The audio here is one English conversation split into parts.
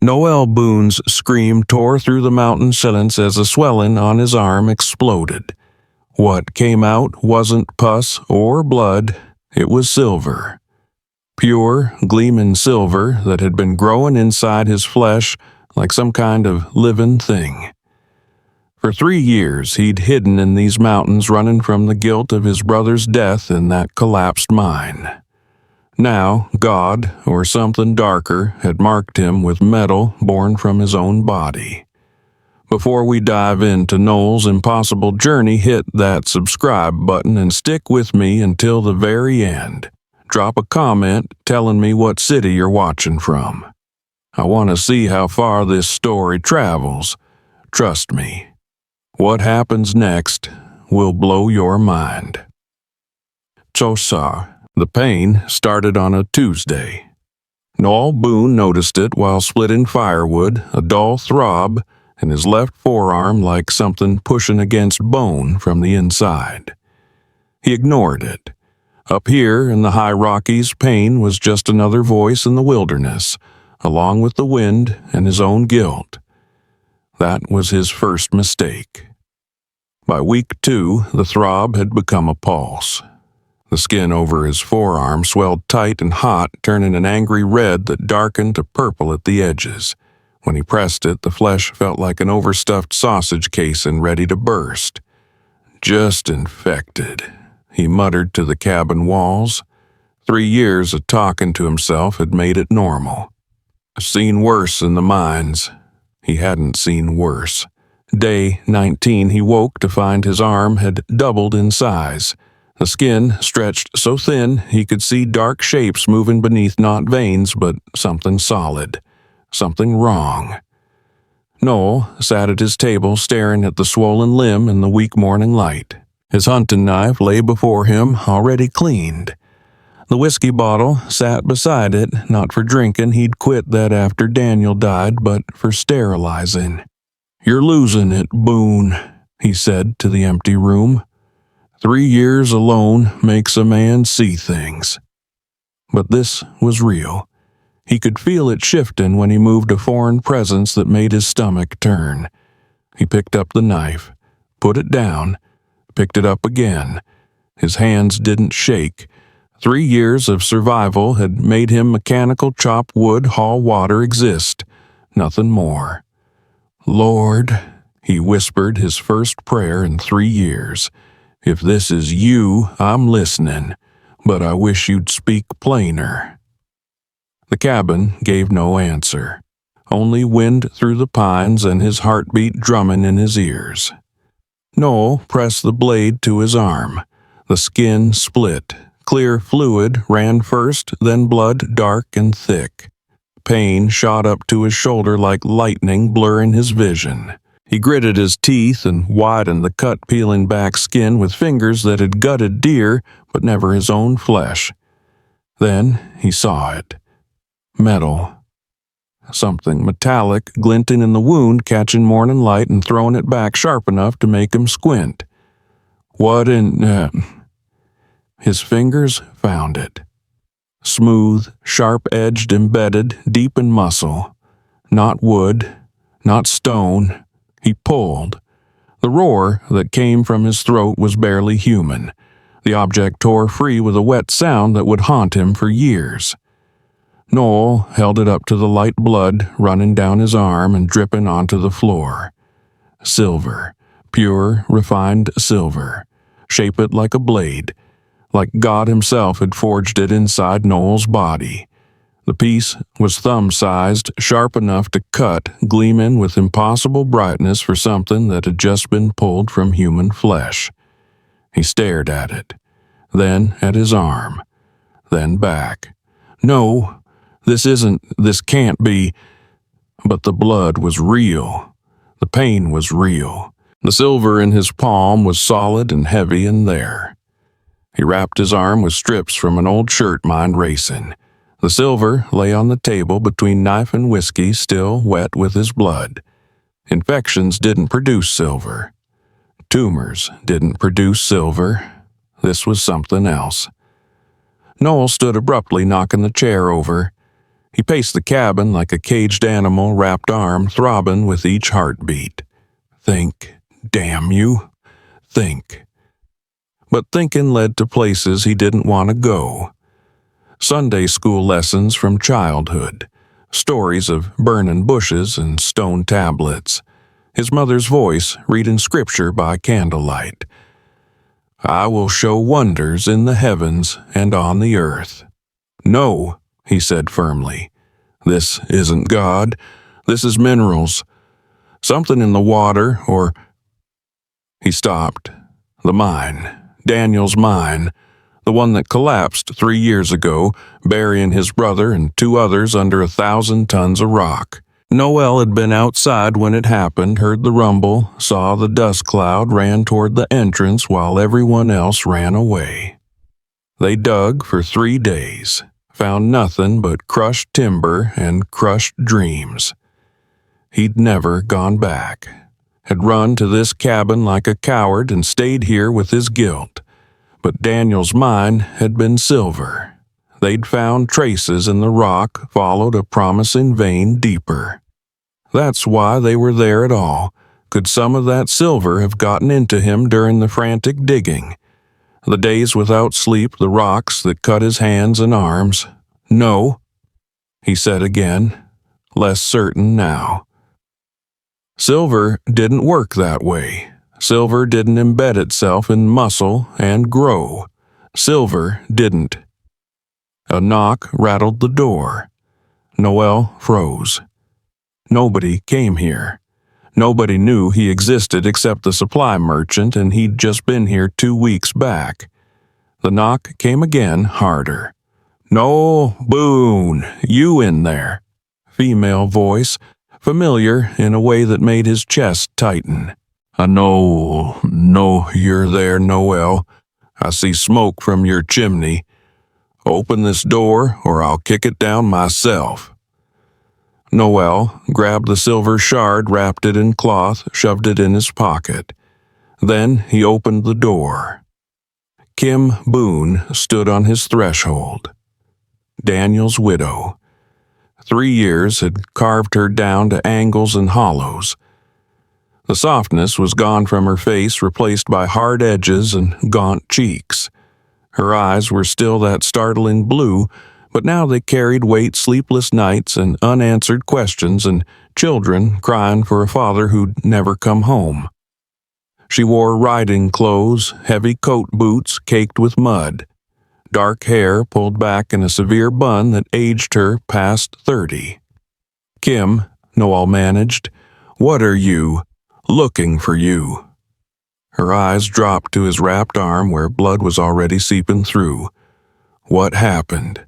Noel Boon's scream tore through the mountain silence as a swelling on his arm exploded. What came out wasn't pus or blood, it was silver. Pure, gleaming silver that had been growing inside his flesh like some kind of living thing. For 3 years he'd hidden in these mountains, running from the guilt of his brother's death in that collapsed mine. Now, God, or something darker, had marked him with metal born from his own body. Before we dive into Noel's impossible journey, hit that subscribe button and stick with me until the very end. Drop a comment telling me what city you're watching from. I want to see how far this story travels. Trust me, what happens next will blow your mind. Chosa. The pain started on a Tuesday. Noel Boon noticed it while splitting firewood, a dull throb in his left forearm like something pushing against bone from the inside. He ignored it. Up here in the high Rockies, pain was just another voice in the wilderness, along with the wind and his own guilt. That was his first mistake. By week 2, the throb had become a pulse. The skin over his forearm swelled tight and hot, turning an angry red that darkened to purple at the edges. When he pressed it, the flesh felt like an overstuffed sausage casing ready to burst. Just infected, he muttered to the cabin walls. 3 years of talking to himself had made it normal. Seen worse in the mines. He hadn't seen worse. Day 19, he woke to find his arm had doubled in size. The skin stretched so thin he could see dark shapes moving beneath not veins, but something solid. Something wrong. Noel sat at his table staring at the swollen limb in the weak morning light. His hunting knife lay before him, already cleaned. The whiskey bottle sat beside it, not for drinking, he'd quit that after Daniel died, but for sterilizing. "You're losing it, Boon," he said to the empty room. 3 years alone makes a man see things. But this was real. He could feel it shifting when he moved a foreign presence that made his stomach turn. He picked up the knife, put it down, picked it up again. His hands didn't shake. 3 years of survival had made him mechanical chop wood, haul water, exist. Nothing more. "Lord," he whispered his first prayer in 3 years. "If this is you, I'm listening, but I wish you'd speak plainer." The cabin gave no answer, only wind through the pines and his heartbeat drumming in his ears. Noel pressed the blade to his arm. The skin split. Clear fluid ran first, then blood dark and thick. Pain shot up to his shoulder like lightning, blurring his vision. He gritted his teeth and widened the cut-peeling back skin with fingers that had gutted deer, but never his own flesh. Then he saw it. Metal. Something metallic glinting in the wound, catching morning light and throwing it back sharp enough to make him squint. What in... His fingers found it. Smooth, sharp-edged, embedded, deep in muscle. Not wood, not stone. He pulled. The roar that came from his throat was barely human. The object tore free with a wet sound that would haunt him for years. Noel held it up to the light blood running down his arm and dripping onto the floor. Silver. Pure, refined silver. Shape it like a blade. Like God himself had forged it inside Noel's body. The piece was thumb-sized, sharp enough to cut, gleaming with impossible brightness for something that had just been pulled from human flesh. He stared at it, then at his arm, then back. No, this can't be. But the blood was real. The pain was real. The silver in his palm was solid and heavy and there. He wrapped his arm with strips from an old shirt, mind racing. The silver lay on the table between knife and whiskey, still wet with his blood. Infections didn't produce silver. Tumors didn't produce silver. This was something else. Noel stood abruptly, knocking the chair over. He paced the cabin like a caged animal, wrapped arm throbbing with each heartbeat. Think, damn you, think. But thinking led to places he didn't want to go. Sunday school lessons from childhood, stories of burning bushes and stone tablets, his mother's voice reading scripture by candlelight. I will show wonders in the heavens and on the earth. No, he said firmly. This isn't God. This is minerals. Something in the water, or... He stopped. The mine. Daniel's mine. The one that collapsed 3 years ago, burying his brother and 2 others under 1,000 tons of rock. Noel had been outside when it happened, heard the rumble, saw the dust cloud, ran toward the entrance while everyone else ran away. They dug for 3 days, found nothing but crushed timber and crushed dreams. He'd never gone back, had run to this cabin like a coward and stayed here with his guilt. But Daniel's mine had been silver. They'd found traces in the rock, followed a promising vein deeper. That's why they were there at all. Could some of that silver have gotten into him during the frantic digging? The days without sleep, the rocks that cut his hands and arms? No, he said again, less certain now. Silver didn't work that way. Silver didn't embed itself in muscle and grow. Silver didn't. A knock rattled the door. Noel froze. Nobody came here. Nobody knew he existed except the supply merchant, and he'd just been here 2 weeks back. The knock came again, harder. Noel Boon, you in there? Female voice, familiar in a way that made his chest tighten. I know you're there, Noel. I see smoke from your chimney. Open this door, or I'll kick it down myself. Noel grabbed the silver shard, wrapped it in cloth, shoved it in his pocket. Then he opened the door. Kim Boon stood on his threshold. Daniel's widow. 3 years had carved her down to angles and hollows. The softness was gone from her face, replaced by hard edges and gaunt cheeks. Her eyes were still that startling blue, but now they carried weight, sleepless nights, and unanswered questions, and children crying for a father who'd never come home. She wore riding clothes, heavy coat boots caked with mud, dark hair pulled back in a severe bun that aged her past 30. Kim, Noel managed, what are you? Looking for you. Her eyes dropped to his wrapped arm where blood was already seeping through. What happened?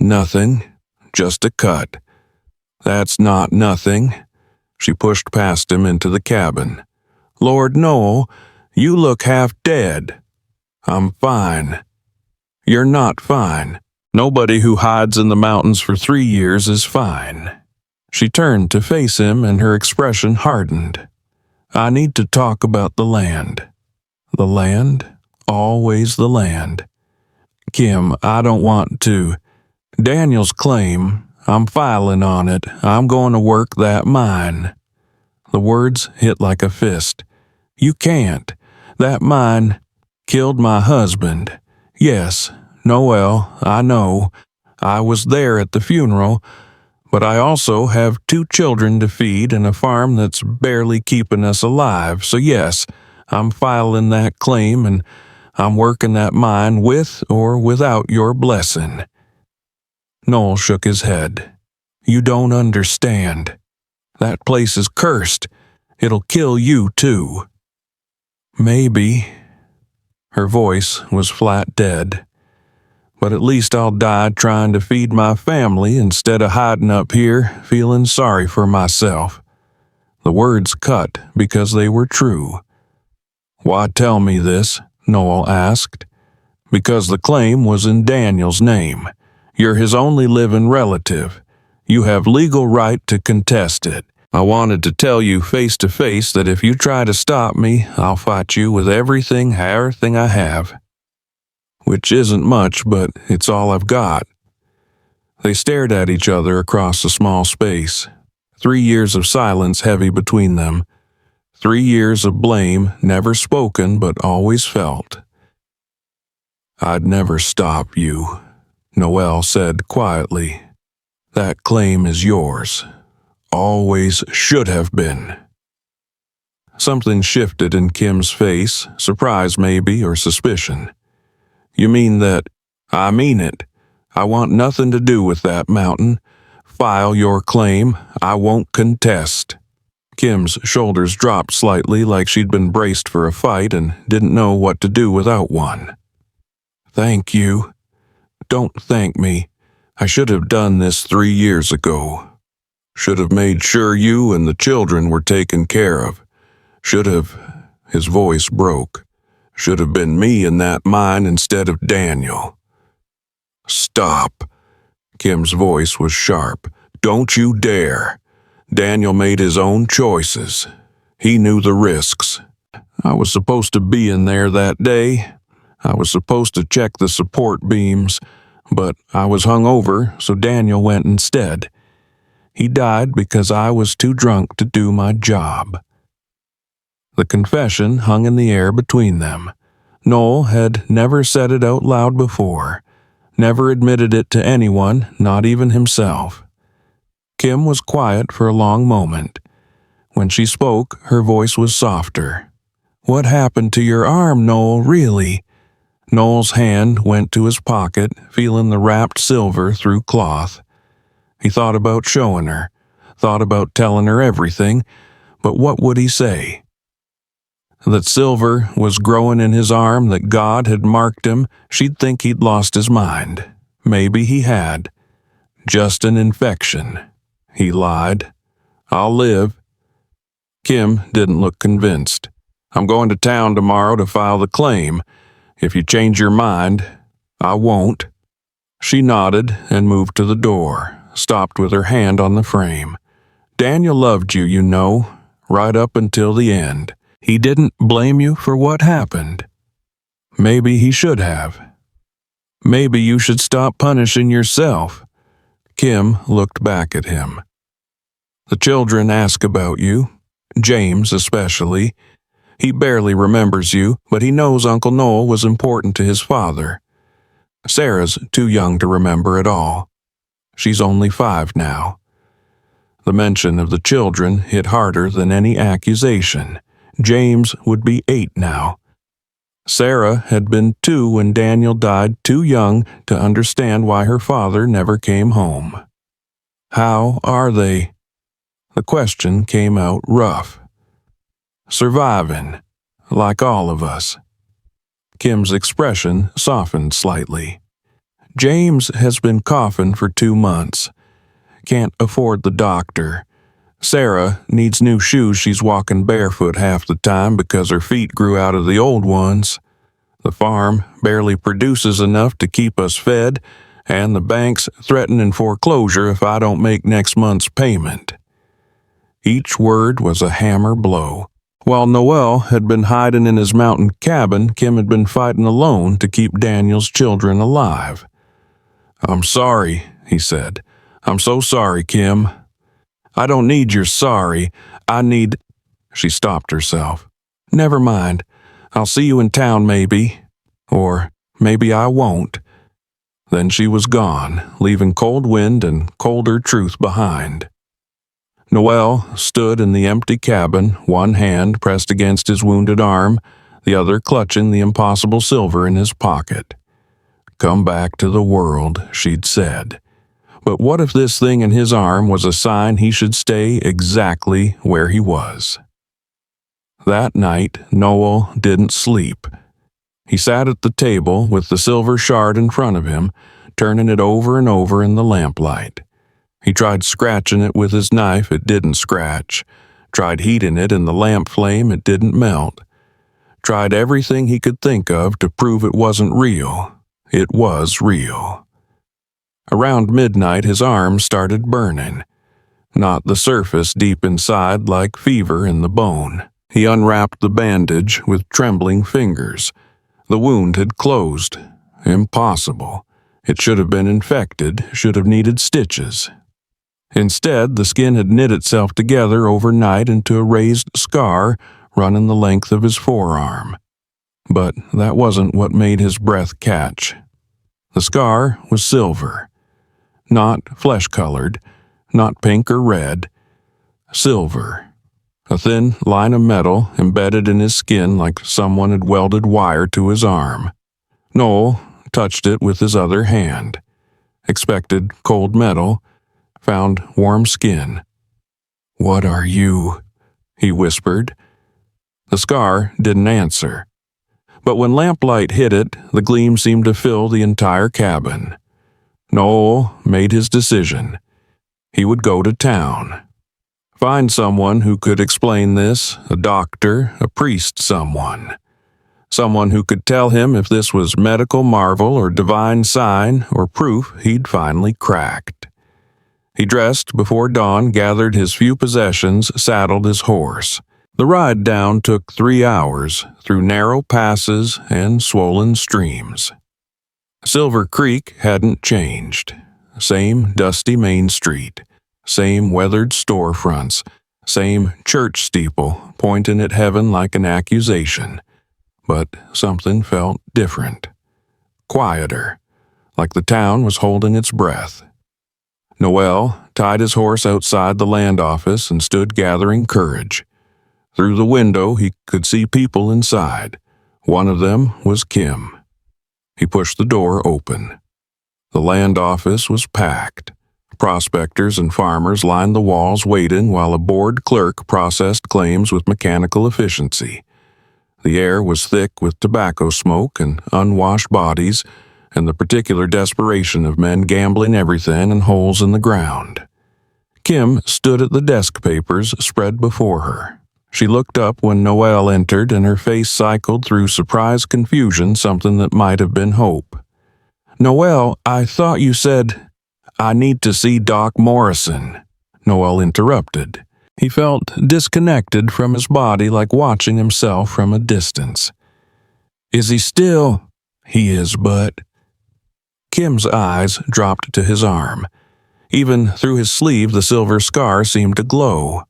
Nothing, just a cut. That's not nothing. She pushed past him into the cabin. Lord Noel, you look half dead. I'm fine. You're not fine. Nobody who hides in the mountains for 3 years is fine. She turned to face him and her expression hardened. I need to talk about the land. The land? Always the land. Kim, I don't want to. Daniel's claim, I'm filing on it. I'm going to work that mine. The words hit like a fist. You can't. That mine killed my husband. Yes, Noel, I know. I was there at the funeral. But I also have 2 children to feed and a farm that's barely keeping us alive. So yes, I'm filing that claim and I'm working that mine with or without your blessing. Noel shook his head. You don't understand. That place is cursed. It'll kill you too. Maybe. Her voice was flat dead. But at least I'll die trying to feed my family instead of hiding up here feeling sorry for myself. The words cut because they were true. Why tell me this? Noel asked. Because the claim was in Daniel's name. You're his only living relative. You have legal right to contest it. I wanted to tell you face to face that if you try to stop me, I'll fight you with everything I have. Which isn't much, but it's all I've got. They stared at each other across a small space. 3 years of silence heavy between them. 3 years of blame, never spoken but always felt. "I'd never stop you," Noel said quietly. "That claim is yours. Always should have been." Something shifted in Kim's face, surprise maybe, or suspicion. "You mean that?" "I mean it. I want nothing to do with that mountain. File your claim. I won't contest." Kim's shoulders dropped slightly like she'd been braced for a fight and didn't know what to do without one. "Thank you." "Don't thank me. I should have done this 3 years ago. Should have made sure you and the children were taken care of. Should have," his voice broke, "should have been me in that mine instead of Daniel." "Stop." Kim's voice was sharp. "Don't you dare. Daniel made his own choices. He knew the risks. I was supposed to be in there that day. I was supposed to check the support beams, but I was hungover, so Daniel went instead. He died because I was too drunk to do my job." The confession hung in the air between them. Noel had never said it out loud before, never admitted it to anyone, not even himself. Kim was quiet for a long moment. When she spoke, her voice was softer. "What happened to your arm, Noel, really?" Noel's hand went to his pocket, feeling the wrapped silver through cloth. He thought about showing her, thought about telling her everything, but what would he say? That silver was growing in his arm, that God had marked him, she'd think he'd lost his mind. Maybe he had. "Just an infection," he lied. "I'll live." Kim didn't look convinced. "I'm going to town tomorrow to file the claim. If you change your mind, I won't." She nodded and moved to the door, stopped with her hand on the frame. "Daniel loved you, you know, right up until the end. He didn't blame you for what happened. Maybe he should have. Maybe you should stop punishing yourself." Kim looked back at him. "The children ask about you, James especially. He barely remembers you, but he knows Uncle Noel was important to his father. Sarah's too young to remember at all. She's only 5 now." The mention of the children hit harder than any accusation. James would be 8 now. Sarah had been 2 when Daniel died, too young to understand why her father never came home. "How are they?" The question came out rough. "Surviving, like all of us." Kim's expression softened slightly. "James has been coughing for 2 months. Can't afford the doctor. Sarah needs new shoes. She's walking barefoot half the time because her feet grew out of the old ones. The farm barely produces enough to keep us fed, and the bank's threatening foreclosure if I don't make next month's payment." Each word was a hammer blow. While Noel had been hiding in his mountain cabin, Kim had been fighting alone to keep Daniel's children alive. "I'm sorry," he said. "I'm so sorry, Kim." "I don't need your sorry. I need—" She stopped herself. "Never mind. I'll see you in town maybe. Or maybe I won't." Then she was gone, leaving cold wind and colder truth behind. Noel stood in the empty cabin, one hand pressed against his wounded arm, the other clutching the impossible silver in his pocket. "Come back to the world," she'd said. But what if this thing in his arm was a sign he should stay exactly where he was? That night, Noel didn't sleep. He sat at the table with the silver shard in front of him, turning it over and over in the lamplight. He tried scratching it with his knife, it didn't scratch. Tried heating it in the lamp flame, it didn't melt. Tried everything he could think of to prove it wasn't real. It was real. Around midnight, his arm started burning. Not the surface deep inside like fever in the bone. He unwrapped the bandage with trembling fingers. The wound had closed. Impossible. It should have been infected, should have needed stitches. Instead, the skin had knit itself together overnight into a raised scar running the length of his forearm. But that wasn't what made his breath catch. The scar was silver. Not flesh-colored, not pink or red. Silver. A thin line of metal embedded in his skin like someone had welded wire to his arm. Noel touched it with his other hand. Expected cold metal, found warm skin. "What are you?" he whispered. The scar didn't answer. But when lamplight hit it, the gleam seemed to fill the entire cabin. Noel made his decision. He would go to town. Find someone who could explain this, a doctor, a priest, someone. Someone who could tell him if this was medical marvel or divine sign or proof he'd finally cracked. He dressed before dawn, gathered his few possessions, saddled his horse. The ride down took 3 hours, through narrow passes and swollen streams. Silver Creek hadn't changed. Same dusty main street, same weathered storefronts, same church steeple pointing at heaven like an accusation. But something felt different. Quieter, like the town was holding its breath. Noel tied his horse outside the land office and stood gathering courage. Through the window he could see people inside. One of them was Kim. He pushed the door open. The land office was packed. Prospectors and farmers lined the walls waiting while a bored clerk processed claims with mechanical efficiency. The air was thick with tobacco smoke and unwashed bodies, and the particular desperation of men gambling everything in holes in the ground. Kim stood at the desk papers spread before her. She looked up when Noel entered, and her face cycled through surprised confusion, something that might have been hope. "Noel, I thought you said—" "I need to see Doc Morrison," Noel interrupted. He felt disconnected from his body, like watching himself from a distance. "Is he still—" "He is, but—" Kim's eyes dropped to his arm. Even through his sleeve, the silver scar seemed to glow.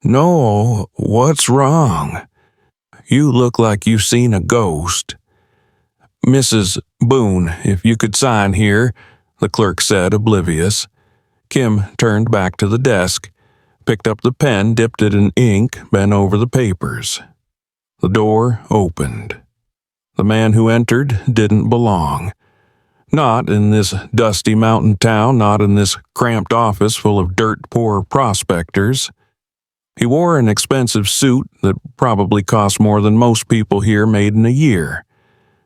"No, what's wrong? You look like you've seen a ghost." "Mrs. Boon, if you could sign here," the clerk said, oblivious. Kim turned back to the desk, picked up the pen, dipped it in ink, bent over the papers. The door opened. The man who entered didn't belong. Not in this dusty mountain town, not in this cramped office full of dirt-poor prospectors. He wore an expensive suit that probably cost more than most people here made in a year.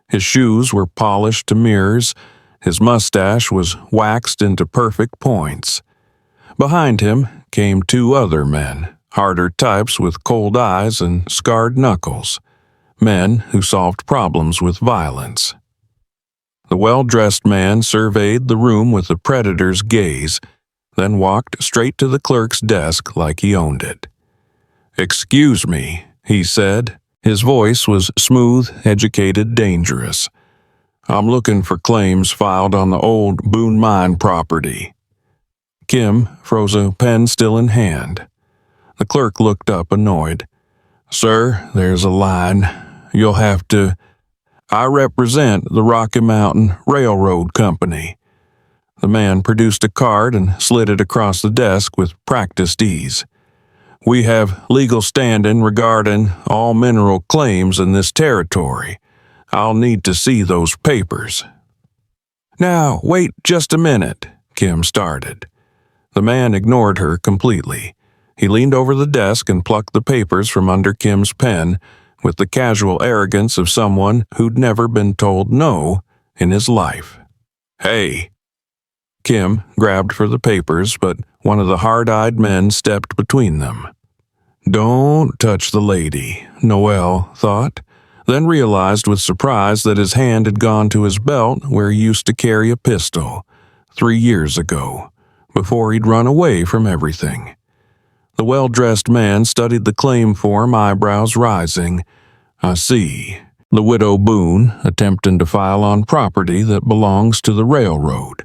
His shoes were polished to mirrors. His mustache was waxed into perfect points. Behind him came 2 other men, harder types with cold eyes and scarred knuckles. Men who solved problems with violence. The well-dressed man surveyed the room with a predator's gaze, then walked straight to the clerk's desk like he owned it. "Excuse me," he said. His voice was smooth, educated, dangerous. "I'm looking for claims filed on the old Boon mine property." Kim froze, a pen still in hand. The clerk looked up, annoyed. "Sir, there's a line. You'll have to—" "I represent the Rocky Mountain Railroad Company." The man produced a card and slid it across the desk with practiced ease. "We have legal standing regarding all mineral claims in this territory. I'll need to see those papers." "Now, wait just a minute," Kim started. The man ignored her completely. He leaned over the desk and plucked the papers from under Kim's pen with the casual arrogance of someone who'd never been told no in his life. "Hey!" Kim grabbed for the papers, but one of the hard-eyed men stepped between them. "Don't touch the lady," Noel thought, then realized with surprise that his hand had gone to his belt where he used to carry a pistol 3 years ago, before he'd run away from everything. The well-dressed man studied the claim form, eyebrows rising. "I see. The widow Boon attempting to file on property that belongs to the railroad.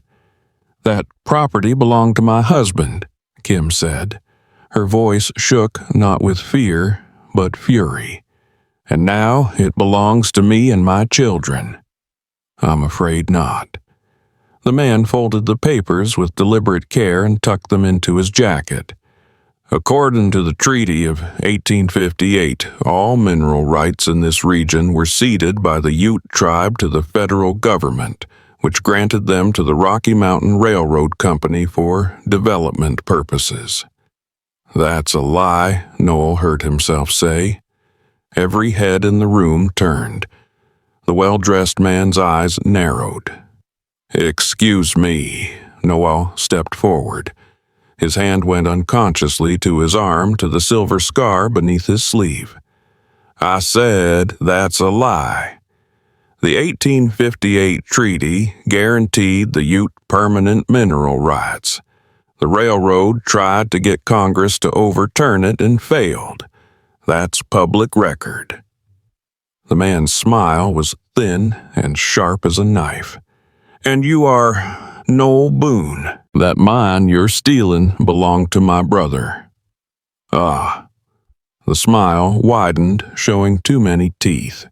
That property belonged to my husband, Kim said. Her voice shook not with fear, but fury. And now it belongs to me and my children. I'm afraid not. The man folded the papers with deliberate care and tucked them into his jacket. According to the Treaty of 1858, all mineral rights in this region were ceded by the Ute tribe to the federal government, which granted them to the Rocky Mountain Railroad Company for development purposes. That's a lie, Noel heard himself say. Every head in the room turned. The well-dressed man's eyes narrowed. "Excuse me," Noel stepped forward. His hand went unconsciously to his arm to the silver scar beneath his sleeve. "I said that's a lie. The 1858 treaty guaranteed the Ute permanent mineral rights. The railroad tried to get Congress to overturn it and failed. That's public record." The man's smile was thin and sharp as a knife. "And you are Noel Boon. That mine you're stealing belonged to my brother." "Ah." The smile widened, showing too many teeth.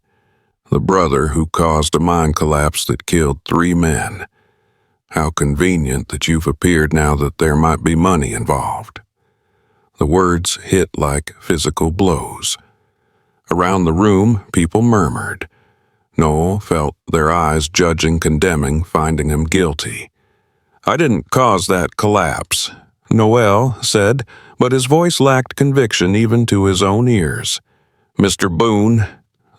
"The brother who caused a mine collapse that killed 3 men. How convenient that you've appeared now that there might be money involved." The words hit like physical blows. Around the room, people murmured. Noel felt their eyes judging, condemning, finding him guilty. "I didn't cause that collapse," Noel said, but his voice lacked conviction even to his own ears. "Mr. Boon,"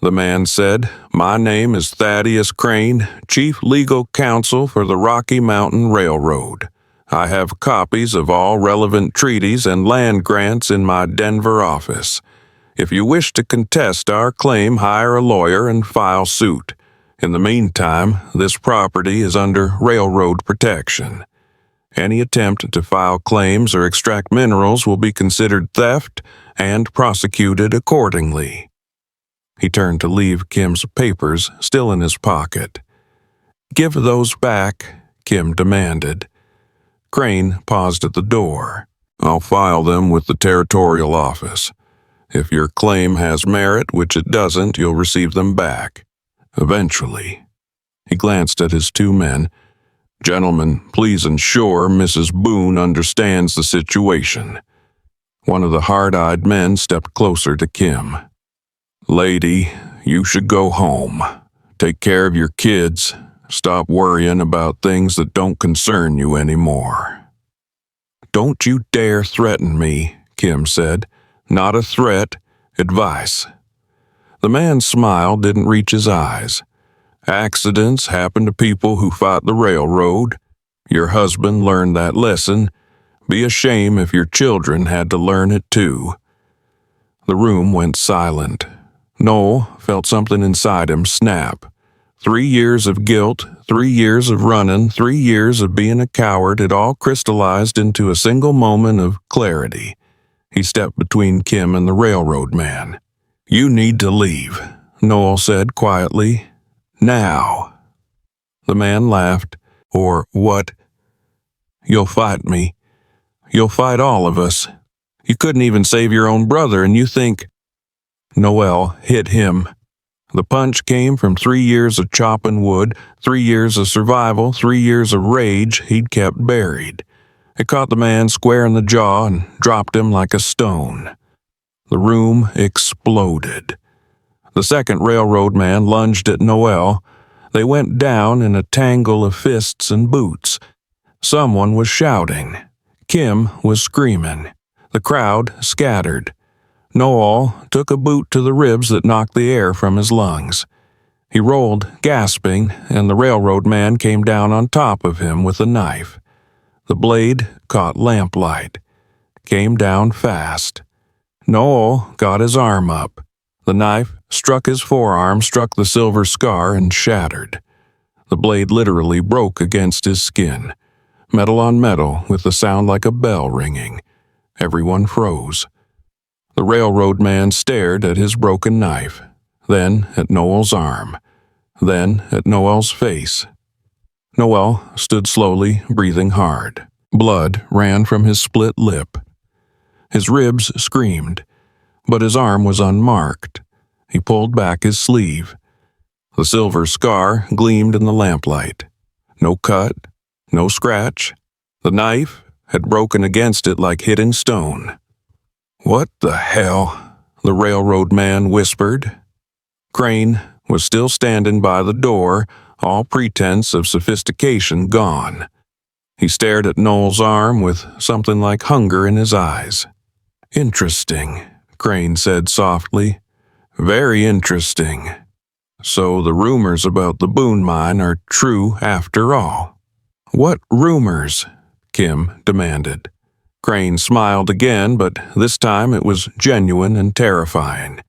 the man said, "my name is Thaddeus Crane, Chief Legal Counsel for the Rocky Mountain Railroad. I have copies of all relevant treaties and land grants in my Denver office. If you wish to contest our claim, hire a lawyer and file suit. In the meantime, this property is under railroad protection. Any attempt to file claims or extract minerals will be considered theft and prosecuted accordingly." He turned to leave Kim's papers still in his pocket. "Give those back," Kim demanded. Crane paused at the door. "I'll file them with the territorial office. If your claim has merit, which it doesn't, you'll receive them back. Eventually." He glanced at his 2 men. "Gentlemen, please ensure Mrs. Boon understands the situation." One of the hard-eyed men stepped closer to Kim. "Lady, you should go home. Take care of your kids. Stop worrying about things that don't concern you anymore." "Don't you dare threaten me," Kim said. "Not a threat, advice." The man's smile didn't reach his eyes. "Accidents happen to people who fight the railroad. Your husband learned that lesson. Be a shame if your children had to learn it too." The room went silent. Noel felt something inside him snap. 3 years of guilt, 3 years of running, 3 years of being a coward had all crystallized into a single moment of clarity. He stepped between Kim and the railroad man. "You need to leave," Noel said quietly. "Now." The man laughed. "Or what?" "You'll fight me. You'll fight all of us. You couldn't even save your own brother, and you think—" Noel hit him. The punch came from 3 years of chopping wood, 3 years of survival, 3 years of rage he'd kept buried. It caught the man square in the jaw and dropped him like a stone. The room exploded. The second railroad man lunged at Noel. They went down in a tangle of fists and boots. Someone was shouting. Kim was screaming. The crowd scattered. Noel took a boot to the ribs that knocked the air from his lungs. He rolled, gasping, and the railroad man came down on top of him with a knife. The blade caught lamplight. Came down fast. Noel got his arm up. The knife struck his forearm, struck the silver scar, and shattered. The blade literally broke against his skin. Metal on metal, with a sound like a bell ringing. Everyone froze. The railroad man stared at his broken knife. then at Noel's arm, then at Noel's face. Noel stood slowly, breathing hard. Blood ran from his split lip. His ribs screamed, but his arm was unmarked. He pulled back his sleeve. The silver scar gleamed in the lamplight. No cut, no scratch. The knife had broken against it like hitting stone. "What the hell?" the railroad man whispered. Crane was still standing by the door, all pretense of sophistication gone. He stared at Noel's arm with something like hunger in his eyes. "Interesting," Crane said softly. "Very interesting. So the rumors about the Boon mine are true after all." "What rumors?" Kim demanded. Crane smiled again, but this time it was genuine and terrifying.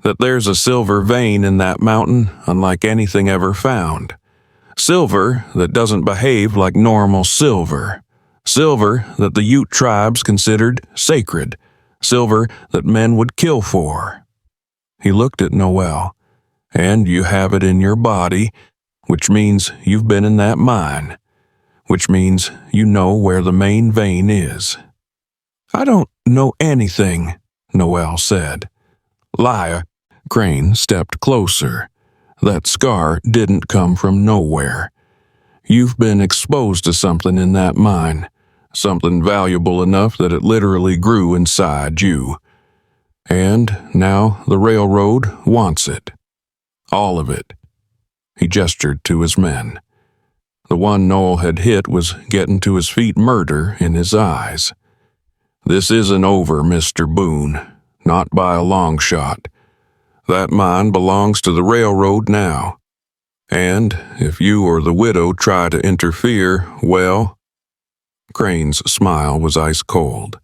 "That there's a silver vein in that mountain unlike anything ever found. Silver that doesn't behave like normal silver. Silver that the Ute tribes considered sacred. Silver that men would kill for." He looked at Noel. "And you have it in your body, which means you've been in that mine. Which means you know where the main vein is." "I don't know anything," Noel said. "Liar." Crane stepped closer. "That scar didn't come from nowhere. You've been exposed to something in that mine, something valuable enough that it literally grew inside you. And now the railroad wants it. All of it." He gestured to his men. The one Noel had hit was getting to his feet, murder in his eyes. "This isn't over, Mr. Boon. Not by a long shot. That mine belongs to the railroad now. And if you or the widow try to interfere, well..." Crane's smile was ice cold.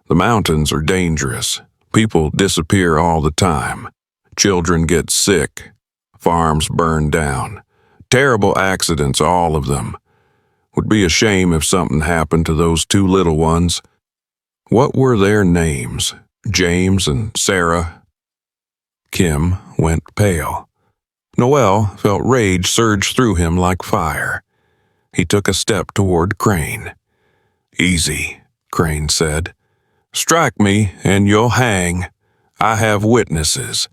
"The mountains are dangerous. People disappear all the time. Children get sick. Farms burn down. Terrible accidents, all of them. Would be a shame if something happened to those two little ones. What were their names? James and Sarah?" Kim went pale. Noel felt rage surge through him like fire. He took a step toward Crane. "Easy," Crane said. "Strike me and you'll hang. I have witnesses.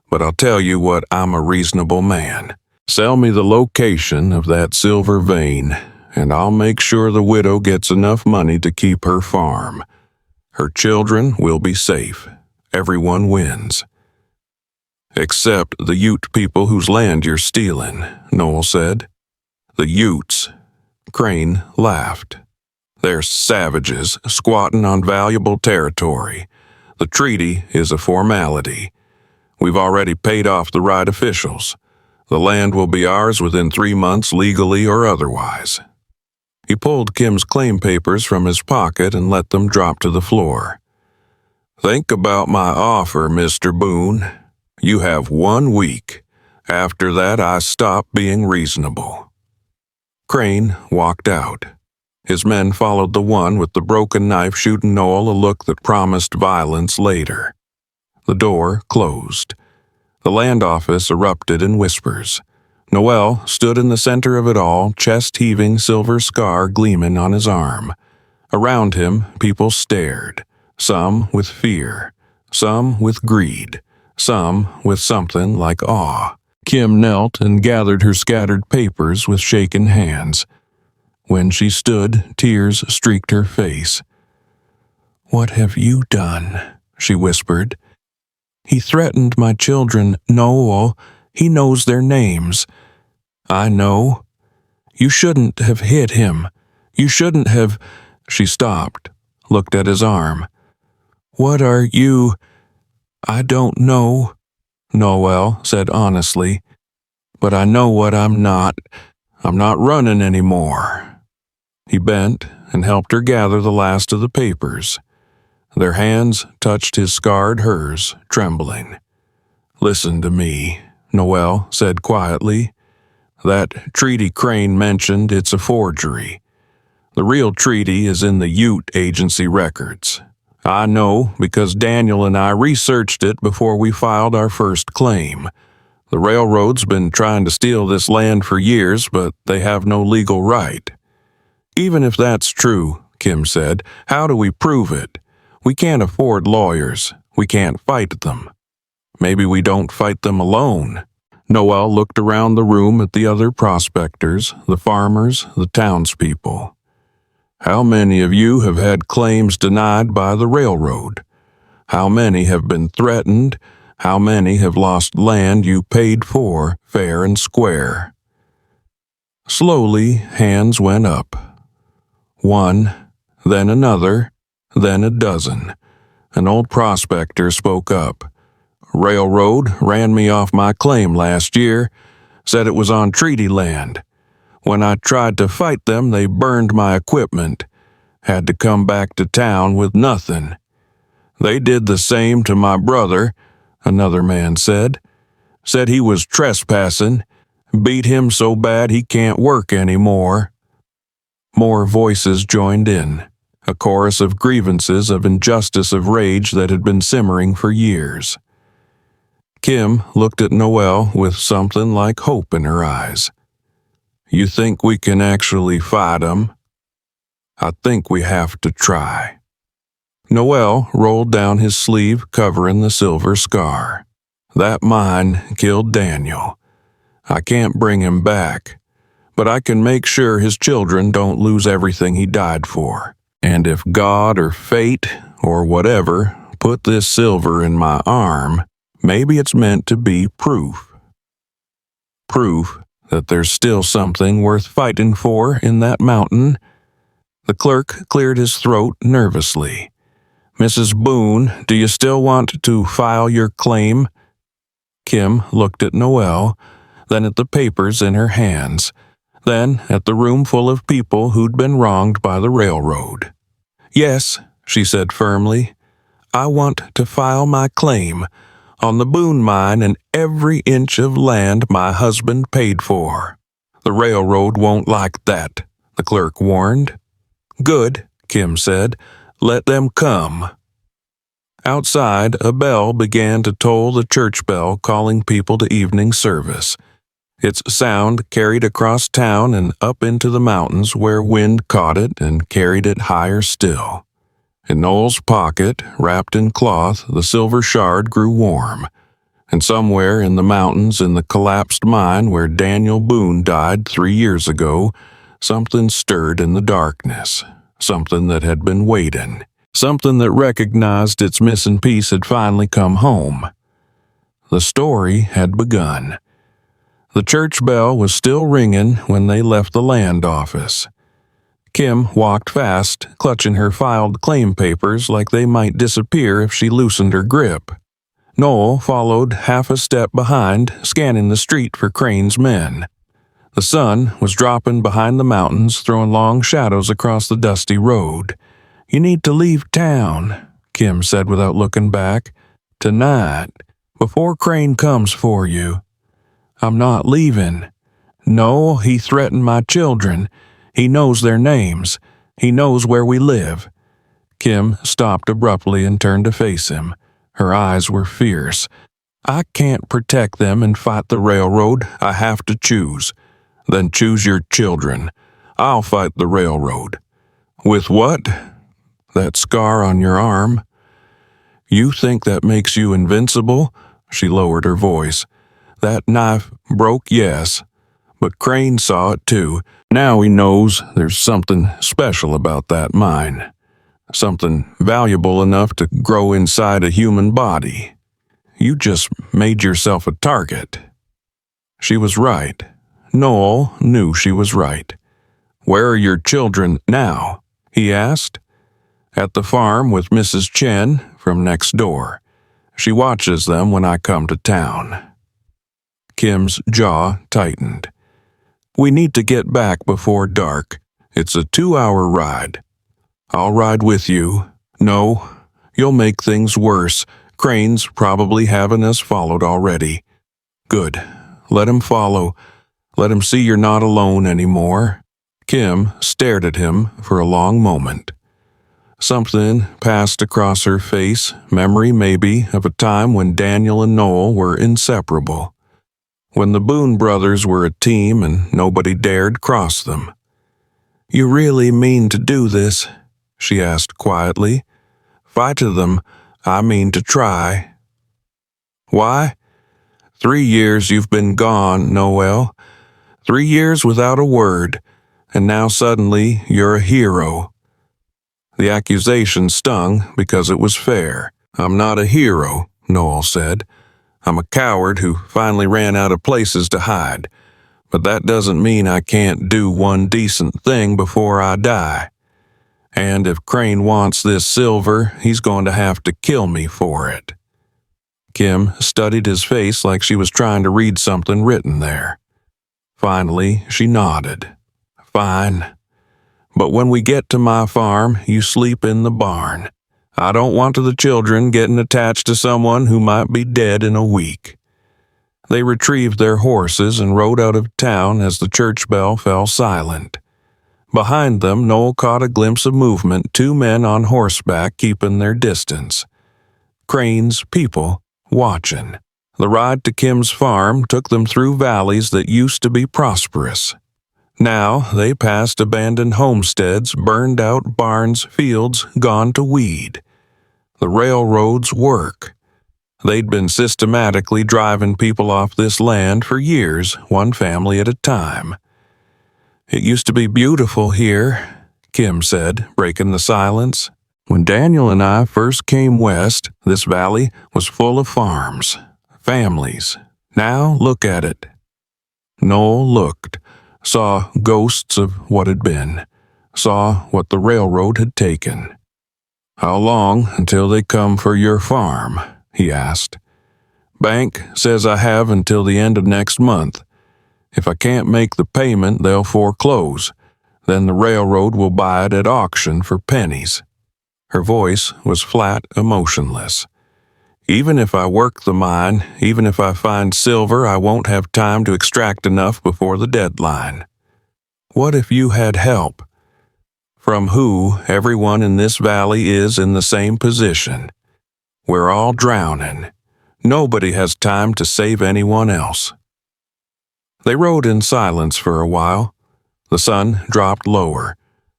But I'll tell you what, I'm a reasonable man. Sell me the location of that silver vein, and I'll make sure the widow gets enough money to keep her farm. Her children will be safe. Everyone wins." "Except the Ute people whose land you're stealing," Noel said. "The Utes." Crane laughed. "They're savages squatting on valuable territory. The treaty is a formality. We've already paid off the right officials. The land will be ours within 3 months, legally or otherwise." He pulled Kim's claim papers from his pocket and let them drop to the floor. "Think about my offer, Mr. Boon. You have 1 week. After that, I stop being reasonable." Crane walked out. His men followed the one with the broken knife, shooting Noel a look that promised violence later. The door closed. The land office erupted in whispers. Noel stood in the center of it all, chest heaving, silver scar gleaming on his arm. Around him, people stared, some with fear, some with greed, some with something like awe. Kim knelt and gathered her scattered papers with shaken hands. When she stood, tears streaked her face. "What have you done?" she whispered. "He threatened my children, Noel. He knows their names." "I know. You shouldn't have hit him. You shouldn't have..." She stopped, looked at his arm. "What are you..." "I don't know," Noel said honestly. "But I know what I'm not. I'm not running anymore." He bent and helped her gather the last of the papers. Their hands touched his scarred hers, trembling. "Listen to me," Noel said quietly. "That treaty Crane mentioned, it's a forgery. The real treaty is in the Ute agency records. I know because Daniel and I researched it before we filed our first claim. The railroad's been trying to steal this land for years, but they have no legal right. Even if that's true, Kim said, how do we prove it? We can't afford lawyers. We can't fight them. Maybe we don't fight them alone. Noel looked around the room at the other prospectors, the farmers, the townspeople. How many of you have had claims denied by the railroad? How many have been threatened? How many have lost land you paid for fair and square? Slowly, hands went up. One, then another, then a dozen. An old prospector spoke up. Railroad ran me off my claim last year, said it was on treaty land. When I tried to fight them, they burned my equipment. Had to come back to town with nothing. They did the same to my brother, another man said. Said he was trespassing, beat him so bad he can't work anymore. More voices joined in, a chorus of grievances of injustice of rage that had been simmering for years. Kim looked at Noel with something like hope in her eyes. You think we can actually fight 'em? I think we have to try. Noel rolled down his sleeve covering the silver scar. That mine killed Daniel. I can't bring him back, but I can make sure his children don't lose everything he died for. And if God or fate or whatever put this silver in my arm, maybe it's meant to be proof. Proof that there's still something worth fighting for in that mountain. The clerk cleared his throat nervously. Mrs. Boon, do you still want to file your claim? Kim looked at Noel, then at the papers in her hands, then at the room full of people who'd been wronged by the railroad. Yes, she said firmly, I want to file my claim on the Boon mine and every inch of land my husband paid for. The railroad won't like that, the clerk warned. Good, Kim said. Let them come. Outside, a bell began to toll the church bell calling people to evening service. Its sound carried across town and up into the mountains where wind caught it and carried it higher still. In Noel's pocket, wrapped in cloth, the silver shard grew warm. And somewhere in the mountains in the collapsed mine where Daniel Boon died 3 years ago, something stirred in the darkness, something that had been waiting, something that recognized its missing piece had finally come home. The story had begun. The church bell was still ringing when they left the land office. Kim walked fast, clutching her filed claim papers like they might disappear if she loosened her grip. Noel followed half a step behind, scanning the street for Crane's men. The sun was dropping behind the mountains, throwing long shadows across the dusty road. You need to leave town, Kim said without looking back. Tonight, before Crane comes for you. I'm not leaving. No, he threatened my children. He knows their names. He knows where we live. Kim stopped abruptly and turned to face him. Her eyes were fierce. I can't protect them and fight the railroad. I have to choose. Then choose your children. I'll fight the railroad. With what? That scar on your arm? You think that makes you invincible? She lowered her voice. That knife broke, yes, but Crane saw it too. Now he knows there's something special about that mine. Something valuable enough to grow inside a human body. You just made yourself a target. She was right. Noel knew she was right. Where are your children now? He asked. At the farm with Mrs. Chen from next door. She watches them when I come to town. Kim's jaw tightened. We need to get back before dark. It's a 2-hour ride. I'll ride with you. No, you'll make things worse. Crane's probably having us followed already. Good. Let him follow. Let him see you're not alone anymore. Kim stared at him for a long moment. Something passed across her face, memory maybe of a time when Daniel and Noel were inseparable, when the Boon brothers were a team and nobody dared cross them. "You really mean to do this?" she asked quietly. "Fight to them, I mean to try." "Why? 3 years you've been gone, Noel. 3 years without a word, and now suddenly you're a hero." The accusation stung because it was fair. "I'm not a hero," Noel said. "I'm a coward who finally ran out of places to hide. But that doesn't mean I can't do one decent thing before I die. And if Crane wants this silver, he's going to have to kill me for it." Kim studied his face like she was trying to read something written there. Finally, she nodded. "Fine. But when we get to my farm, you sleep in the barn. I don't want the children getting attached to someone who might be dead in a week." They retrieved their horses and rode out of town as the church bell fell silent. Behind them, Noel caught a glimpse of movement, 2 men on horseback keeping their distance. Crane's people watching. The ride to Kim's farm took them through valleys that used to be prosperous. Now they passed abandoned homesteads, burned out barns, fields gone to weed. The railroads work. They'd been systematically driving people off this land for years, one family at a time. "It used to be beautiful here," Kim said, breaking the silence. "When Daniel and I first came west, this valley was full of farms, families. Now look at it." Noel looked, saw ghosts of what had been, saw what the railroad had taken. "How long until they come for your farm?" he asked. "Bank says I have until the end of next month. If I can't make the payment, they'll foreclose. Then the railroad will buy it at auction for pennies." Her voice was flat, emotionless. "Even if I work the mine, even if I find silver, I won't have time to extract enough before the deadline." "What if you had help?" "From who everyone in this valley is in the same position. We're all drowning. Nobody has time to save anyone else." They rode in silence for a while. The sun dropped lower.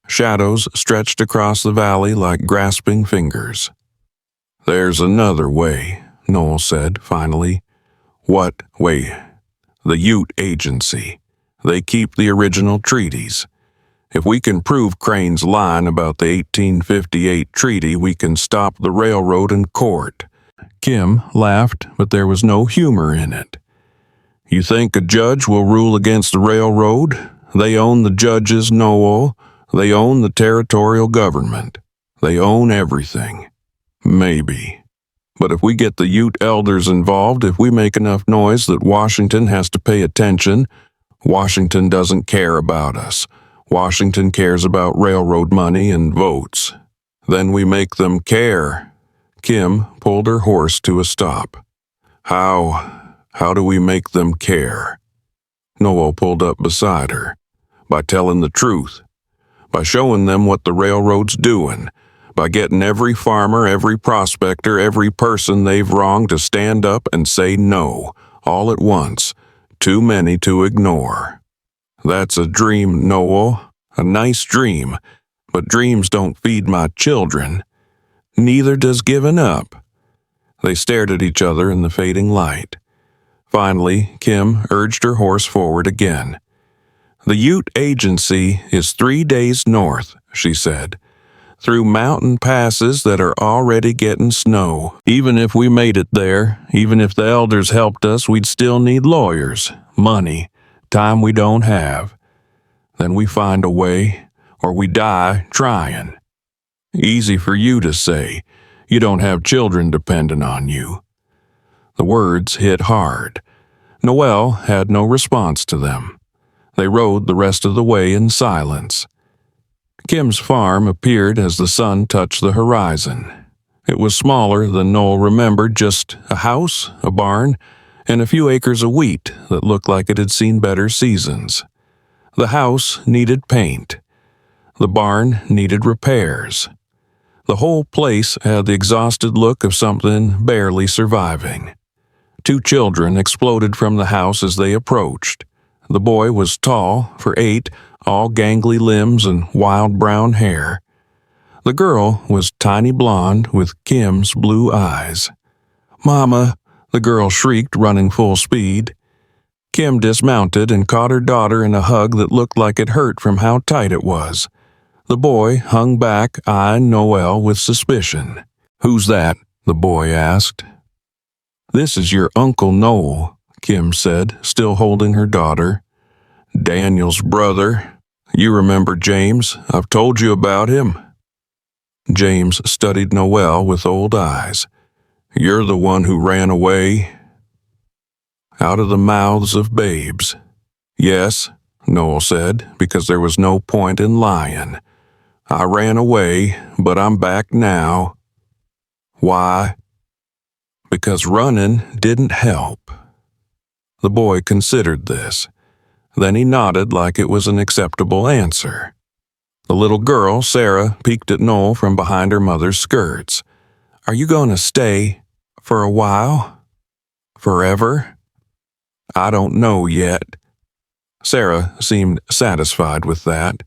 Shadows stretched across the valley like grasping fingers. "There's another way," Noel said finally. "What way?" "The Ute Agency. They keep the original treaties. If we can prove Crane's line about the 1858 treaty, we can stop the railroad in court." Kim laughed, but there was no humor in it. "You think a judge will rule against the railroad? They own the judges, Noel. They own the territorial government. They own everything." "Maybe. But if we get the Ute elders involved, if we make enough noise that Washington has to pay attention, Washington doesn't care about us. Washington cares about railroad money and votes. Then we make them care." Kim pulled her horse to a stop. How do we make them care?" Noel pulled up beside her. "By telling the truth. By showing them what the railroad's doing. By getting every farmer, every prospector, every person they've wronged to stand up and say no, all at once. Too many to ignore." "That's a dream, Noel. A nice dream. But dreams don't feed my children. Neither does giving up." They stared at each other in the fading light. Finally, Kim urged her horse forward again. "The Ute Agency is 3 days north," she said, "through mountain passes that are already getting snow. Even if we made it there, even if the elders helped us, we'd still need lawyers, money, time we don't have. Then we find a way, or we die trying. Easy for you to say. You don't have children dependent on you." The words hit hard. Noel had no response to them. They rode the rest of the way in silence. Kim's farm appeared as the sun touched the horizon. It was smaller than Noel remembered, just a house, a barn, and a few acres of wheat that looked like it had seen better seasons. The house needed paint. The barn needed repairs. The whole place had the exhausted look of something barely surviving. 2 children exploded from the house as they approached. The boy was tall, for 8, all gangly limbs and wild brown hair. The girl was tiny blonde with Kim's blue eyes. "Mama!" the girl shrieked, running full speed. Kim dismounted and caught her daughter in a hug that looked like it hurt from how tight it was. The boy hung back, eyeing Noel with suspicion. "Who's that?" the boy asked. "This is your Uncle Noel," Kim said, still holding her daughter. "Daniel's brother. You remember James? I've told you about him." James studied Noel with old eyes. "You're the one who ran away?" Out of the mouths of babes. "Yes," Noel said, because there was no point in lying. "I ran away, but I'm back now." "Why?" "Because running didn't help." The boy considered this. Then he nodded like it was an acceptable answer. The little girl, Sarah, peeked at Noel from behind her mother's skirts. "Are you going to stay for a while? Forever?" "I don't know yet." Sarah seemed satisfied with that.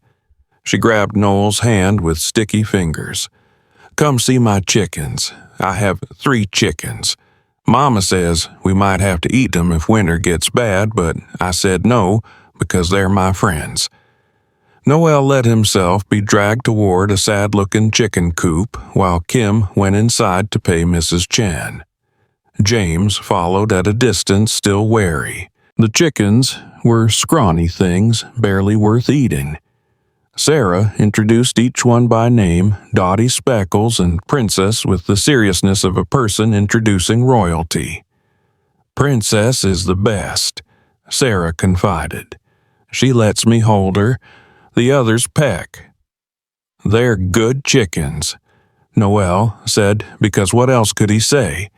She grabbed Noel's hand with sticky fingers. "Come see my chickens. I have 3 chickens. Mama says we might have to eat them if winter gets bad, but I said no because they're my friends." Noel let himself be dragged toward a sad-looking chicken coop while Kim went inside to pay Mrs. Chen. James followed at a distance, still wary. The chickens were scrawny things, barely worth eating. Sarah introduced each one by name, Dottie Speckles and Princess, with the seriousness of a person introducing royalty. "Princess is the best," Sarah confided. "She lets me hold her. The others peck." "They're good chickens," Noel said, because what else could he say?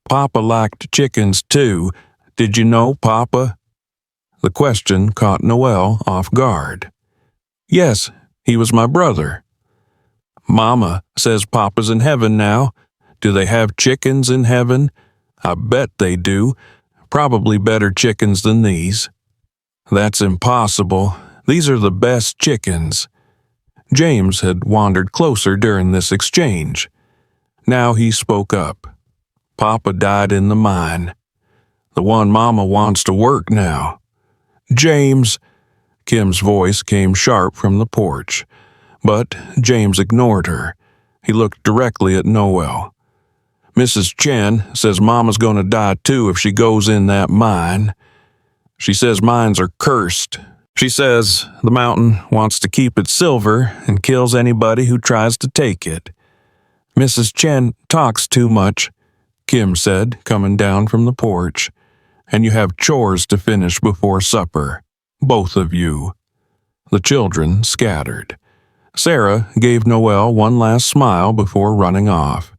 "Papa liked chickens too. Did you know, Papa?" The question caught Noel off guard. "Yes, he was my brother." "Mama says Papa's in heaven now. Do they have chickens in heaven?" "I bet they do. Probably better chickens than these." "That's impossible. These are the best chickens." James had wandered closer during this exchange. Now he spoke up. "Papa died in the mine. The one Mama wants to work now." "James!" Kim's voice came sharp from the porch. But James ignored her. He looked directly at Noel. "Mrs. Chen says Mama's going to die too if she goes in that mine. She says mines are cursed. She says the mountain wants to keep its silver and kills anybody who tries to take it." "Mrs. Chen talks too much," Kim said, coming down from the porch. "And you have chores to finish before supper. Both of you." The children scattered. Sarah gave Noel one last smile before running off.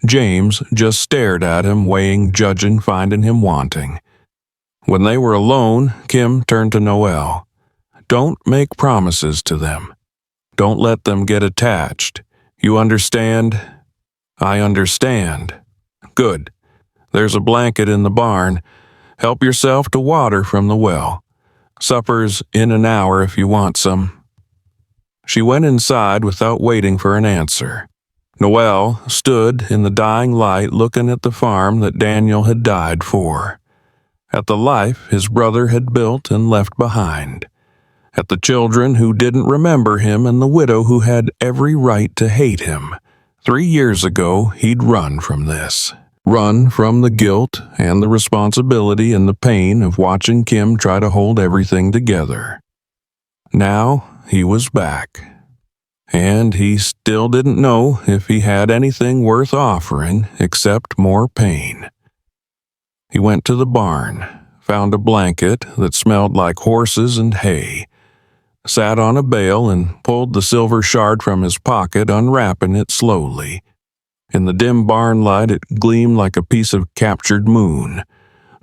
James just stared at him, weighing, judging, finding him wanting. When they were alone, Kim turned to Noel. "Don't make promises to them. Don't let them get attached. You understand?" "I understand." "Good. There's a blanket in the barn. Help yourself to water from the well. Supper's in an hour if you want some." She went inside without waiting for an answer. Noel stood in the dying light looking at the farm that Daniel had died for. At the life his brother had built and left behind. At the children who didn't remember him and the widow who had every right to hate him. 3 years ago, he'd run from this. Run from the guilt and the responsibility and the pain of watching Kim try to hold everything together. Now he was back. And he still didn't know if he had anything worth offering except more pain. He went to the barn, found a blanket that smelled like horses and hay, sat on a bale and pulled the silver shard from his pocket, unwrapping it slowly. In the dim barn light, it gleamed like a piece of captured moon.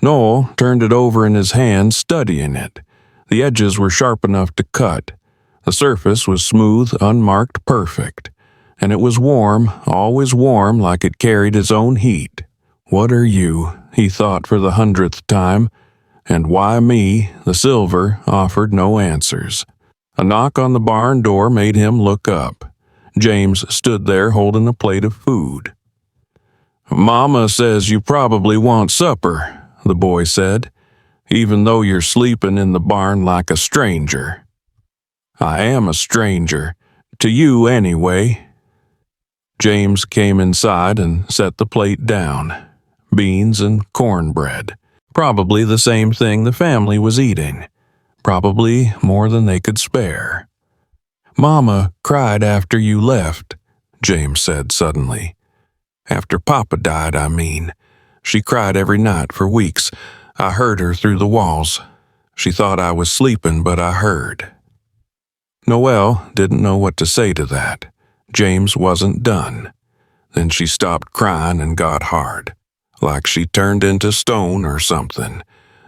Noel turned it over in his hand, studying it. The edges were sharp enough to cut. The surface was smooth, unmarked, perfect. and it was warm, always warm, like it carried its own heat. What are you? He thought for the 100th time, and why me, the silver, offered no answers. A knock on the barn door made him look up. James stood there holding a plate of food. "Mama says you probably want supper," the boy said, "even though you're sleeping in the barn like a stranger." "I am a stranger. To you, anyway." James came inside and set the plate down. Beans and cornbread. Probably the same thing the family was eating. Probably more than they could spare. "Mama cried after you left," James said suddenly. "After Papa died, I mean. She cried every night for weeks. I heard her through the walls. She thought I was sleeping, but I heard." Noel didn't know what to say to that. James wasn't done. Then she stopped crying and got hard, like she turned into stone or something,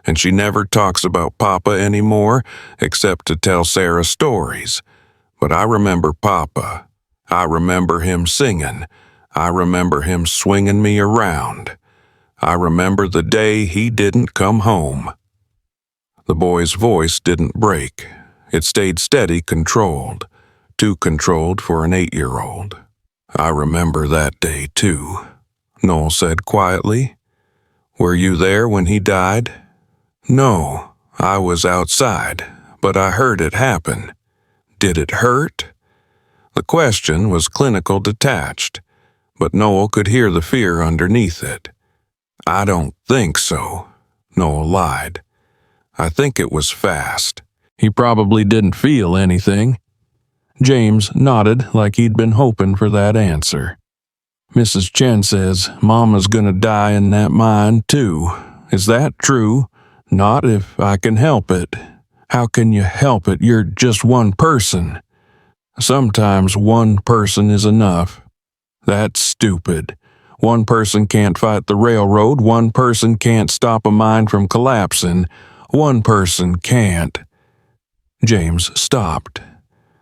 and she never talks about Papa anymore except to tell Sarah stories. But I remember Papa. I remember him singing. I remember him swinging me around. I remember the day he didn't come home. The boy's voice didn't break. It stayed steady, controlled. Too controlled for an 8-year-old. "I remember that day, too," Noel said quietly. "Were you there when he died?" "No, I was outside, but I heard it happen." "Did it hurt?" The question was clinical detached, but Noel could hear the fear underneath it. "I don't think so," Noel lied. "I think it was fast." "He probably didn't feel anything." James nodded like he'd been hoping for that answer. "Mrs. Chen says Mama's gonna die in that mine, too. Is that true?" "Not if I can help it." "How can you help it? You're just one person." "Sometimes one person is enough." "That's stupid. One person can't fight the railroad. One person can't stop a mine from collapsing. One person can't." James stopped.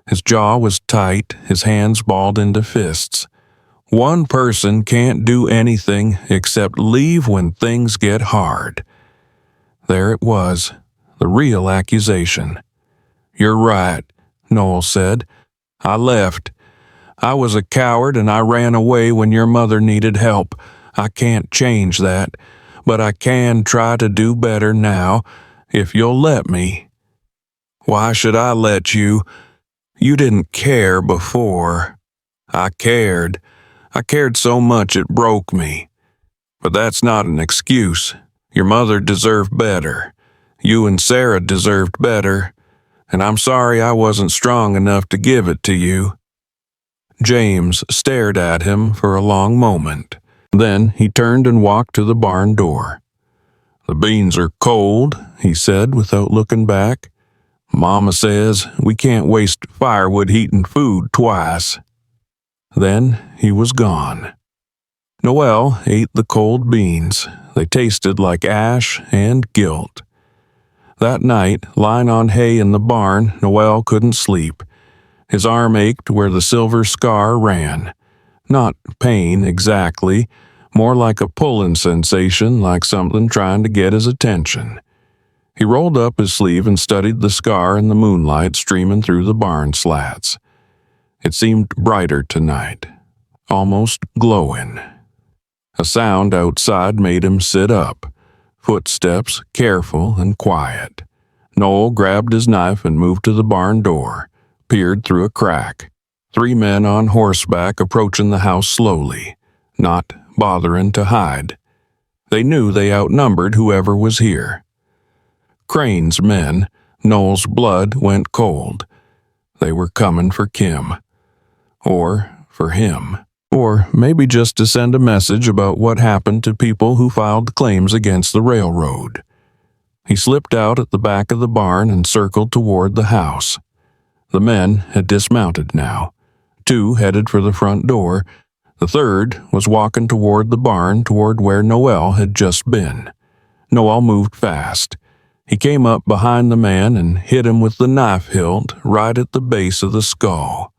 His jaw was tight, his hands balled into fists. One person can't do anything except leave when things get hard. There it was, the real accusation. "You're right," Noel said. "I left. I was a coward and I ran away when your mother needed help. I can't change that, but I can try to do better now, if you'll let me." "Why should I let you? You didn't care before." "I cared. I cared so much it broke me. But that's not an excuse. Your mother deserved better. You and Sarah deserved better. And I'm sorry I wasn't strong enough to give it to you." James stared at him for a long moment. Then he turned and walked to the barn door. "The beans are cold," he said without looking back. "Mama says we can't waste firewood heating food twice." Then he was gone. Noel ate the cold beans. They tasted like ash and guilt. That night, lying on hay in the barn, Noel couldn't sleep. His arm ached where the silver scar ran. Not pain exactly, more like a pulling sensation, like something trying to get his attention. He rolled up his sleeve and studied the scar in the moonlight streaming through the barn slats. It seemed brighter tonight, almost glowing. A sound outside made him sit up. Footsteps, careful and quiet. Noel grabbed his knife and moved to the barn door, peered through a crack. 3 men on horseback approaching the house slowly, not bothering to hide. They knew they outnumbered whoever was here. Crane's men. Noel's blood went cold. They were coming for Kim. Or for him. Or maybe just to send a message about what happened to people who filed claims against the railroad. He slipped out at the back of the barn and circled toward the house. The men had dismounted now. 2 headed for the front door. The 3rd was walking toward the barn, toward where Noel had just been. Noel moved fast. He came up behind the man and hit him with the knife hilt right at the base of the skull.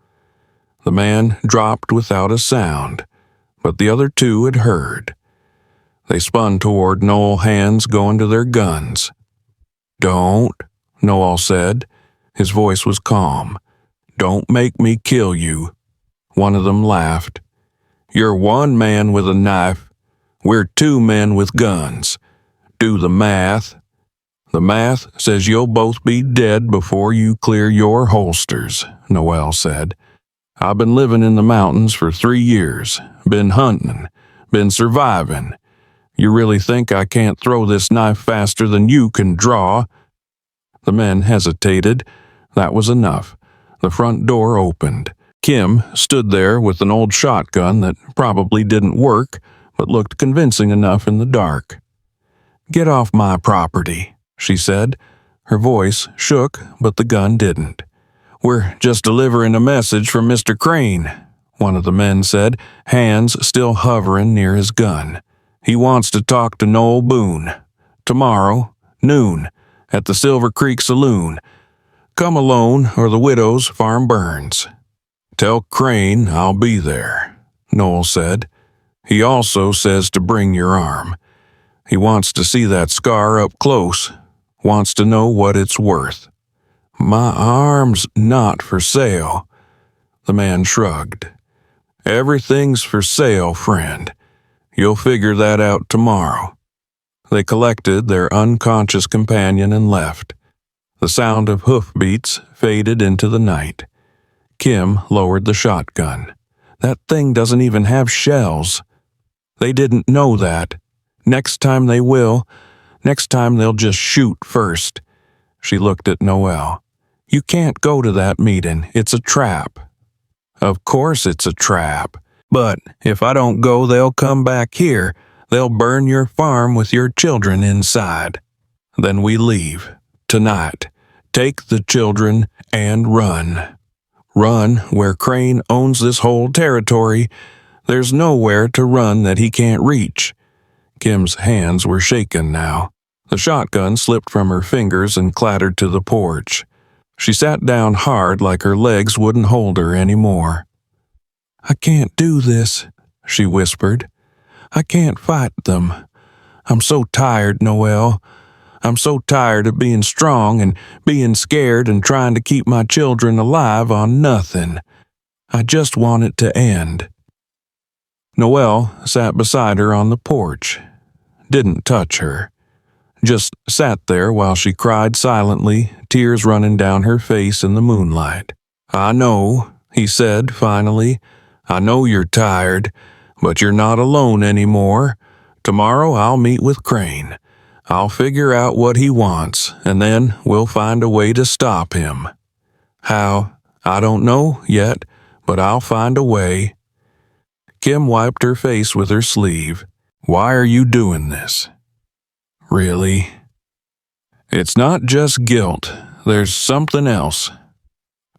The man dropped without a sound, but the other two had heard. They spun toward Noel, hands going to their guns. "Don't," Noel said. His voice was calm. "Don't make me kill you." One of them laughed. "You're one man with a knife. We're two men with guns. Do the math." "The math says you'll both be dead before you clear your holsters," Noel said. "I've been living in the mountains for 3 years, been hunting, been surviving. You really think I can't throw this knife faster than you can draw?" The men hesitated. That was enough. The front door opened. Kim stood there with an old shotgun that probably didn't work, but looked convincing enough in the dark. "Get off my property," she said. Her voice shook, but the gun didn't. "We're just delivering a message from Mr. Crane," one of the men said, hands still hovering near his gun. "He wants to talk to Noel Boon. Tomorrow, noon, at the Silver Creek Saloon. Come alone or the widow's farm burns." "Tell Crane I'll be there," Noel said. "He also says to bring your arm. He wants to see that scar up close, wants to know what it's worth." "My arm's not for sale." The man shrugged. "Everything's for sale, friend. You'll figure that out tomorrow." They collected their unconscious companion and left. The sound of hoofbeats faded into the night. Kim lowered the shotgun. "That thing doesn't even have shells." "They didn't know that. Next time they will. Next time they'll just shoot first." She looked at Noel. "You can't go to that meeting. It's a trap." "Of course it's a trap. But if I don't go, they'll come back here. They'll burn your farm with your children inside. Then we leave. Tonight. Take the children and run. Run where Crane owns this whole territory. There's nowhere to run that he can't reach." Kim's hands were shaking now. The shotgun slipped from her fingers and clattered to the porch. She sat down hard like her legs wouldn't hold her anymore. "I can't do this," she whispered. "I can't fight them. I'm so tired, Noel. I'm so tired of being strong and being scared and trying to keep my children alive on nothing. I just want it to end." Noel sat beside her on the porch. Didn't touch her. Just sat there while she cried silently, tears running down her face in the moonlight. "I know," he said finally. "I know you're tired, but you're not alone anymore. Tomorrow I'll meet with Crane. I'll figure out what he wants, and then we'll find a way to stop him. How? I don't know yet, but I'll find a way." Kim wiped her face with her sleeve. "Why are you doing this?" "Really?" "It's not just guilt. There's something else."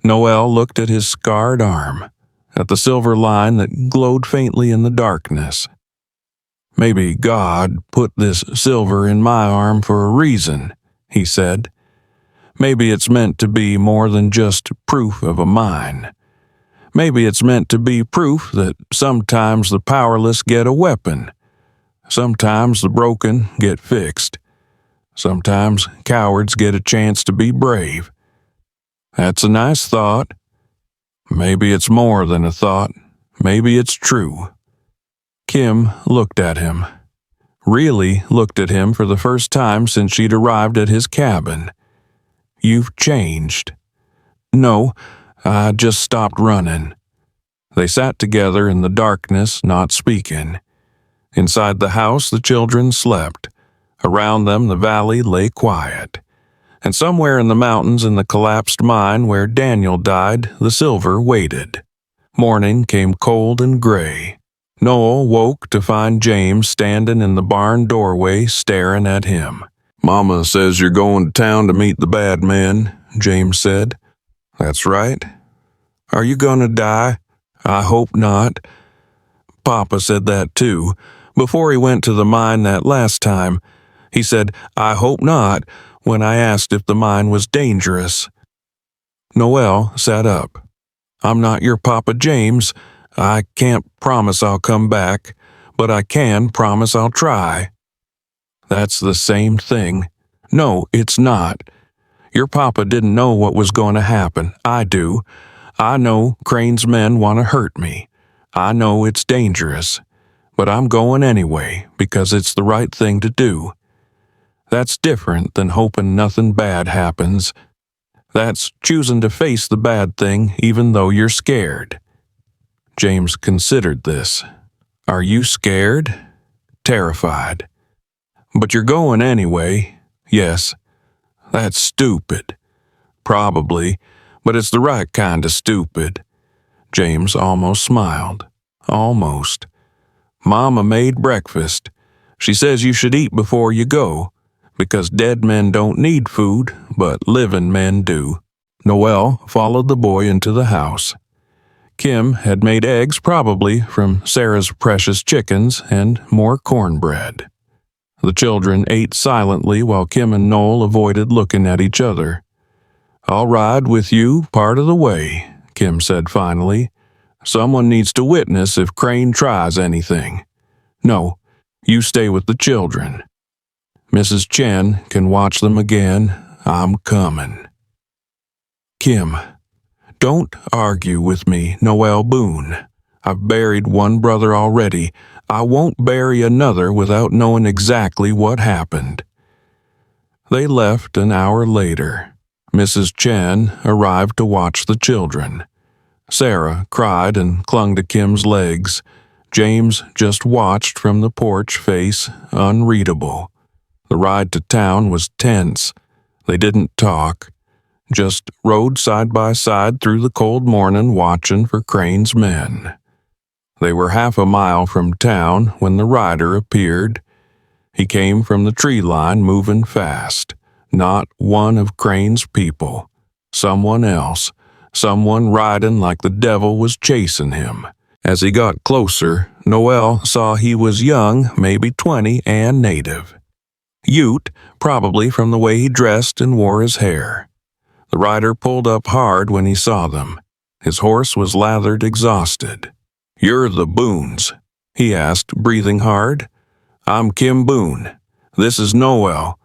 Noel looked at his scarred arm, at the silver line that glowed faintly in the darkness. "Maybe God put this silver in my arm for a reason," he said. "Maybe it's meant to be more than just proof of a mine. Maybe it's meant to be proof that sometimes the powerless get a weapon. Sometimes the broken get fixed. Sometimes cowards get a chance to be brave. That's a nice thought. Maybe it's more than a thought. Maybe it's true." Kim looked at him. Really looked at him for the first time since she'd arrived at his cabin. "You've changed." "No, I just stopped running." They sat together in the darkness, not speaking. Inside the house, the children slept. Around them, the valley lay quiet. And somewhere in the mountains in the collapsed mine where Daniel died, the silver waited. Morning came cold and gray. Noel woke to find James standing in the barn doorway staring at him. "Mama says you're going to town to meet the bad men," James said. "That's right." "Are you going to die?" "I hope not." Papa said that too. Before he went to the mine that last time, he said, "I hope not," when I asked if the mine was dangerous. Noel sat up. I'm not your Papa James. I can't promise I'll come back, but I can promise I'll try." "That's the same thing." "No, it's not. Your papa didn't know what was going to happen. I do. I know Crane's men want to hurt me. I know it's dangerous. But I'm going anyway because it's the right thing to do. That's different than hoping nothing bad happens. That's choosing to face the bad thing even though you're scared." James considered this. "Are you scared?" "Terrified." "But you're going anyway." "Yes." "That's stupid." "Probably, but it's the right kind of stupid." James almost smiled. Almost. "Mama made breakfast. She says you should eat before you go, because dead men don't need food, but living men do." Noel followed the boy into the house. Kim had made eggs, probably from Sarah's precious chickens, and more cornbread. The children ate silently while Kim and Noel avoided looking at each other. "I'll ride with you part of the way," Kim said finally. "Someone needs to witness if Crane tries anything." "No, you stay with the children. Mrs. Chen can watch them again. I'm coming." "Kim, don't argue with me, Noel Boon. I've buried one brother already. I won't bury another without knowing exactly what happened." They left an hour later. Mrs. Chen arrived to watch the children. Sarah cried and clung to Kim's legs. James just watched from the porch, face unreadable. The ride to town was tense. They didn't talk, just rode side by side through the cold morning watching for Crane's men. They were half a mile from town when the rider appeared. He came from the tree line moving fast. Not one of Crane's people. Someone else. Someone riding like the devil was chasing him. As he got closer, Noel saw he was young, maybe 20, and native. Ute, probably from the way he dressed and wore his hair. The rider pulled up hard when he saw them. His horse was lathered, exhausted. "You're the Boons?" he asked, breathing hard. "I'm Kim Boon. This is Noel.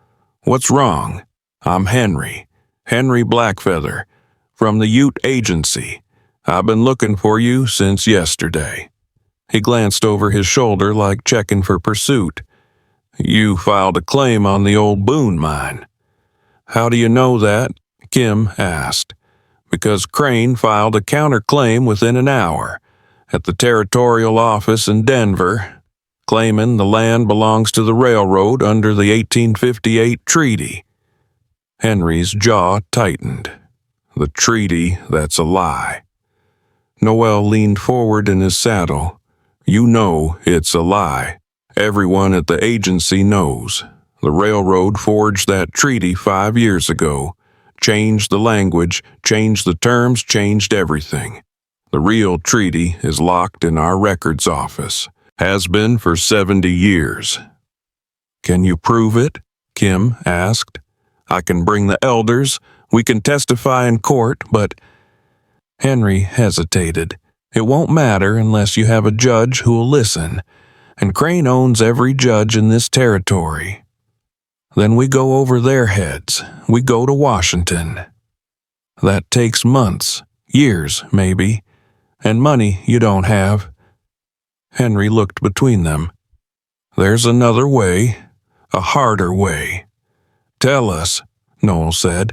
What's wrong?" "I'm Henry Blackfeather, from the Ute Agency. I've been looking for you since yesterday." He glanced over his shoulder like checking for pursuit. "You filed a claim on the old Boone mine." "How do you know that?" Kim asked. "Because Crane filed a counterclaim within an hour at the territorial office in Denver, claiming the land belongs to the railroad under the 1858 treaty." Henry's jaw tightened. "The treaty, that's a lie." Noel leaned forward in his saddle. "You know it's a lie. Everyone at the agency knows. The railroad forged that treaty 5 years ago. Changed the language, changed the terms, changed everything. The real treaty is locked in our records office. Has been for 70 years. "Can you prove it?" Kim asked. "I can bring the elders. We can testify in court, but—" Henry hesitated. "It won't matter unless you have a judge who'll listen, and Crane owns every judge in this territory. Then we go over their heads. We go to Washington. That takes months, years maybe, and money you don't have." Henry looked between them. "There's another way, a harder way." "Tell us," Noel said.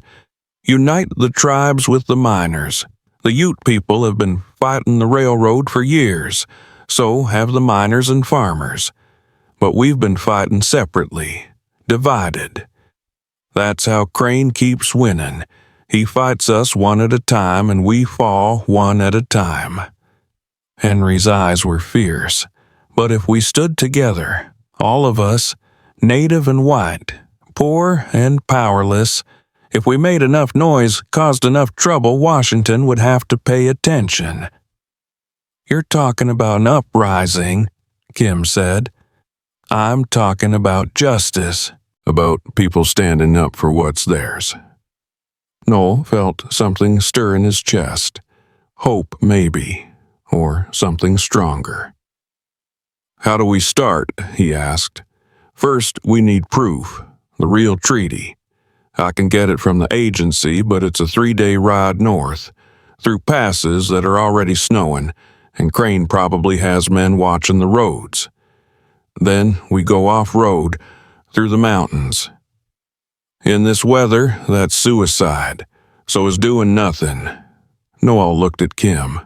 "Unite the tribes with the miners. The Ute people have been fighting the railroad for years, so have the miners and farmers. But we've been fighting separately, divided. That's how Crane keeps winning. He fights us one at a time, and we fall one at a time." Henry's eyes were fierce. "But if we stood together, all of us, native and white, poor and powerless, if we made enough noise, caused enough trouble, Washington would have to pay attention." "You're talking about an uprising," Kim said. "I'm talking about justice." "About people standing up for what's theirs." Noel felt something stir in his chest. Hope, maybe, or something stronger. "How do we start?" he asked. "First, we need proof, the real treaty. I can get it from the agency, but it's a 3-day ride north, through passes that are already snowing, and Crane probably has men watching the roads. Then we go off-road, through the mountains. In this weather, that's suicide, so is doing nothing." Noel looked at Kim.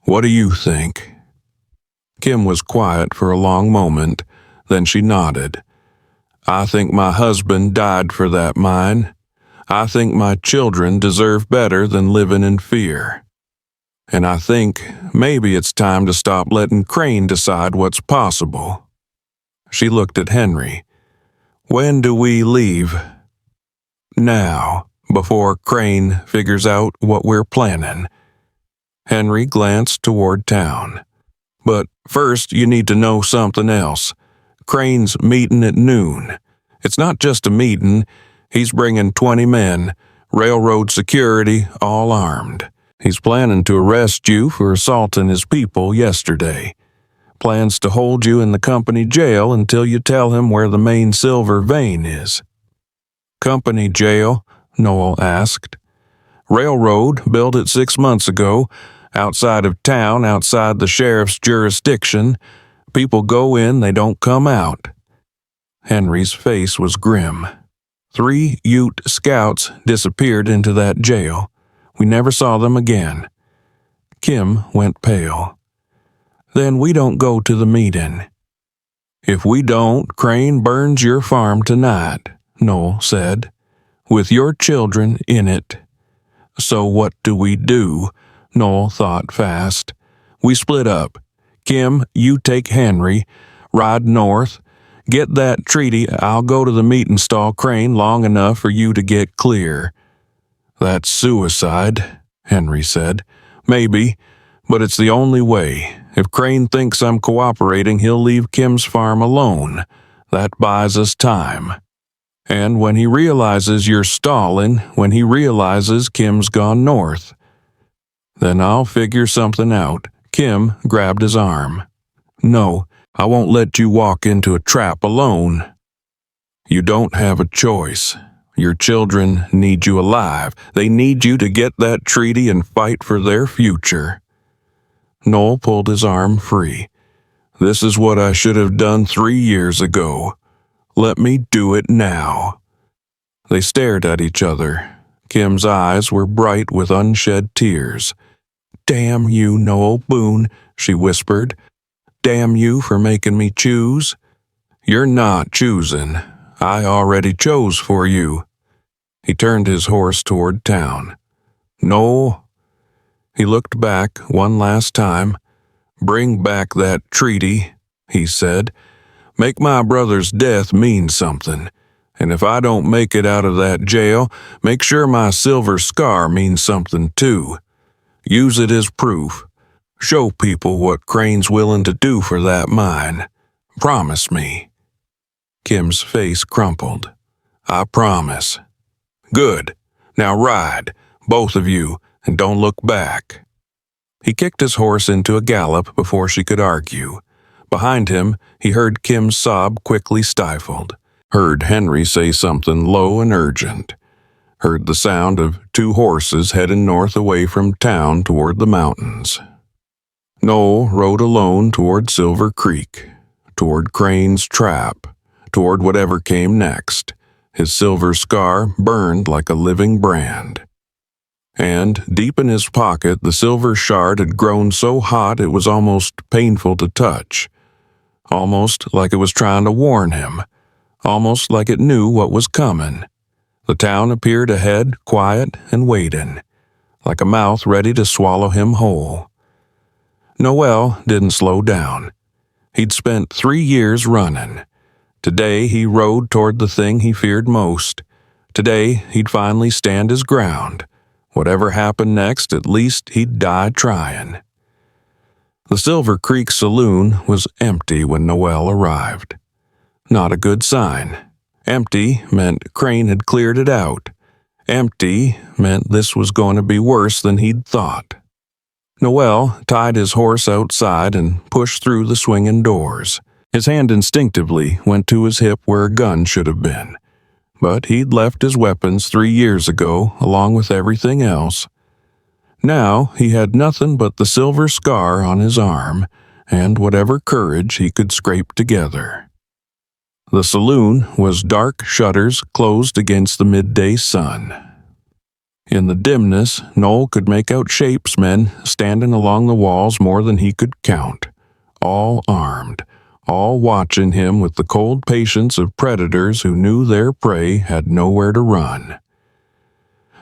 "What do you think?" Kim was quiet for a long moment, then she nodded. "I think my husband died for that mine. I think my children deserve better than living in fear. And I think maybe it's time to stop letting Crane decide what's possible." She looked at Henry. "When do we leave?" "Now, before Crane figures out what we're planning." Henry glanced toward town. "But first you need to know something else. Crane's meeting at noon. It's not just a meeting. He's bringing 20 men, railroad security, all armed. He's planning to arrest you for assaulting his people yesterday. Plans to hold you in the company jail until you tell him where the main silver vein is." "Company jail?" Noel asked. "Railroad built it 6 months ago, outside of town, outside the sheriff's jurisdiction. People go in, they don't come out." Henry's face was grim. 3 Ute scouts disappeared into that jail. We never saw them again. Kim went pale. "Then we don't go to the meeting." "If we don't, Crane burns your farm tonight," Noel said, "with your children in it." "So what do we do?" Noel thought fast. "We split up. Kim, you take Henry, ride north, get that treaty. I'll go to the meat and stall Crane long enough for you to get clear." "That's suicide," Henry said. "Maybe, but it's the only way. If Crane thinks I'm cooperating, he'll leave Kim's farm alone. That buys us time. And when he realizes you're stalling, when he realizes Kim's gone north, then I'll figure something out." Kim grabbed his arm. "No, I won't let you walk into a trap alone. You don't have a choice. Your children need you alive. They need you to get that treaty and fight for their future." Noel pulled his arm free. "This is what I should have done 3 years ago. Let me do it now." They stared at each other. Kim's eyes were bright with unshed tears. "Damn you, Noel Boon," she whispered. "Damn you for making me choose." "You're not choosing. I already chose for you." He turned his horse toward town. "No." He looked back one last time. "Bring back that treaty," he said. "Make my brother's death mean something. And if I don't make it out of that jail, make sure my silver scar means something too. Use it as proof. Show people what Crane's willing to do for that mine. Promise me." Kim's face crumpled. "I promise." "Good. Now ride, both of you, and don't look back." He kicked his horse into a gallop before she could argue. Behind him, he heard Kim's sob quickly stifled. Heard Henry say something low and urgent. Heard the sound of 2 horses heading north away from town toward the mountains. Noel rode alone toward Silver Creek, toward Crane's trap, toward whatever came next. His silver scar burned like a living brand. And deep in his pocket, the silver shard had grown so hot it was almost painful to touch. Almost like it was trying to warn him. Almost like it knew what was coming. The town appeared ahead, quiet and waiting, like a mouth ready to swallow him whole. Noel didn't slow down. He'd spent 3 years running. Today he rode toward the thing he feared most. Today he'd finally stand his ground. Whatever happened next, at least he'd die trying. The Silver Creek saloon was empty when Noel arrived. Not a good sign. Empty meant Crane had cleared it out. Empty meant this was going to be worse than he'd thought. Noel tied his horse outside and pushed through the swinging doors. His hand instinctively went to his hip where a gun should have been. But he'd left his weapons 3 years ago, along with everything else. Now he had nothing but the silver scar on his arm and whatever courage he could scrape together. The saloon was dark shutters closed against the midday sun. In the dimness, Noel could make out shapes men standing along the walls more than he could count, all armed, all watching him with the cold patience of predators who knew their prey had nowhere to run.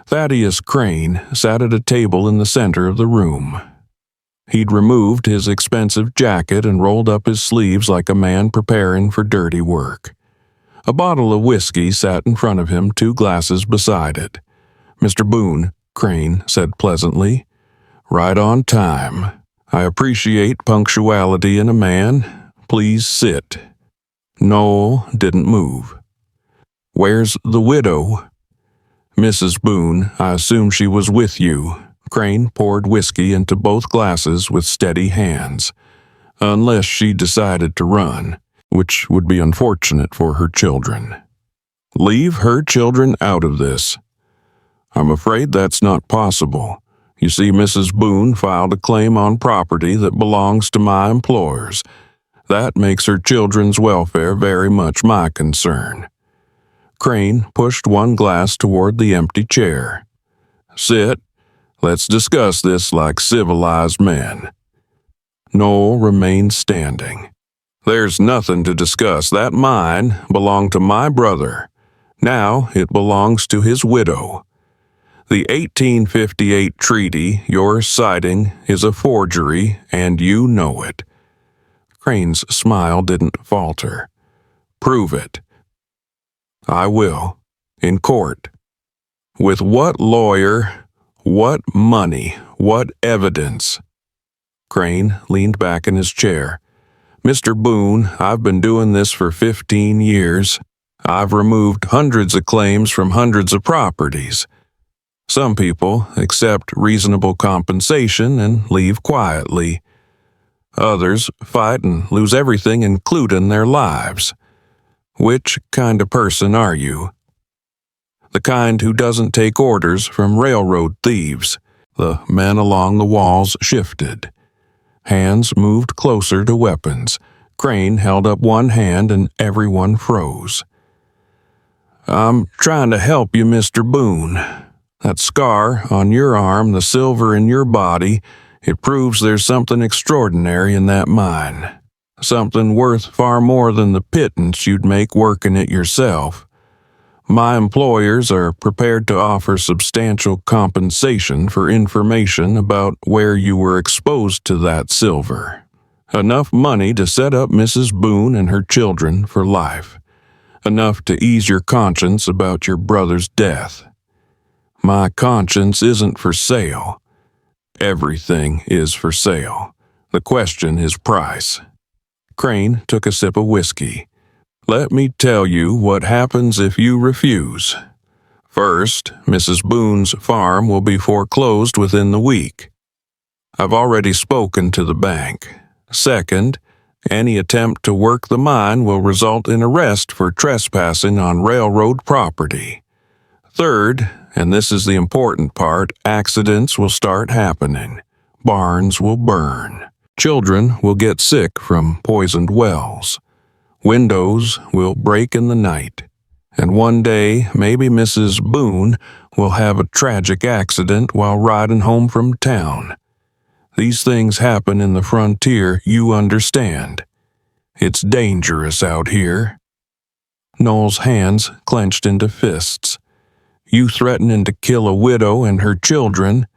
Thaddeus Crane sat at a table in the center of the room. He'd removed his expensive jacket and rolled up his sleeves like a man preparing for dirty work. A bottle of whiskey sat in front of him, 2 glasses beside it. "Mr. Boon," Crane said pleasantly. "Right on time. I appreciate punctuality in a man. Please sit." Noel didn't move. "Where's the widow?" "Mrs. Boon, I assume she was with you." Crane poured whiskey into both glasses with steady hands. "Unless she decided to run, which would be unfortunate for her children." "Leave her children out of this." "I'm afraid that's not possible. You see, Mrs. Boon filed a claim on property that belongs to my employers. That makes her children's welfare very much my concern." Crane pushed one glass toward the empty chair. "Sit. Let's discuss this like civilized men." Noel remained standing. "There's nothing to discuss. That mine belonged to my brother. Now it belongs to his widow. The 1858 treaty you're citing is a forgery, and you know it." Crane's smile didn't falter. "Prove it." "I will. In court." "With what lawyer? What money? What evidence?" Crane leaned back in his chair. "Mr. Boon, I've been doing this for 15 years. I've removed hundreds of claims from hundreds of properties. Some people accept reasonable compensation and leave quietly. Others fight and lose everything, including their lives. Which kind of person are you?" "The kind who doesn't take orders from railroad thieves." The men along the walls shifted. Hands moved closer to weapons. Crane held up one hand and everyone froze. "I'm trying to help you, Mr. Boon. That scar on your arm, the silver in your body, it proves there's something extraordinary in that mine. Something worth far more than the pittance you'd make working it yourself. My employers are prepared to offer substantial compensation for information about where you were exposed to that silver. Enough money to set up Mrs. Boon and her children for life. Enough to ease your conscience about your brother's death. My conscience isn't for sale. Everything is for sale. The question is price." Crane took a sip of whiskey. "Let me tell you what happens if you refuse. First, Mrs. Boon's farm will be foreclosed within the week. I've already spoken to the bank. Second, any attempt to work the mine will result in arrest for trespassing on railroad property. Third, and this is the important part, accidents will start happening. Barns will burn. Children will get sick from poisoned wells. Windows will break in the night. And one day, maybe Mrs. Boon will have a tragic accident while riding home from town. These things happen in the frontier, you understand. It's dangerous out here." Noel's hands clenched into fists. "You threatening to kill a widow and her children?"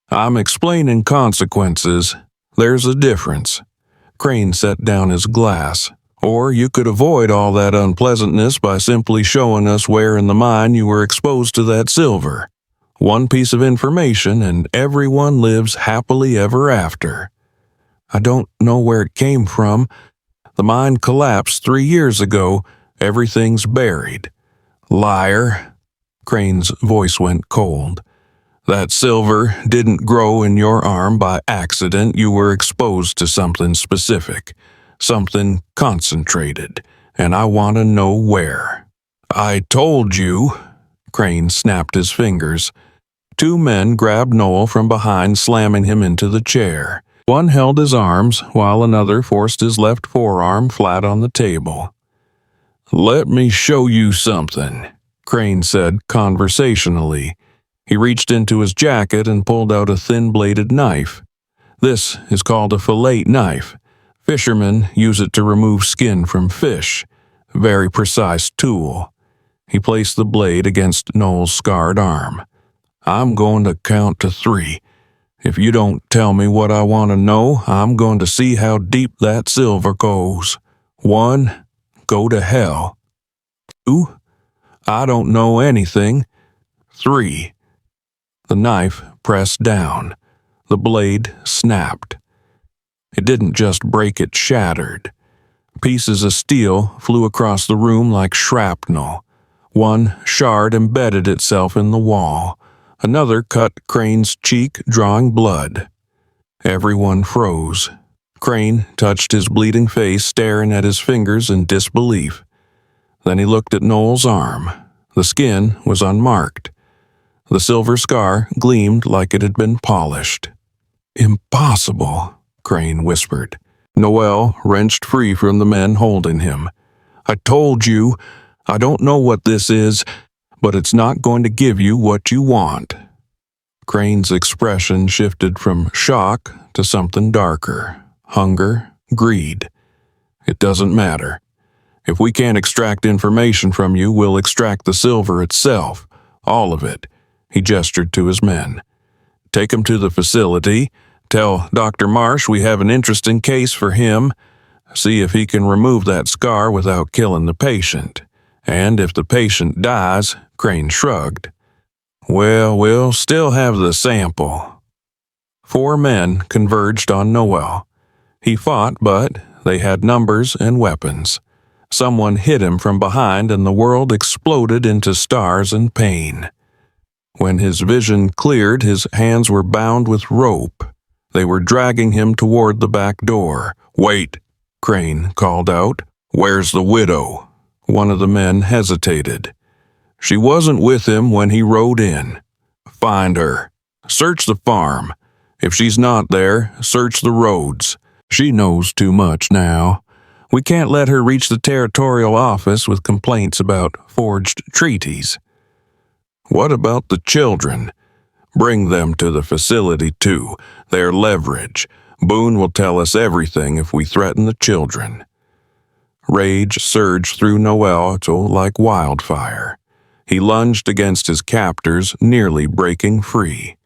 "I'm explaining consequences. There's a difference." Crane set down his glass. "Or you could avoid all that unpleasantness by simply showing us where in the mine you were exposed to that silver. One piece of information and everyone lives happily ever after." "I don't know where it came from. The mine collapsed 3 years ago. Everything's buried." "Liar." Crane's voice went cold. That silver didn't grow in your arm by accident. You were exposed to something specific, something concentrated, and I want to know where." "I told you." Crane snapped his fingers. Two men grabbed Noel from behind, slamming him into the chair. One held his arms, while another forced his left forearm flat on the table. "Let me show you something," Crane said conversationally. He reached into his jacket and pulled out a thin-bladed knife. "This is called a fillet knife. Fishermen use it to remove skin from fish. Very precise tool." He placed the blade against Noel's scarred arm. "I'm going to count to 3. If you don't tell me what I want to know, I'm going to see how deep that silver goes. 1, go to hell. 2, I don't know anything. 3. The knife pressed down. The blade snapped. It didn't just break, it shattered. Pieces of steel flew across the room like shrapnel. One shard embedded itself in the wall. Another cut Crane's cheek, drawing blood. Everyone froze. Crane touched his bleeding face, staring at his fingers in disbelief. Then he looked at Noel's arm. The skin was unmarked. The silver scar gleamed like it had been polished. "Impossible," Crane whispered. Noel wrenched free from the men holding him. "I told you, I don't know what this is, but it's not going to give you what you want." Crane's expression shifted from shock to something darker. Hunger, greed. "It doesn't matter. If we can't extract information from you, we'll extract the silver itself. All of it." He gestured to his men. "Take him to the facility. Tell Dr. Marsh we have an interesting case for him. See if he can remove that scar without killing the patient. And if the patient dies," Crane shrugged, "well, we'll still have the sample." 4 men converged on Noel. He fought, but they had numbers and weapons. Someone hit him from behind and the world exploded into stars and pain. When his vision cleared, his hands were bound with rope. They were dragging him toward the back door. "Wait," Crane called out. "Where's the widow?" One of the men hesitated. "She wasn't with him when he rode in." "Find her. Search the farm. If she's not there, search the roads. She knows too much now. We can't let her reach the territorial office with complaints about forged treaties." "What about the children? Bring them to the facility too. They're leverage. Boon will tell us everything if we threaten the children." Rage surged through Noel like wildfire. He lunged against his captors, nearly breaking free.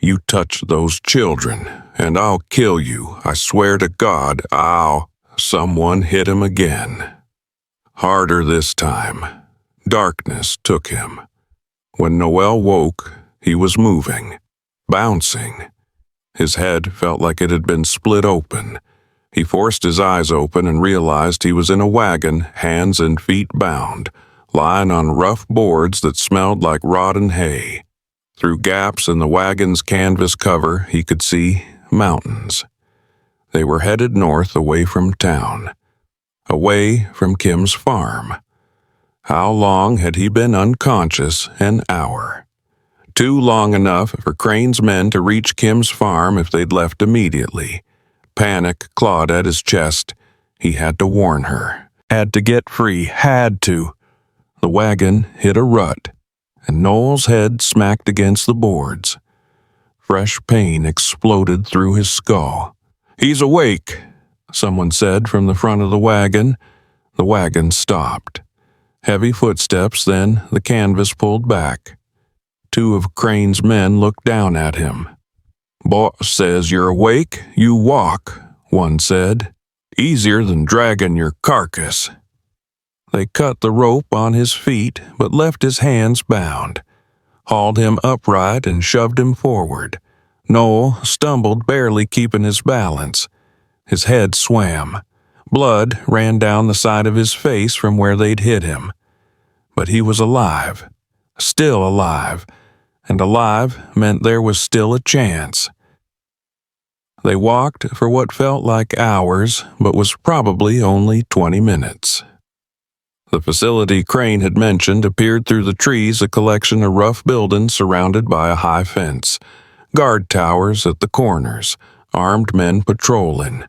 "You touch those children, and I'll kill you. I swear to God, I'll—" Someone hit him again. Harder this time. Darkness took him. When Noel woke, he was moving, bouncing. His head felt like it had been split open. He forced his eyes open and realized he was in a wagon, hands and feet bound, lying on rough boards that smelled like rotten hay. Through gaps in the wagon's canvas cover, he could see mountains. They were headed north, away from town, away from Kim's farm. How long had he been unconscious? An hour. Too long enough for Crane's men to reach Kim's farm if they'd left immediately. Panic clawed at his chest. He had to warn her. Had to get free. Had to. The wagon hit a rut, and Noel's head smacked against the boards. Fresh pain exploded through his skull. "He's awake," someone said from the front of the wagon. The wagon stopped. Heavy footsteps, then the canvas pulled back. 2 of Crane's men looked down at him. "Boss says you're awake, you walk," one said. "Easier than dragging your carcass." They cut the rope on his feet, but left his hands bound, hauled him upright and shoved him forward. Noel stumbled, barely keeping his balance. His head swam. Blood ran down the side of his face from where they'd hit him. But he was alive, still alive, and alive meant there was still a chance. They walked for what felt like hours, but was probably only 20 minutes. The facility Crane had mentioned appeared through the trees, a collection of rough buildings surrounded by a high fence, guard towers at the corners, armed men patrolling.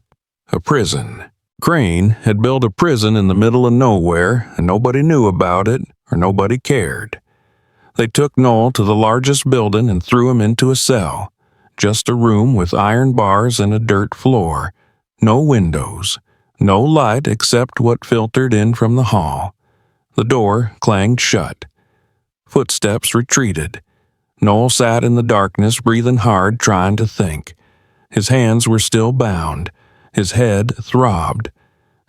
A prison. Crane had built a prison in the middle of nowhere, and nobody knew about it, or nobody cared. They took Noel to the largest building and threw him into a cell. Just a room with iron bars and a dirt floor. No windows. No light except what filtered in from the hall. The door clanged shut. Footsteps retreated. Noel sat in the darkness, breathing hard, trying to think. His hands were still bound. His head throbbed.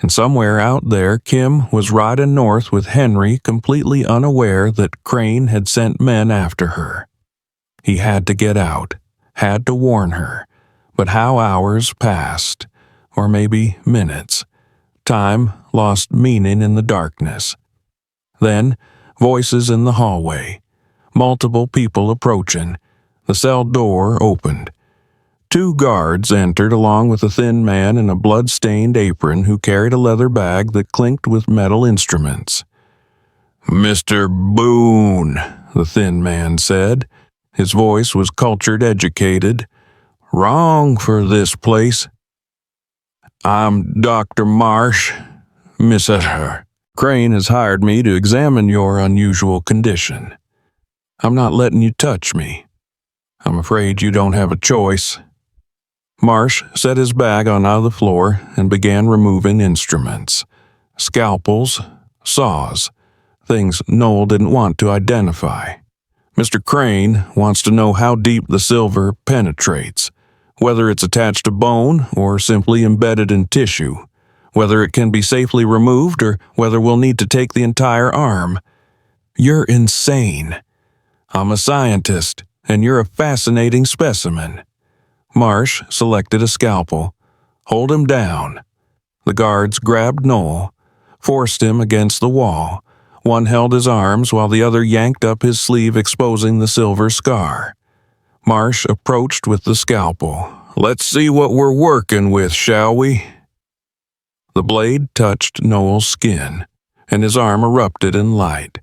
And somewhere out there, Kim was riding north with Henry, completely unaware that Crane had sent men after her. He had to get out, had to warn her. But how hours passed, or maybe minutes. Time lost meaning in the darkness. Then, voices in the hallway. Multiple people approaching. The cell door opened. 2 guards entered along with a thin man in a blood-stained apron who carried a leather bag that clinked with metal instruments. "Mr. Boon," the thin man said. His voice was cultured, educated. "Wrong for this place." "I'm Dr. Marsh. Miss her. Crane has hired me to examine your unusual condition. I'm not letting you touch me. I'm afraid you don't have a choice." Marsh set his bag on the floor and began removing instruments. Scalpels, saws, things Noel didn't want to identify. Mr. Crane wants to know how deep the silver penetrates, whether it's attached to bone or simply embedded in tissue, whether it can be safely removed or whether we'll need to take the entire arm. "You're insane. I'm a scientist, and you're a fascinating specimen." Marsh selected a scalpel. "Hold him down." The guards grabbed Noel, forced him against the wall. One held his arms while the other yanked up his sleeve, exposing the silver scar. Marsh approached with the scalpel. "Let's see what we're working with, shall we?" The blade touched Noel's skin, and his arm erupted in light.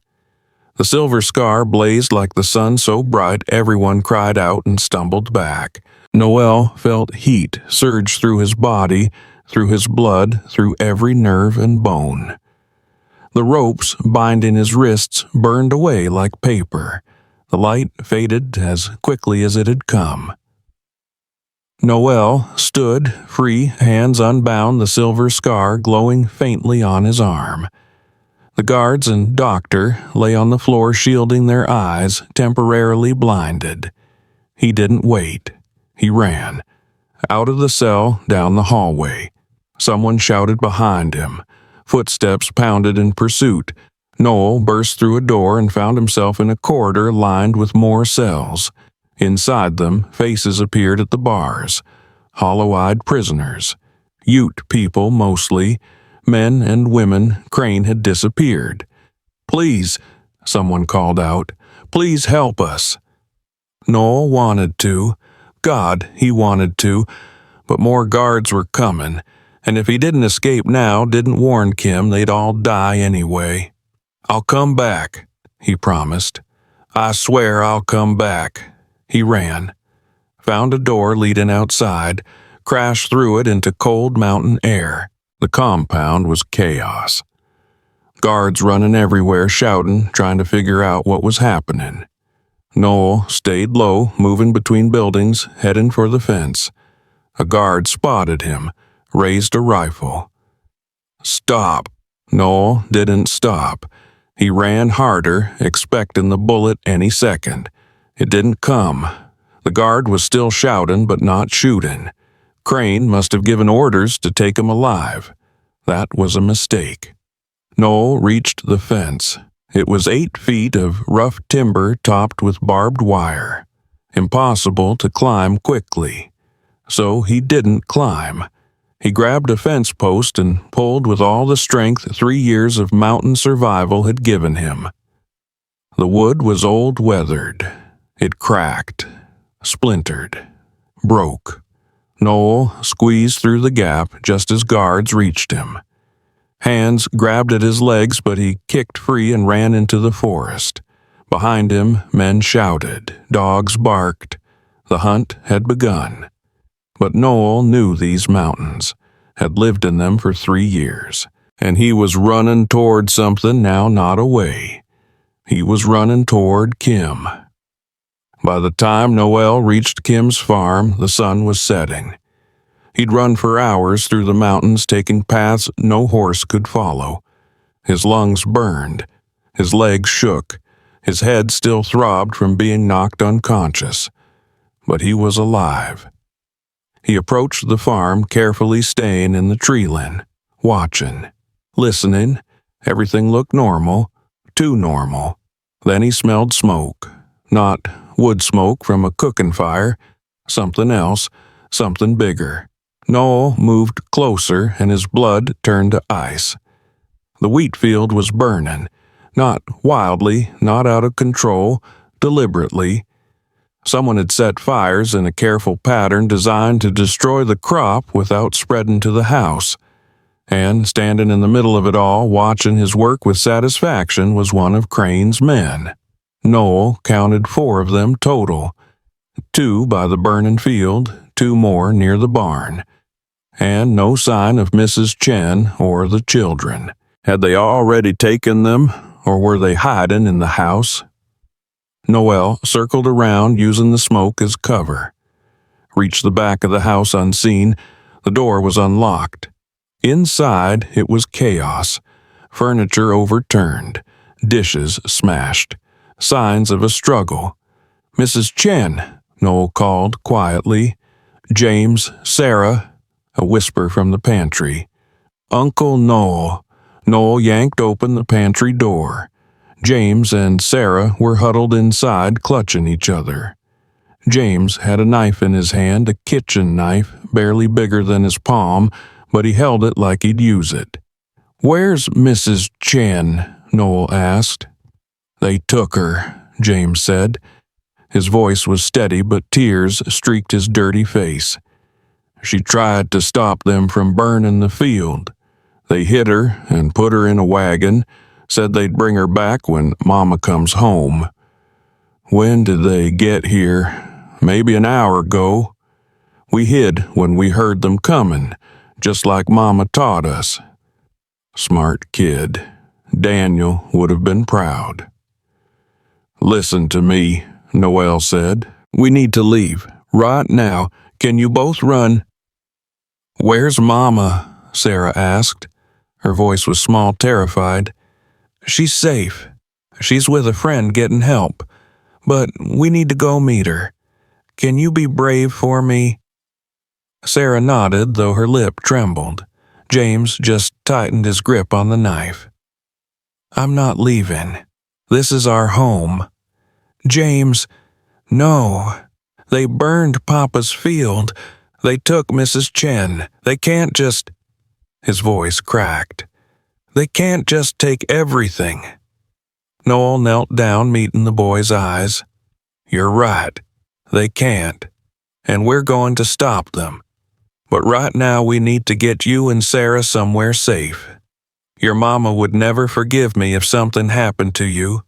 The silver scar blazed like the sun so bright everyone cried out and stumbled back. Noel felt heat surge through his body, through his blood, through every nerve and bone. The ropes binding his wrists burned away like paper. The light faded as quickly as it had come. Noel stood, free, hands unbound, the silver scar glowing faintly on his arm. The guards and doctor lay on the floor, shielding their eyes, temporarily blinded. He didn't wait. He ran. Out of the cell, down the hallway. Someone shouted behind him. Footsteps pounded in pursuit. Noel burst through a door and found himself in a corridor lined with more cells. Inside them, faces appeared at the bars. Hollow-eyed prisoners. Ute people, mostly. Men and women. Crane had disappeared. "Please," someone called out. "Please help us." Noel wanted to. God, he wanted to. But more guards were coming. And if he didn't escape now, didn't warn Kim, they'd all die anyway. "I'll come back," he promised. "I swear I'll come back." He ran. Found a door leading outside. Crashed through it into cold mountain air. The compound was chaos. Guards running everywhere, shouting, trying to figure out what was happening. Noel stayed low, moving between buildings, heading for the fence. A guard spotted him, raised a rifle. "Stop." Noel didn't stop. He ran harder, expecting the bullet any second. It didn't come. The guard was still shouting but not shooting. Crane must have given orders to take him alive. That was a mistake. Noel reached the fence. It was 8 feet of rough timber topped with barbed wire. Impossible to climb quickly. So he didn't climb. He grabbed a fence post and pulled with all the strength 3 years of mountain survival had given him. The wood was old weathered. It cracked, splintered, broke. Noel squeezed through the gap just as guards reached him. Hands grabbed at his legs, but he kicked free and ran into the forest. Behind him, men shouted, dogs barked. The hunt had begun. But Noel knew these mountains, had lived in them for 3 years, and he was running toward something now not away. He was running toward Kim. By the time Noel reached Kim's farm, the sun was setting. He'd run for hours through the mountains, taking paths no horse could follow. His lungs burned. His legs shook. His head still throbbed from being knocked unconscious. But he was alive. He approached the farm, carefully staying in the tree-line, watching, listening. Everything looked normal, too normal. Then he smelled smoke. Not wood smoke from a cooking fire, something else, something bigger. Noel moved closer, and his blood turned to ice. The wheat field was burning, not wildly, not out of control, deliberately. Someone had set fires in a careful pattern designed to destroy the crop without spreading to the house. And standing in the middle of it all, watching his work with satisfaction, was one of Crane's men. Noel counted 4 of them total, 2 by the burning field, 2 more near the barn. And no sign of Mrs. Chen or the children. Had they already taken them, or were they hiding in the house? Noel circled around, using the smoke as cover. Reached the back of the house unseen. The door was unlocked. Inside, it was chaos. Furniture overturned. Dishes smashed. Signs of a struggle. "Mrs. Chen," Noel called quietly. "James, Sarah," a whisper from the pantry. "Uncle Noel." Noel yanked open the pantry door. James and Sarah were huddled inside, clutching each other. James had a knife in his hand, a kitchen knife, barely bigger than his palm, but he held it like he'd use it. "Where's Mrs. Chen?" Noel asked. "They took her," James said. His voice was steady, but tears streaked his dirty face. "She tried to stop them from burning the field. They hid her and put her in a wagon, said they'd bring her back when Mama comes home. When did they get here? Maybe an hour ago. We hid when we heard them coming, just like Mama taught us." Smart kid. Daniel would have been proud. "Listen to me," Noel said. "We need to leave. Right now. Can you both run?" "Where's Mama?" Sarah asked. Her voice was small, terrified. "She's safe. She's with a friend getting help. But we need to go meet her. Can you be brave for me?" Sarah nodded, though her lip trembled. James just tightened his grip on the knife. "I'm not leaving. This is our home." "James, no. They burned Papa's field. They took Mrs. Chen. They can't just—" His voice cracked. "They can't just take everything." Noel knelt down, meeting the boy's eyes. "You're right. They can't. And we're going to stop them. But right now we need to get you and Sarah somewhere safe. Your mama would never forgive me if something happened to you.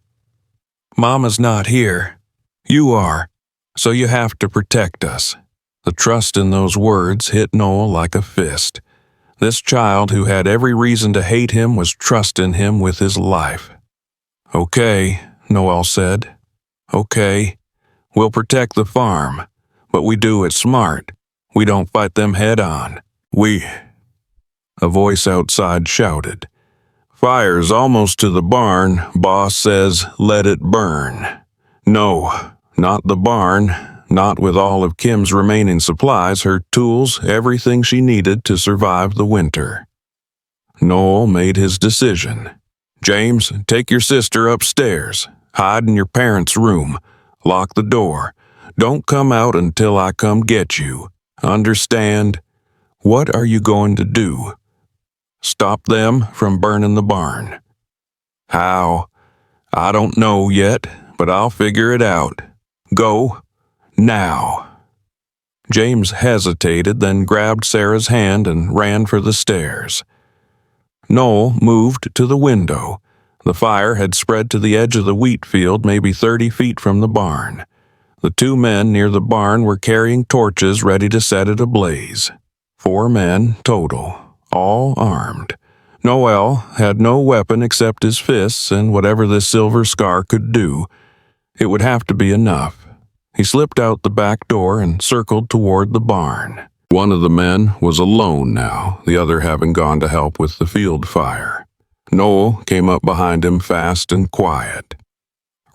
Mama's not here. You are. So you have to protect us." The trust in those words hit Noel like a fist. This child who had every reason to hate him was trusting him with his life. "Okay," Noel said. "Okay. We'll protect the farm, but we do it smart. We don't fight them head on. A voice outside shouted. "Fire's almost to the barn. Boss says let it burn." No, not the barn. Not with all of Kim's remaining supplies, her tools, everything she needed to survive the winter. Noel made his decision. "James, take your sister upstairs. Hide in your parents' room. Lock the door. Don't come out until I come get you. Understand? What are you going to do? Stop them from burning the barn." "How? I don't know yet, but I'll figure it out. Go. Now." James hesitated, then grabbed Sarah's hand and ran for the stairs. Noel moved to the window. The fire had spread to the edge of the wheat field, maybe 30 feet from the barn. The 2 men near the barn were carrying torches ready to set it ablaze. 4 men total, all armed. Noel had no weapon except his fists and whatever this silver scar could do. It would have to be enough. He slipped out the back door and circled toward the barn. One of the men was alone now, the other having gone to help with the field fire. Noel came up behind him fast and quiet,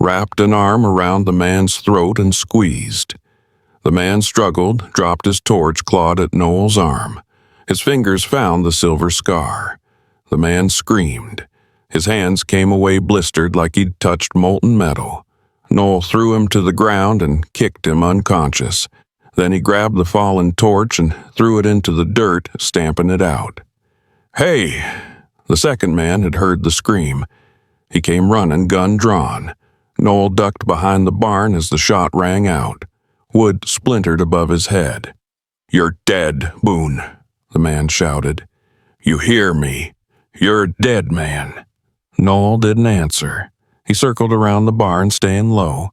wrapped an arm around the man's throat and squeezed. The man struggled, dropped his torch, clawed at Noel's arm. His fingers found the silver scar. The man screamed. His hands came away blistered like he'd touched molten metal. Noel threw him to the ground and kicked him unconscious. Then he grabbed the fallen torch and threw it into the dirt, stamping it out. "Hey!" The second man had heard the scream. He came running, gun drawn. Noel ducked behind the barn as the shot rang out. Wood splintered above his head. "You're dead, Boon," the man shouted. "You hear me? You're a dead man." Noel didn't answer. He circled around the barn, staying low.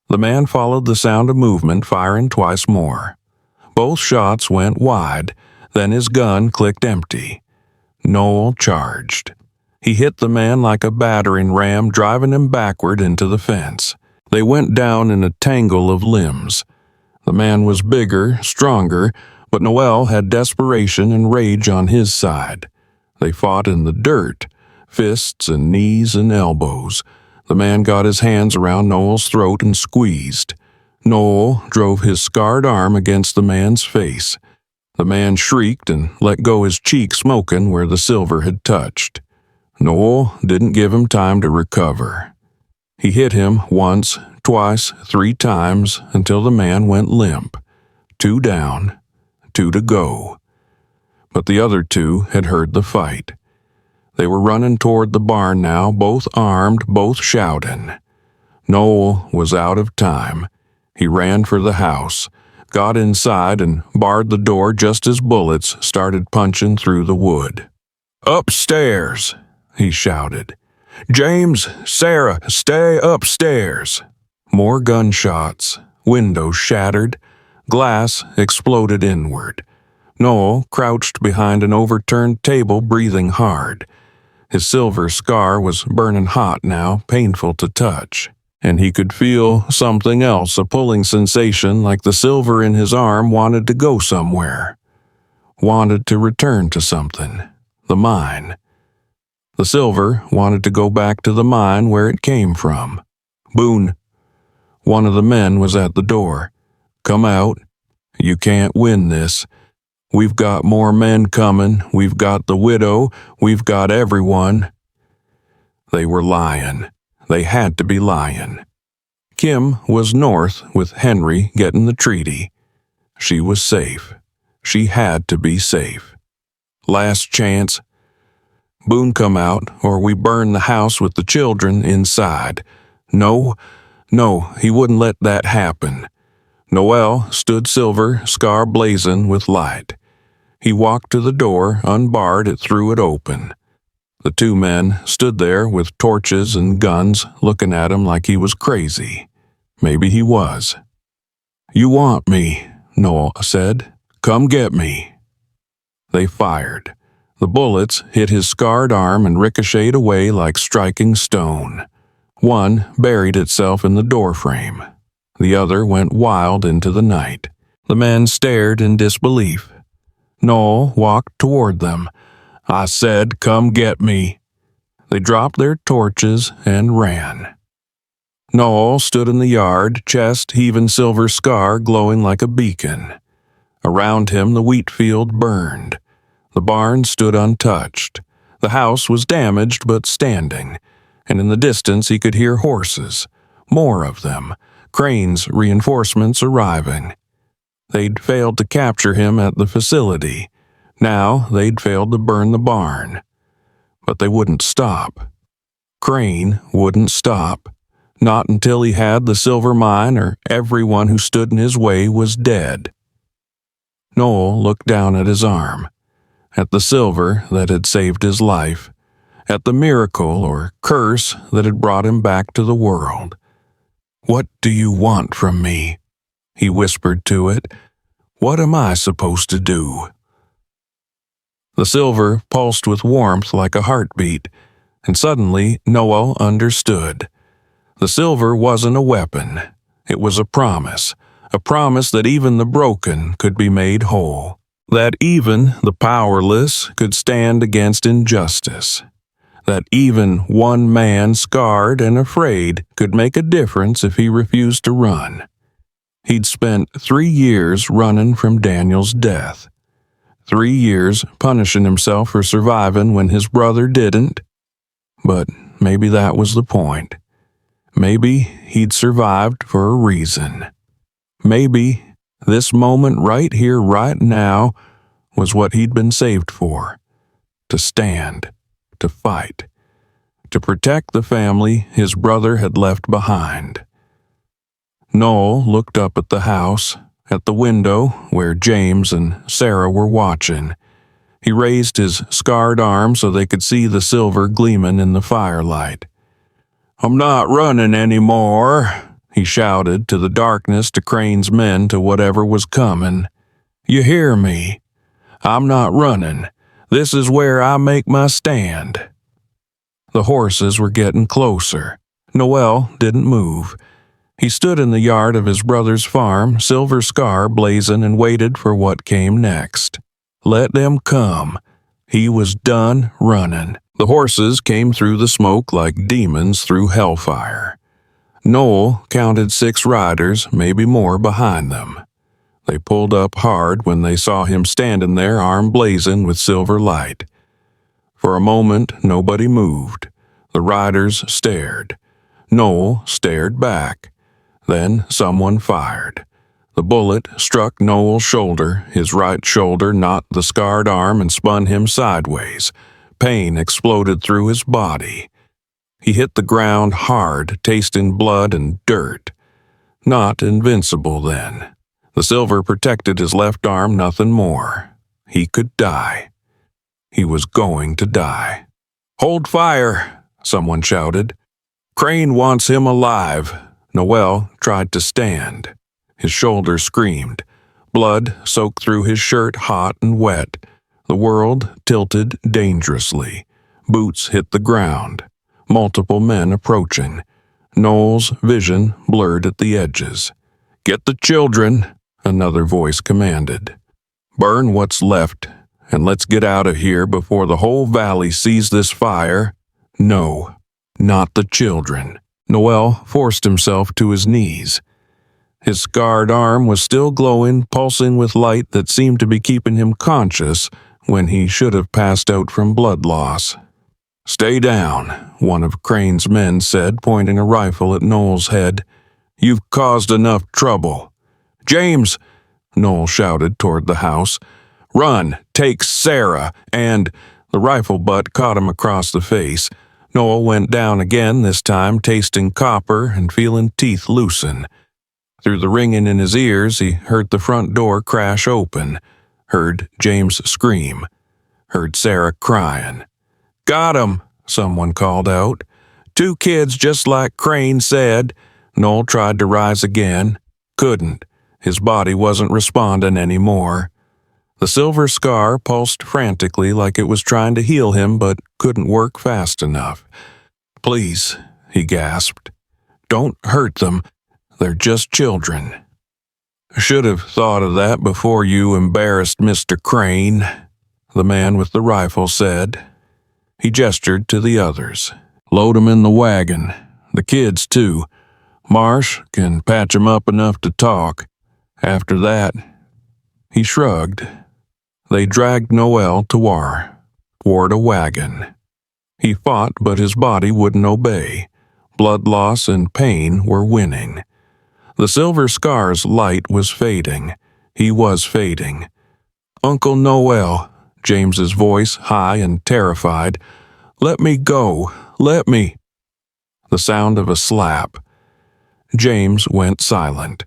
The man followed the sound of movement, firing twice more. Both shots went wide, then his gun clicked empty. Noel charged. He hit the man like a battering ram, driving him backward into the fence. They went down in a tangle of limbs. The man was bigger, stronger, but Noel had desperation and rage on his side. They fought in the dirt, fists and knees and elbows. The man got his hands around Noel's throat and squeezed. Noel drove his scarred arm against the man's face. The man shrieked and let go his cheek, smoking where the silver had touched. Noel didn't give him time to recover. He hit him once, twice, 3 times until the man went limp. 2 down, 2 to go. But the other 2 had heard the fight. They were running toward the barn now, both armed, both shouting. Noel was out of time. He ran for the house, got inside and barred the door just as bullets started punching through the wood. "Upstairs!" he shouted. "James, Sarah, stay upstairs!" More gunshots, windows shattered, glass exploded inward. Noel crouched behind an overturned table, breathing hard. His silver scar was burning hot now, painful to touch. And he could feel something else, a pulling sensation like the silver in his arm wanted to go somewhere. Wanted to return to something. The mine. The silver wanted to go back to the mine where it came from. "Boon." One of the men was at the door. "Come out. You can't win this. We've got more men coming. We've got the widow. We've got everyone." They were lying. They had to be lying. Kim was north with Henry getting the treaty. She was safe. She had to be safe. Last chance. "Boon come out, or we burn the house with the children inside." No, he wouldn't let that happen. Noel stood silver, scar blazing with light. He walked to the door, unbarred it, threw it open. The 2 men stood there with torches and guns, looking at him like he was crazy. Maybe he was. "You want me," Noel said. "Come get me." They fired. The bullets hit his scarred arm and ricocheted away like striking stone. One buried itself in the doorframe. The other went wild into the night. The men stared in disbelief. Noel walked toward them. "I said, come get me." They dropped their torches and ran. Noel stood in the yard, chest heaving, silver scar glowing like a beacon. Around him the wheat field burned. The barn stood untouched. The house was damaged but standing, and in the distance he could hear horses, more of them, Crane's reinforcements arriving. They'd failed to capture him at the facility. Now they'd failed to burn the barn. But they wouldn't stop. Crane wouldn't stop. Not until he had the silver mine or everyone who stood in his way was dead. Noel looked down at his arm, at the silver that had saved his life, at the miracle or curse that had brought him back to the world. "What do you want from me?" he whispered to it. "What am I supposed to do?" The silver pulsed with warmth like a heartbeat, and suddenly Noel understood. The silver wasn't a weapon. It was a promise that even the broken could be made whole, that even the powerless could stand against injustice, that even one man scarred and afraid could make a difference if he refused to run. He'd spent 3 years running from Daniel's death, 3 years punishing himself for surviving when his brother didn't. But maybe that was the point. Maybe he'd survived for a reason. Maybe this moment right here, right now, was what he'd been saved for. To stand, to fight, to protect the family his brother had left behind. Noel looked up at the house, at the window where James and Sarah were watching. He raised his scarred arm so they could see the silver gleaming in the firelight. "I'm not running anymore," he shouted to the darkness, to Crane's men, to whatever was coming. "You hear me? I'm not running. This is where I make my stand." The horses were getting closer. Noel didn't move. He stood in the yard of his brother's farm, silver scar blazing, and waited for what came next. Let them come. He was done running. The horses came through the smoke like demons through hellfire. Noel counted 6 riders, maybe more, behind them. They pulled up hard when they saw him standing there, arm blazing with silver light. For a moment, nobody moved. The riders stared. Noel stared back. Then someone fired. The bullet struck Noel's shoulder, his right shoulder, not the scarred arm, and spun him sideways. Pain exploded through his body. He hit the ground hard, tasting blood and dirt. Not invincible then. The silver protected his left arm, nothing more. He could die. He was going to die. "Hold fire!" someone shouted. "Crane wants him alive." Noel tried to stand. His shoulder screamed. Blood soaked through his shirt, hot and wet. The world tilted dangerously. Boots hit the ground. Multiple men approaching. Noel's vision blurred at the edges. "Get the children," another voice commanded. "Burn what's left, and let's get out of here before the whole valley sees this fire." No, not the children. Noel forced himself to his knees. His scarred arm was still glowing, pulsing with light that seemed to be keeping him conscious when he should have passed out from blood loss. "Stay down," one of Crane's men said, pointing a rifle at Noel's head. "You've caused enough trouble." "James!" Noel shouted toward the house. "Run! Take Sarah!" And the rifle butt caught him across the face. Noel went down again, this time tasting copper and feeling teeth loosen. Through the ringing in his ears, he heard the front door crash open, heard James scream, heard Sarah crying. "Got 'em!" someone called out. "2 kids just like Crane said." Noel tried to rise again. Couldn't. His body wasn't responding anymore. The silver scar pulsed frantically like it was trying to heal him but couldn't work fast enough. "Please," he gasped. "Don't hurt them. They're just children." "Should have thought of that before you embarrassed Mr. Crane," the man with the rifle said. He gestured to the others. "Load 'em in the wagon. The kids, too. Marsh can patch 'em up enough to talk. After that..." He shrugged. They dragged Noel toward a wagon. He fought, but his body wouldn't obey. Blood loss and pain were winning. The silver scar's light was fading. He was fading. "Uncle Noel," James's voice high and terrified. "Let me go. Let me." the sound of a slap. James went silent.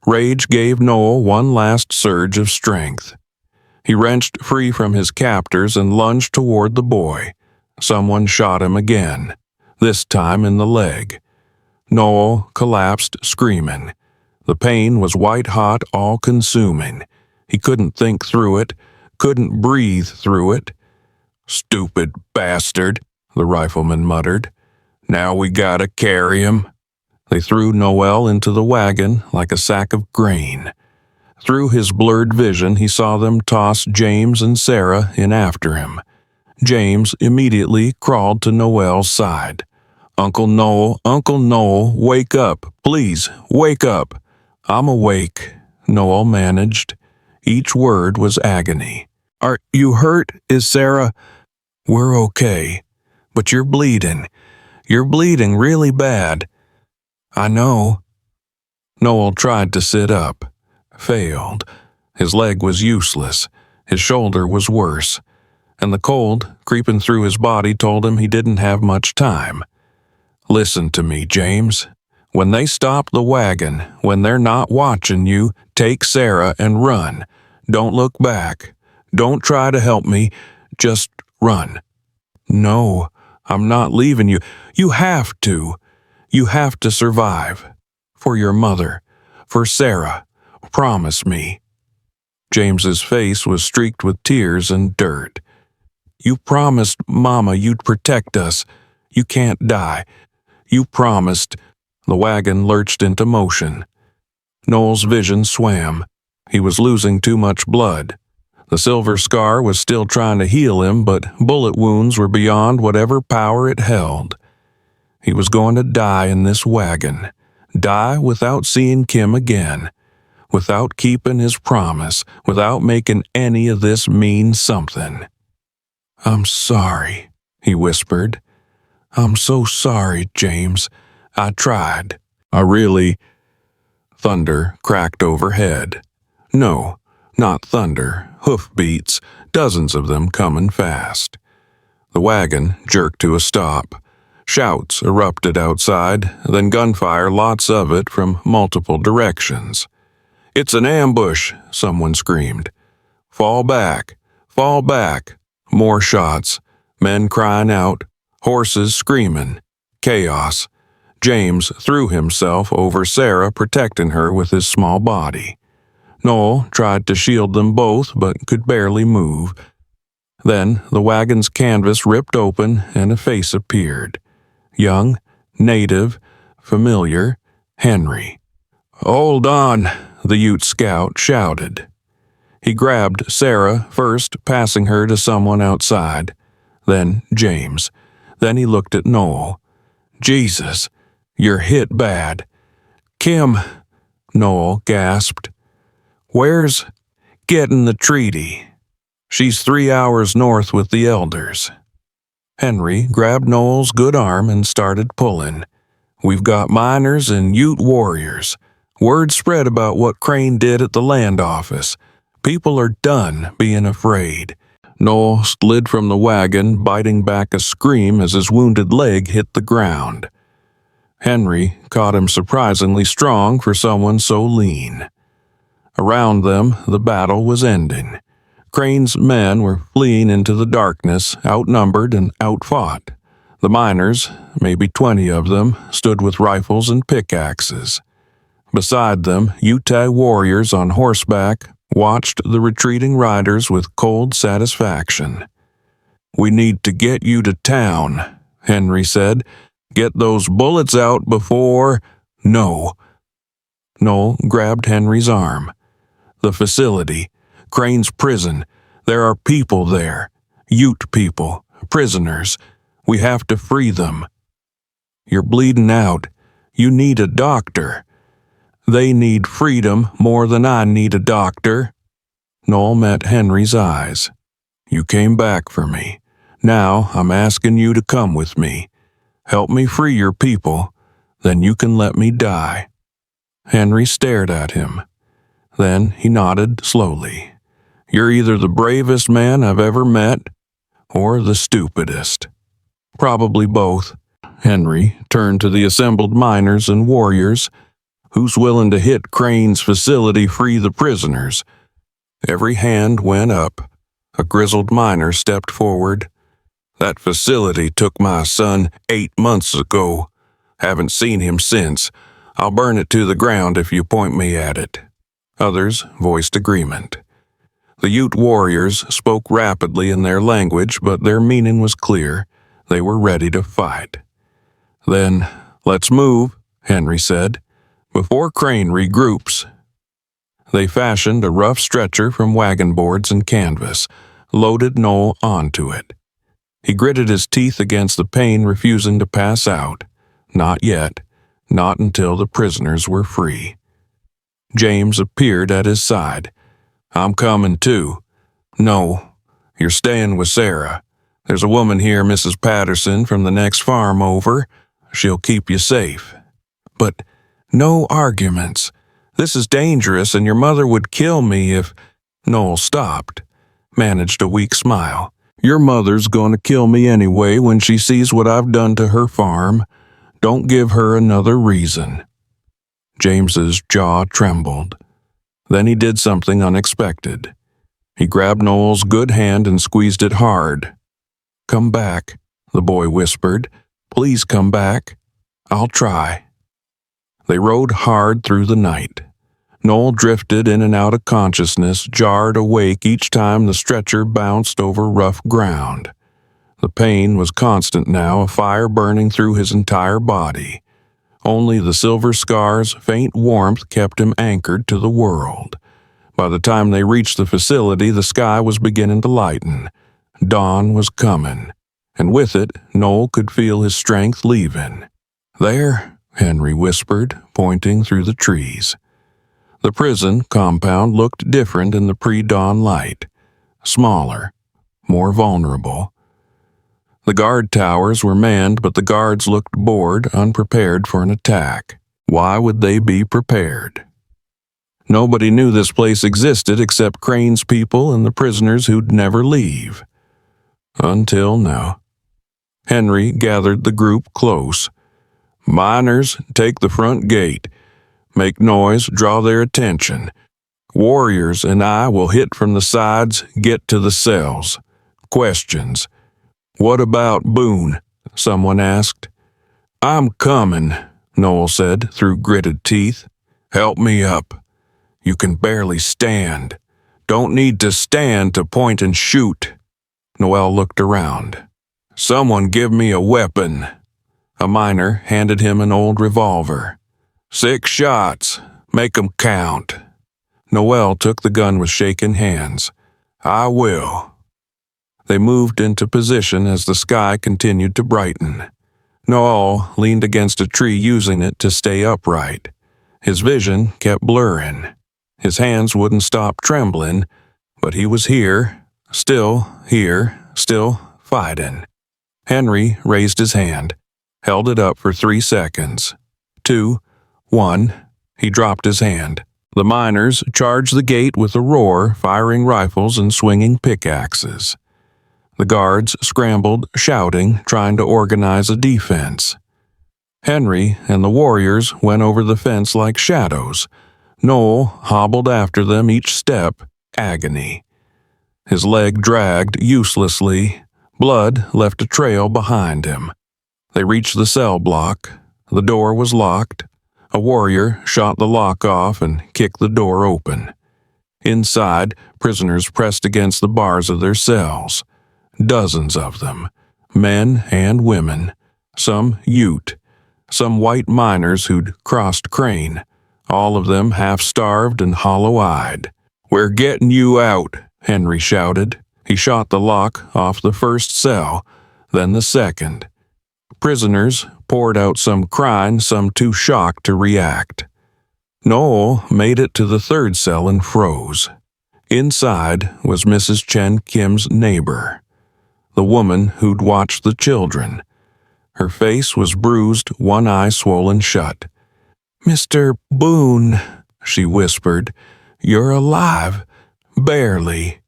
Rage gave Noel one last surge of strength. He wrenched free from his captors and lunged toward the boy. Someone shot him again, this time in the leg. Noel collapsed screaming. The pain was white-hot, all-consuming. He couldn't think through it, couldn't breathe through it. "Stupid bastard," the rifleman muttered. "Now we gotta carry him." They threw Noel into the wagon like a sack of grain. Through his blurred vision, he saw them toss James and Sarah in after him. James immediately crawled to Noel's side. Uncle Noel, wake up, please, wake up." "I'm awake," Noel managed. Each word was agony. "Are you hurt? Is Sarah—" "We're okay, but you're bleeding. You're bleeding really bad." "I know." Noel tried to sit up. Failed. His leg was useless. His shoulder was worse. And the cold, creeping through his body, told him he didn't have much time. "Listen to me, James. When they stop the wagon, when they're not watching you, take Sarah and run. Don't look back. Don't try to help me. Just run." "No, I'm not leaving you. You have to. You have to survive. For your mother. For Sarah. Promise me." James's face was streaked with tears and dirt. "You promised Mama you'd protect us. You can't die. You promised." The wagon lurched into motion. Noel's vision swam. He was losing too much blood. The silver scar was still trying to heal him, but bullet wounds were beyond whatever power it held. He was going to die in this wagon. Die without seeing Kim again. Without keeping his promise. Without making any of this mean something. "I'm sorry," he whispered. "I'm so sorry, James. I tried. I really—" Thunder cracked overhead. No, not thunder. Hoofbeats, dozens of them coming fast. The wagon jerked to a stop. Shouts erupted outside, then gunfire, lots of it from multiple directions. "It's an ambush," someone screamed. "Fall back! Fall back!" More shots. Men crying out. Horses screaming. Chaos. James threw himself over Sarah, protecting her with his small body. Noel tried to shield them both, but could barely move. Then the wagon's canvas ripped open and a face appeared. Young, native, familiar, Henry. "Hold on," the Ute scout shouted. He grabbed Sarah, first passing her to someone outside, then James. Then he looked at Noel. "Jesus, you're hit bad." "Kim," Noel gasped. "Where's—" "Getting the treaty. She's 3 hours north with the elders." Henry grabbed Noel's good arm and started pulling. "We've got miners and Ute warriors. Word spread about what Crane did at the land office. People are done being afraid." Noel slid from the wagon, biting back a scream as his wounded leg hit the ground. Henry caught him surprisingly strong for someone so lean. Around them, the battle was ending. Crane's men were fleeing into the darkness, outnumbered and outfought. The miners, maybe 20 of them, stood with rifles and pickaxes. Beside them, Utah warriors on horseback watched the retreating riders with cold satisfaction. "We need to get you to town," Henry said. "Get those bullets out before—" "No." Noel grabbed Henry's arm. "The facility. Crane's prison. There are people there. Ute people. Prisoners. We have to free them." "You're bleeding out. You need a doctor." "They need freedom more than I need a doctor." Noel met Henry's eyes. "You came back for me. Now I'm asking you to come with me. Help me free your people. Then you can let me die." Henry stared at him. Then he nodded slowly. "You're either the bravest man I've ever met, or the stupidest." "Probably both." Henry turned to the assembled miners and warriors. Who's willing to hit Crane's facility free the prisoners? Every hand went up. A grizzled miner stepped forward. That facility took my son 8 months ago. Haven't seen him since. I'll burn it to the ground if you point me at it. Others voiced agreement. The Ute warriors spoke rapidly in their language, but their meaning was clear. They were ready to fight. Then, let's move, Henry said, before Crane regroups. They fashioned a rough stretcher from wagon boards and canvas, loaded Noel onto it. He gritted his teeth against the pain, refusing to pass out. Not yet. Not until the prisoners were free. James appeared at his side. I'm coming too. No, you're staying with Sarah. There's a woman here, Mrs. Patterson, from the next farm over. She'll keep you safe. But no arguments. This is dangerous, and your mother would kill me if... Noel stopped, managed a weak smile. Your mother's going to kill me anyway when she sees what I've done to her farm. Don't give her another reason. James's jaw trembled. Then he did something unexpected. He grabbed Noel's good hand and squeezed it hard. Come back, the boy whispered. Please come back. I'll try. They rode hard through the night. Noel drifted in and out of consciousness, jarred awake each time the stretcher bounced over rough ground. The pain was constant now, a fire burning through his entire body. Only the silver scar's faint warmth kept him anchored to the world. By the time they reached the facility, the sky was beginning to lighten. Dawn was coming, and with it, Noel could feel his strength leaving. There, Henry whispered, pointing through the trees. The prison compound looked different in the pre-dawn light. Smaller, more vulnerable. The guard towers were manned, but the guards looked bored, unprepared for an attack. Why would they be prepared? Nobody knew this place existed except Crane's people and the prisoners who'd never leave. Until now. Henry gathered the group close. Miners, take the front gate. Make noise, draw their attention. Warriors and I will hit from the sides, get to the cells. Questions. What about Boon? Someone asked. I'm coming, Noel said through gritted teeth. Help me up. You can barely stand. Don't need to stand to point and shoot. Noel looked around. Someone give me a weapon. A miner handed him an old revolver. 6 shots. Make 'em count. Noel took the gun with shaking hands. I will. They moved into position as the sky continued to brighten. Noel leaned against a tree, using it to stay upright. His vision kept blurring. His hands wouldn't stop trembling, but he was here, still fighting. Henry raised his hand, held it up for 3 seconds. 2, 1, he dropped his hand. The miners charged the gate with a roar, firing rifles and swinging pickaxes. The guards scrambled, shouting, trying to organize a defense. Henry and the warriors went over the fence like shadows. Noel hobbled after them, each step agony. His leg dragged uselessly. Blood left a trail behind him. They reached the cell block. The door was locked. A warrior shot the lock off and kicked the door open. Inside, prisoners pressed against the bars of their cells. Dozens of them, men and women, some Ute, some white miners who'd crossed Crane, all of them half-starved and hollow-eyed. We're getting you out, Henry shouted. He shot the lock off the first cell, then the second. Prisoners poured out, some crying, some too shocked to react. Noel made it to the third cell and froze. Inside was Mrs. Chen Kim's neighbor, the woman who'd watched the children. Her face was bruised, one eye swollen shut. Mr. Boon, she whispered, you're alive. Barely.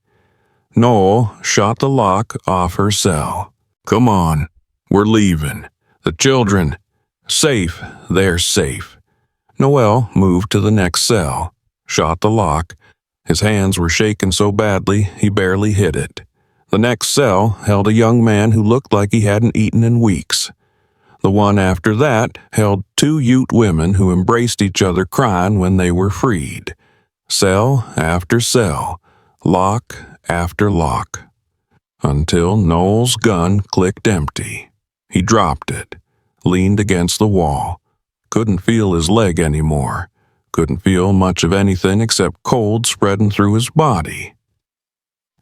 Noel shot the lock off her cell. Come on, we're leaving. The children. Safe. They're safe. Noel moved to the next cell, shot the lock. His hands were shaking so badly he barely hit it. The next cell held a young man who looked like he hadn't eaten in weeks. The one after that held 2 Ute women who embraced each other crying when they were freed. Cell after cell, lock after lock, until Noel's gun clicked empty. He dropped it, leaned against the wall, couldn't feel his leg anymore, couldn't feel much of anything except cold spreading through his body.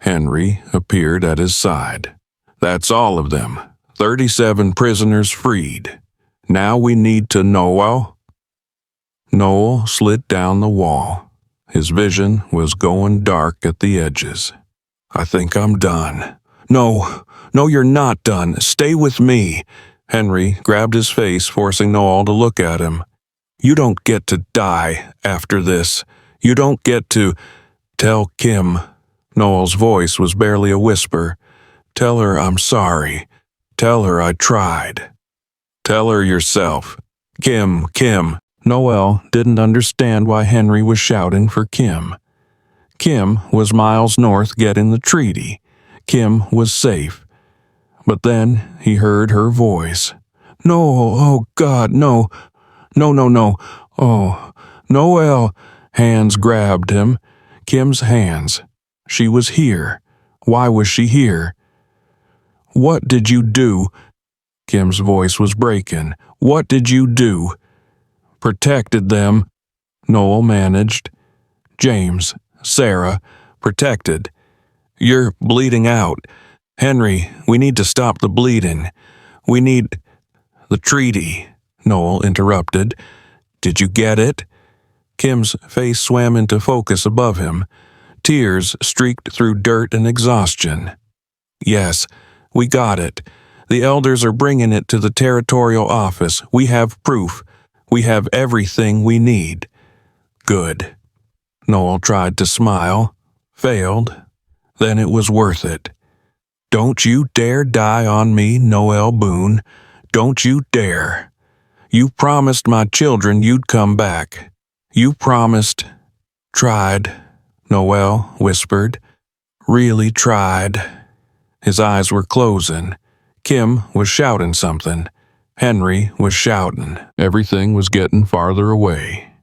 Henry appeared at his side. That's all of them. 37 prisoners freed. Now we need to Noel. Noel slid down the wall. His vision was going dark at the edges. I think I'm done. No, you're not done. Stay with me. Henry grabbed his face, forcing Noel to look at him. You don't get to die after this. You don't get to... Tell Kim. Noel's voice was barely a whisper. Tell her I'm sorry. Tell her I tried. Tell her yourself. Kim. Noel didn't understand why Henry was shouting for Kim. Kim was miles north getting the treaty. Kim was safe. But then he heard her voice. No, oh God, no. No. Oh, Noel. Hands grabbed him. Kim's hands. She was here. Why was she here? What did you do? Kim's voice was breaking. What did you do? Protected them. Noel managed. James, Sarah, protected. You're bleeding out. Henry, we need to stop the bleeding. We need... The treaty, Noel interrupted. Did you get it? Kim's face swam into focus above him. Tears streaked through dirt and exhaustion. Yes, we got it. The elders are bringing it to the territorial office. We have proof. We have everything we need. Good. Noel tried to smile. Failed. Then it was worth it. Don't you dare die on me, Noel Boon. Don't you dare. You promised my children you'd come back. You promised... Tried, Noel whispered. Really tried. His eyes were closing. Kim was shouting something. Henry was shouting. Everything was getting farther away.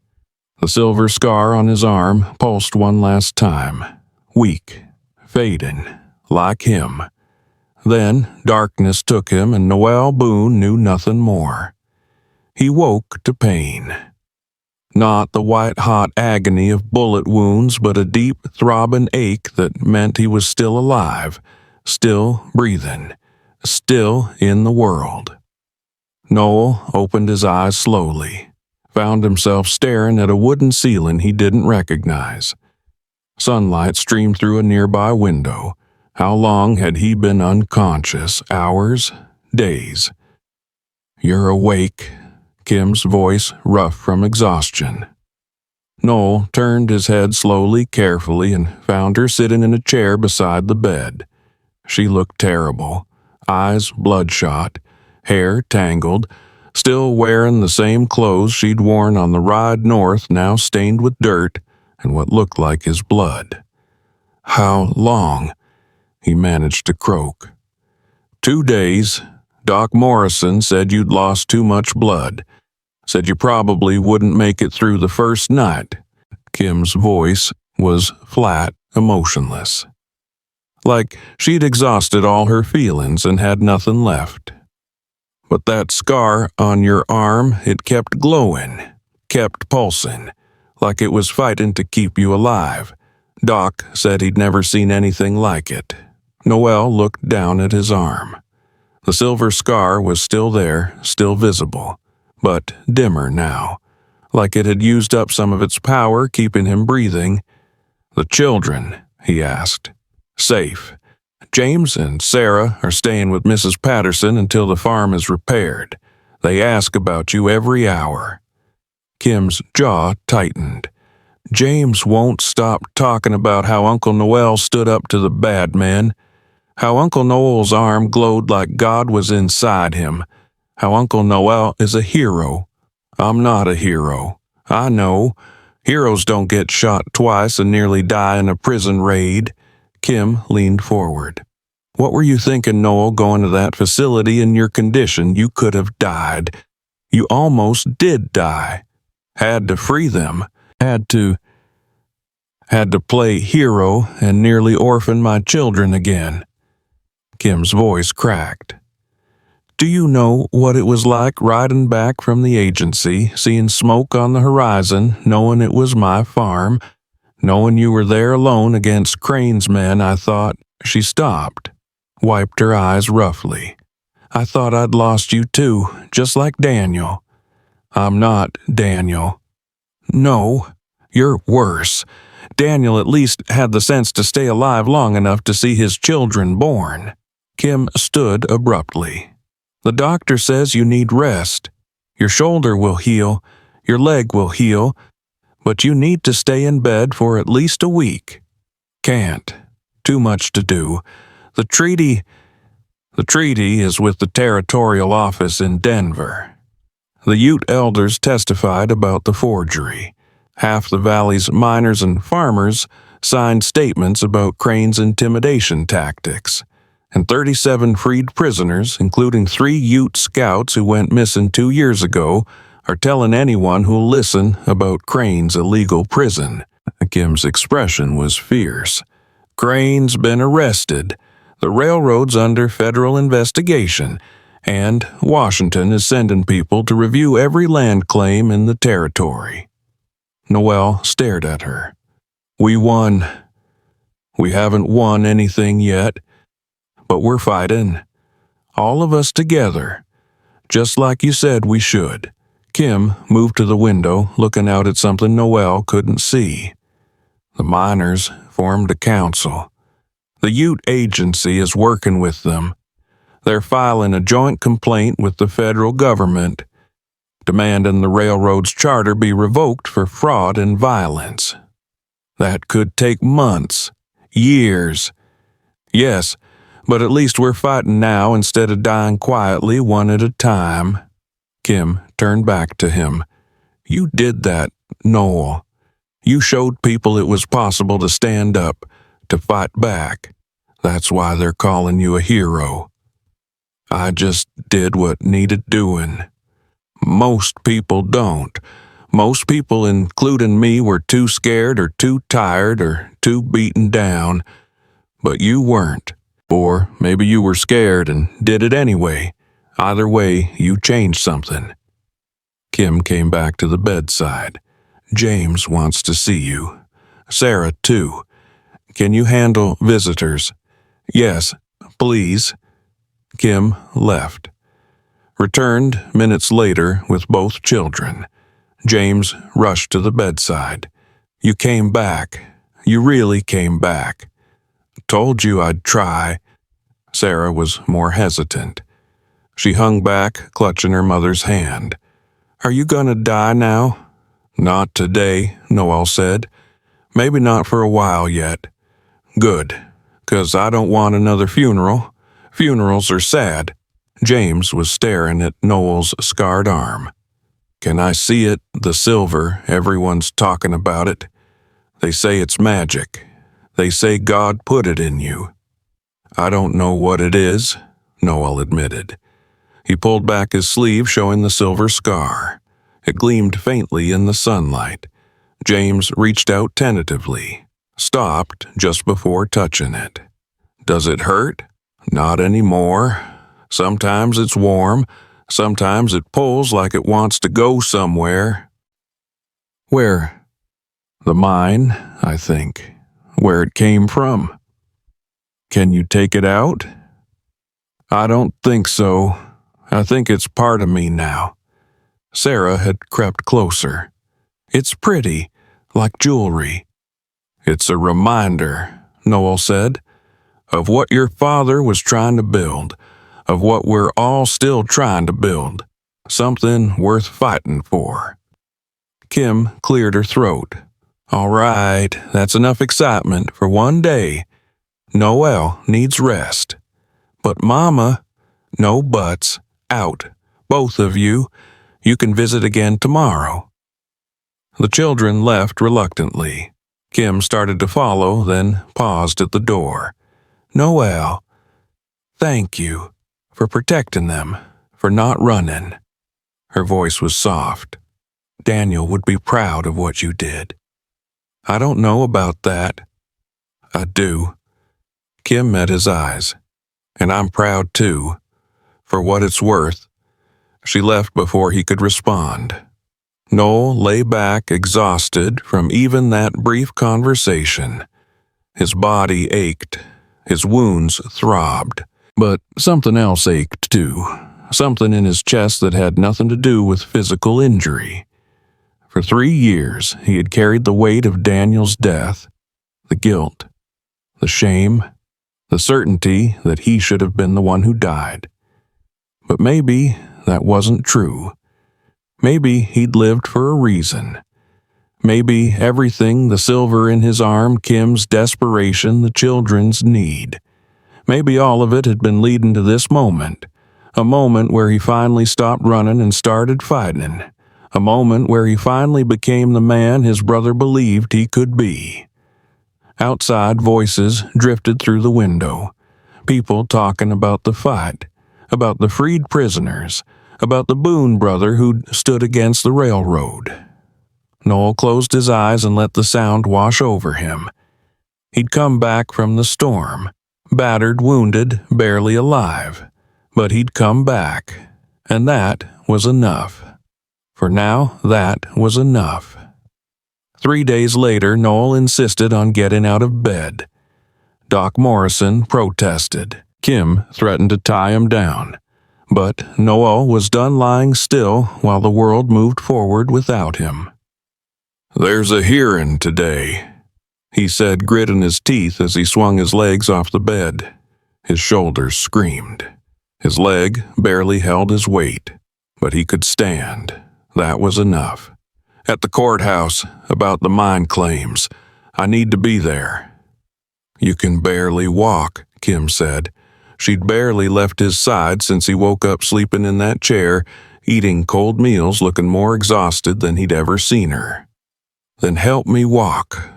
The silver scar on his arm pulsed one last time. Weak. Fading. Like him. Then darkness took him and Noel Boon knew nothing more. He woke to pain. Not the white-hot agony of bullet wounds, but a deep, throbbing ache that meant he was still alive, still breathing, still in the world. Noel opened his eyes slowly, found himself staring at a wooden ceiling he didn't recognize. Sunlight streamed through a nearby window. How long had he been unconscious? Hours? Days? You're awake. Kim's voice rough from exhaustion. Noel turned his head slowly, carefully, and found her sitting in a chair beside the bed. She looked terrible, eyes bloodshot, hair tangled, still wearing the same clothes she'd worn on the ride north, now stained with dirt and what looked like his blood. How long? He managed to croak. 2 days. Doc Morrison said you'd lost too much blood. Said you probably wouldn't make it through the first night. Kim's voice was flat, emotionless. Like she'd exhausted all her feelings and had nothing left. But that scar on your arm, it kept glowing, kept pulsing, like it was fighting to keep you alive. Doc said he'd never seen anything like it. Noel looked down at his arm. The silver scar was still there, still visible, but dimmer now, like it had used up some of its power keeping him breathing. The children, he asked. Safe. James and Sarah are staying with Mrs. Patterson until the farm is repaired. They ask about you every hour. Kim's jaw tightened. James won't stop talking about how Uncle Noel stood up to the bad men, how Uncle Noel's arm glowed like God was inside him, how Uncle Noel is a hero. I'm not a hero. I know. Heroes don't get shot twice and nearly die in a prison raid. Kim leaned forward. What were you thinking, Noel, going to that facility in your condition? You could have died. You almost did die. Had to free them. Had to play hero and nearly orphan my children again. Kim's voice cracked. Do you know what it was like riding back from the agency, seeing smoke on the horizon, knowing it was my farm, knowing you were there alone against Crane's men? I thought. She stopped, wiped her eyes roughly. I thought I'd lost you too, just like Daniel. I'm not Daniel. No, you're worse. Daniel at least had the sense to stay alive long enough to see his children born. Kim stood abruptly. The doctor says you need rest. Your shoulder will heal, your leg will heal, but you need to stay in bed for at least a week. Can't. Too much to do. The treaty is with the territorial office in Denver. The Ute elders testified about the forgery. Half the valley's miners and farmers signed statements about Crane's intimidation tactics. And 37 freed prisoners, including 3 Ute scouts who went missing 2 years ago, are telling anyone who'll listen about Crane's illegal prison. Kim's expression was fierce. Crane's been arrested. The railroad's under federal investigation, and Washington is sending people to review every land claim in the territory. Noel stared at her. We won. We haven't won anything yet. But we're fighting. All of us together. Just like you said we should. Kim moved to the window, looking out at something Noel couldn't see. The miners formed a council. The Ute agency is working with them. They're filing a joint complaint with the federal government, demanding the railroad's charter be revoked for fraud and violence. That could take months, years. Yes, but at least we're fighting now instead of dying quietly one at a time. Kim turned back to him. You did that, Noel. You showed people it was possible to stand up, to fight back. That's why they're calling you a hero. I just did what needed doing. Most people don't. Most people, including me, were too scared or too tired or too beaten down. But you weren't. Or maybe you were scared and did it anyway. Either way, you changed something. Kim came back to the bedside. James wants to see you. Sarah, too. Can you handle visitors? Yes, please. Kim left. Returned minutes later with both children. James rushed to the bedside. You came back. You really came back. Told you I'd try. Sarah was more hesitant. She hung back, clutching her mother's hand. Are you gonna die now? Not today, Noel said. Maybe not for a while yet. Good, 'cause I don't want another funeral. Funerals are sad. James was staring at Noel's scarred arm. Can I see it, the silver? Everyone's talking about it. They say it's magic. They say God put it in you. I don't know what it is, Noel admitted. He pulled back his sleeve, showing the silver scar. It gleamed faintly in the sunlight. James reached out tentatively, stopped just before touching it. Does it hurt? Not anymore. Sometimes it's warm. Sometimes it pulls like it wants to go somewhere. Where? The mine, I think. Where it came from. Can you take it out? I don't think so. I think it's part of me now. Sarah had crept closer. It's pretty, like jewelry. It's a reminder, Noel said, of what your father was trying to build, of what we're all still trying to build, something worth fighting for. Kim cleared her throat. All right, that's enough excitement for one day. Noel needs rest. But Mama, no buts, out. Both of you. You can visit again tomorrow." The children left reluctantly. Kim started to follow, then paused at the door. "Noel, thank you for protecting them, for not running." Her voice was soft. "Daniel would be proud of what you did." "I don't know about that." "I do." Kim met his eyes. "And I'm proud too. For what it's worth." She left before he could respond. Noel lay back exhausted from even that brief conversation. His body ached. His wounds throbbed. But something else ached too. Something in his chest that had nothing to do with physical injury. For 3 years, he had carried the weight of Daniel's death, the guilt, the shame, the certainty that he should have been the one who died. But maybe that wasn't true. Maybe he'd lived for a reason. Maybe everything, the silver in his arm, Kim's desperation, the children's need. Maybe all of it had been leading to this moment. A moment where he finally stopped running and started fighting. A moment where he finally became the man his brother believed he could be. Outside, voices drifted through the window. People talking about the fight, about the freed prisoners, about the Boon brother who'd stood against the railroad. Noel closed his eyes and let the sound wash over him. He'd come back from the storm, battered, wounded, barely alive. But he'd come back, and that was enough. For now, that was enough. 3 days later, Noel insisted on getting out of bed. Doc Morrison protested. Kim threatened to tie him down. But Noel was done lying still while the world moved forward without him. "There's a hearing today," he said, gritting his teeth as he swung his legs off the bed. His shoulders screamed. His leg barely held his weight, but he could stand. That was enough. "At the courthouse, about the mine claims. I need to be there." "You can barely walk," Kim said. She'd barely left his side since he woke up sleeping in that chair, eating cold meals, looking more exhausted than he'd ever seen her. "Then help me walk."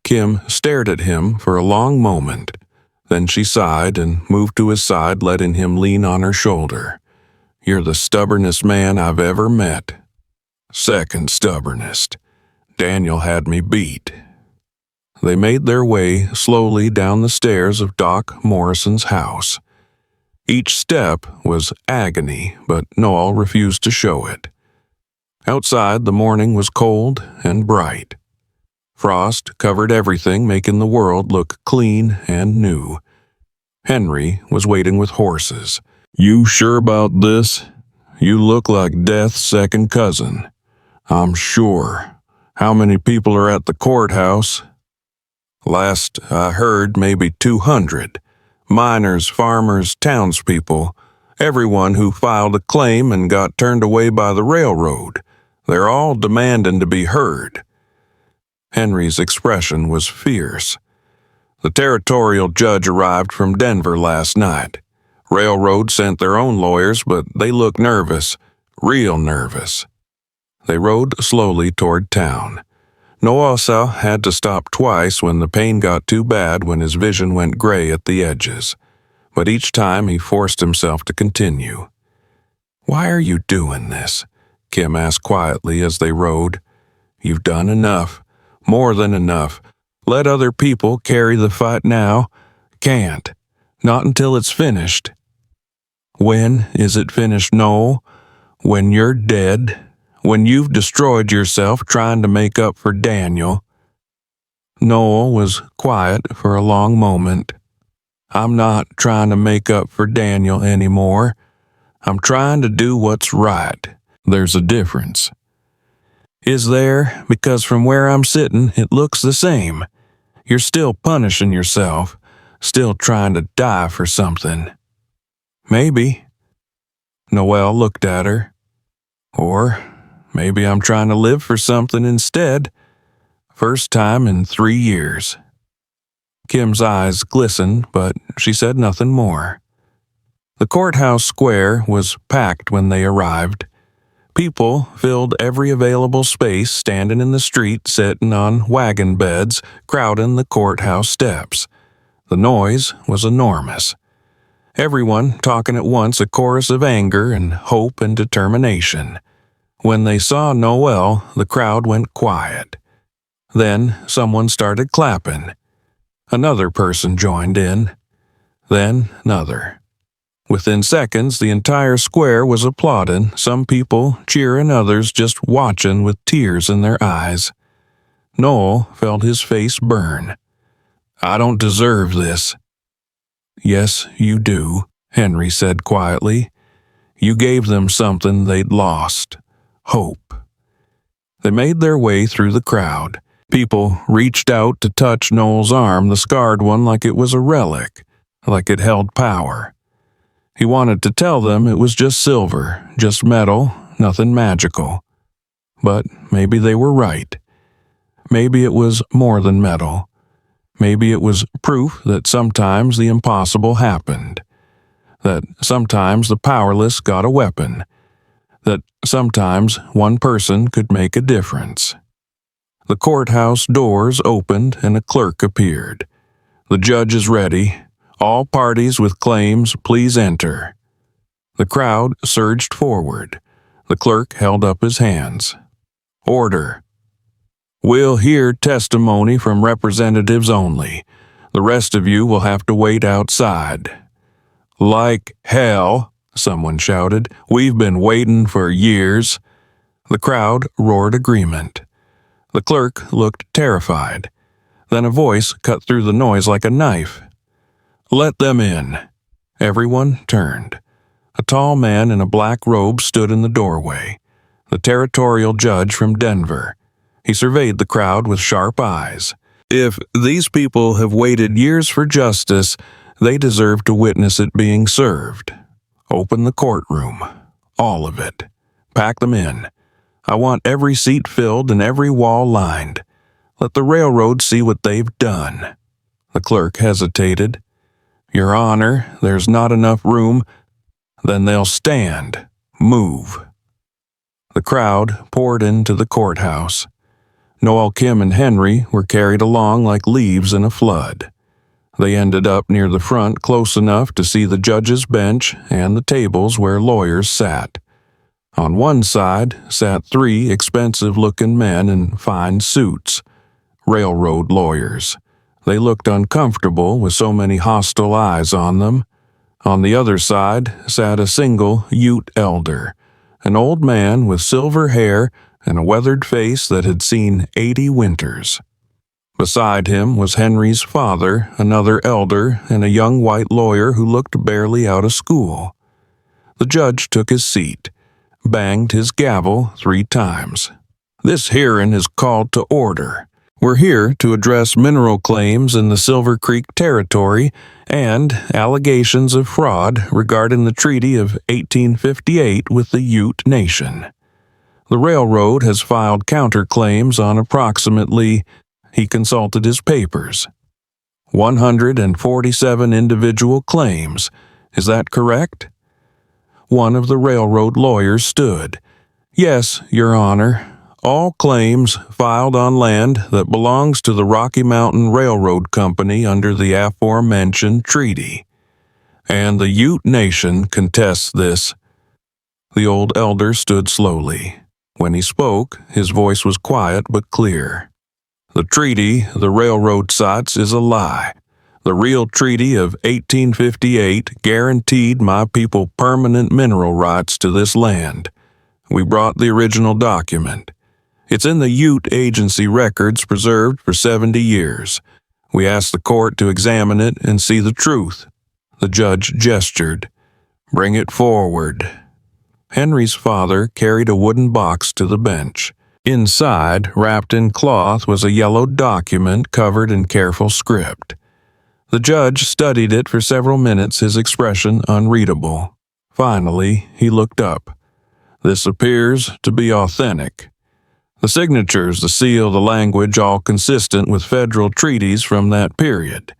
Kim stared at him for a long moment. Then she sighed and moved to his side, letting him lean on her shoulder. "You're the stubbornest man I've ever met." "Second stubbornest. Daniel had me beat." They made their way slowly down the stairs of Doc Morrison's house. Each step was agony, but Noel refused to show it. Outside, the morning was cold and bright. Frost covered everything, making the world look clean and new. Henry was waiting with horses. "You sure about this? You look like Death's second cousin." "I'm sure. How many people are at the courthouse?" "Last I heard, maybe 200. Miners, farmers, townspeople. Everyone who filed a claim and got turned away by the railroad. They're all demanding to be heard." Henry's expression was fierce. "The territorial judge arrived from Denver last night. Railroad sent their own lawyers, but they look nervous, real nervous." They rode slowly toward town. Noel had to stop twice when the pain got too bad, when his vision went gray at the edges. But each time he forced himself to continue. "Why are you doing this?" Kim asked quietly as they rode. "You've done enough. More than enough. Let other people carry the fight now. Can't. Not until it's finished." "When is it finished, Noel? When you're dead? When you've destroyed yourself trying to make up for Daniel?" Noel was quiet for a long moment. "I'm not trying to make up for Daniel anymore. I'm trying to do what's right. There's a difference." "Is there? Because from where I'm sitting, it looks the same. You're still punishing yourself, still trying to die for something." "Maybe." Noel looked at her. "Or maybe I'm trying to live for something instead. First time in 3 years. Kim's eyes glistened, but she said nothing more. The courthouse square was packed when they arrived. People filled every available space, standing in the street, sitting on wagon beds, crowding the courthouse steps. The noise was enormous. Everyone talking at once, a chorus of anger and hope and determination. When they saw Noel, the crowd went quiet. Then someone started clapping. Another person joined in. Then another. Within seconds, the entire square was applauding, some people cheering, others just watching with tears in their eyes. Noel felt his face burn. "I don't deserve this." "Yes, you do," Henry said quietly. "You gave them something they'd lost. Hope." They made their way through the crowd. People reached out to touch Noel's arm, the scarred one, like it was a relic, like it held power. He wanted to tell them it was just silver, just metal, nothing magical. But maybe they were right. Maybe it was more than metal. Maybe it was proof that sometimes the impossible happened. That sometimes the powerless got a weapon. That sometimes one person could make a difference. The courthouse doors opened and a clerk appeared. "The judge is ready. All parties with claims, please enter." The crowd surged forward. The clerk held up his hands. "Order. We'll hear testimony from representatives only. The rest of you will have to wait outside." "Like hell," someone shouted. "We've been waiting for years." The crowd roared agreement. The clerk looked terrified. Then a voice cut through the noise like a knife. "Let them in." Everyone turned. A tall man in a black robe stood in the doorway. The territorial judge from Denver. He surveyed the crowd with sharp eyes. If these people have waited years for justice, they deserve to witness it being served. Open the courtroom. All of it. Pack them in. I want every seat filled and every wall lined. Let the railroad see what they've done. The clerk hesitated. "Your Honor, there's not enough room." "Then they'll stand. Move." The crowd poured into the courthouse. Noel, Kim, and Henry were carried along like leaves in a flood. They ended up near the front, close enough to see the judge's bench and the tables where lawyers sat. On one side sat 3 expensive-looking men in fine suits, railroad lawyers. They looked uncomfortable with so many hostile eyes on them. On the other side sat a single Ute elder, an old man with silver hair and a weathered face that had seen 80 winters. Beside him was Henry's father, another elder, and a young white lawyer who looked barely out of school. The judge took his seat, banged his gavel 3 times. "This hearing is called to order. We're here to address mineral claims in the Silver Creek Territory and allegations of fraud regarding the Treaty of 1858 with the Ute Nation. The railroad has filed counterclaims on approximately," he consulted his papers, "147 individual claims. Is that correct?" One of the railroad lawyers stood. "Yes, Your Honor. All claims filed on land that belongs to the Rocky Mountain Railroad Company under the aforementioned treaty. And the Ute Nation contests this." The old elder stood slowly. When he spoke, his voice was quiet but clear. "The treaty the railroad cites is a lie. The real treaty of 1858 guaranteed my people permanent mineral rights to this land. We brought the original document. It's in the Ute Agency records preserved for 70 years. We asked the court to examine it and see the truth." The judge gestured. "Bring it forward." Henry's father carried a wooden box to the bench. Inside, wrapped in cloth, was a yellow document covered in careful script. The judge studied it for several minutes, his expression unreadable. Finally, he looked up. "This appears to be authentic. The signatures, the seal, the language, all consistent with federal treaties from that period.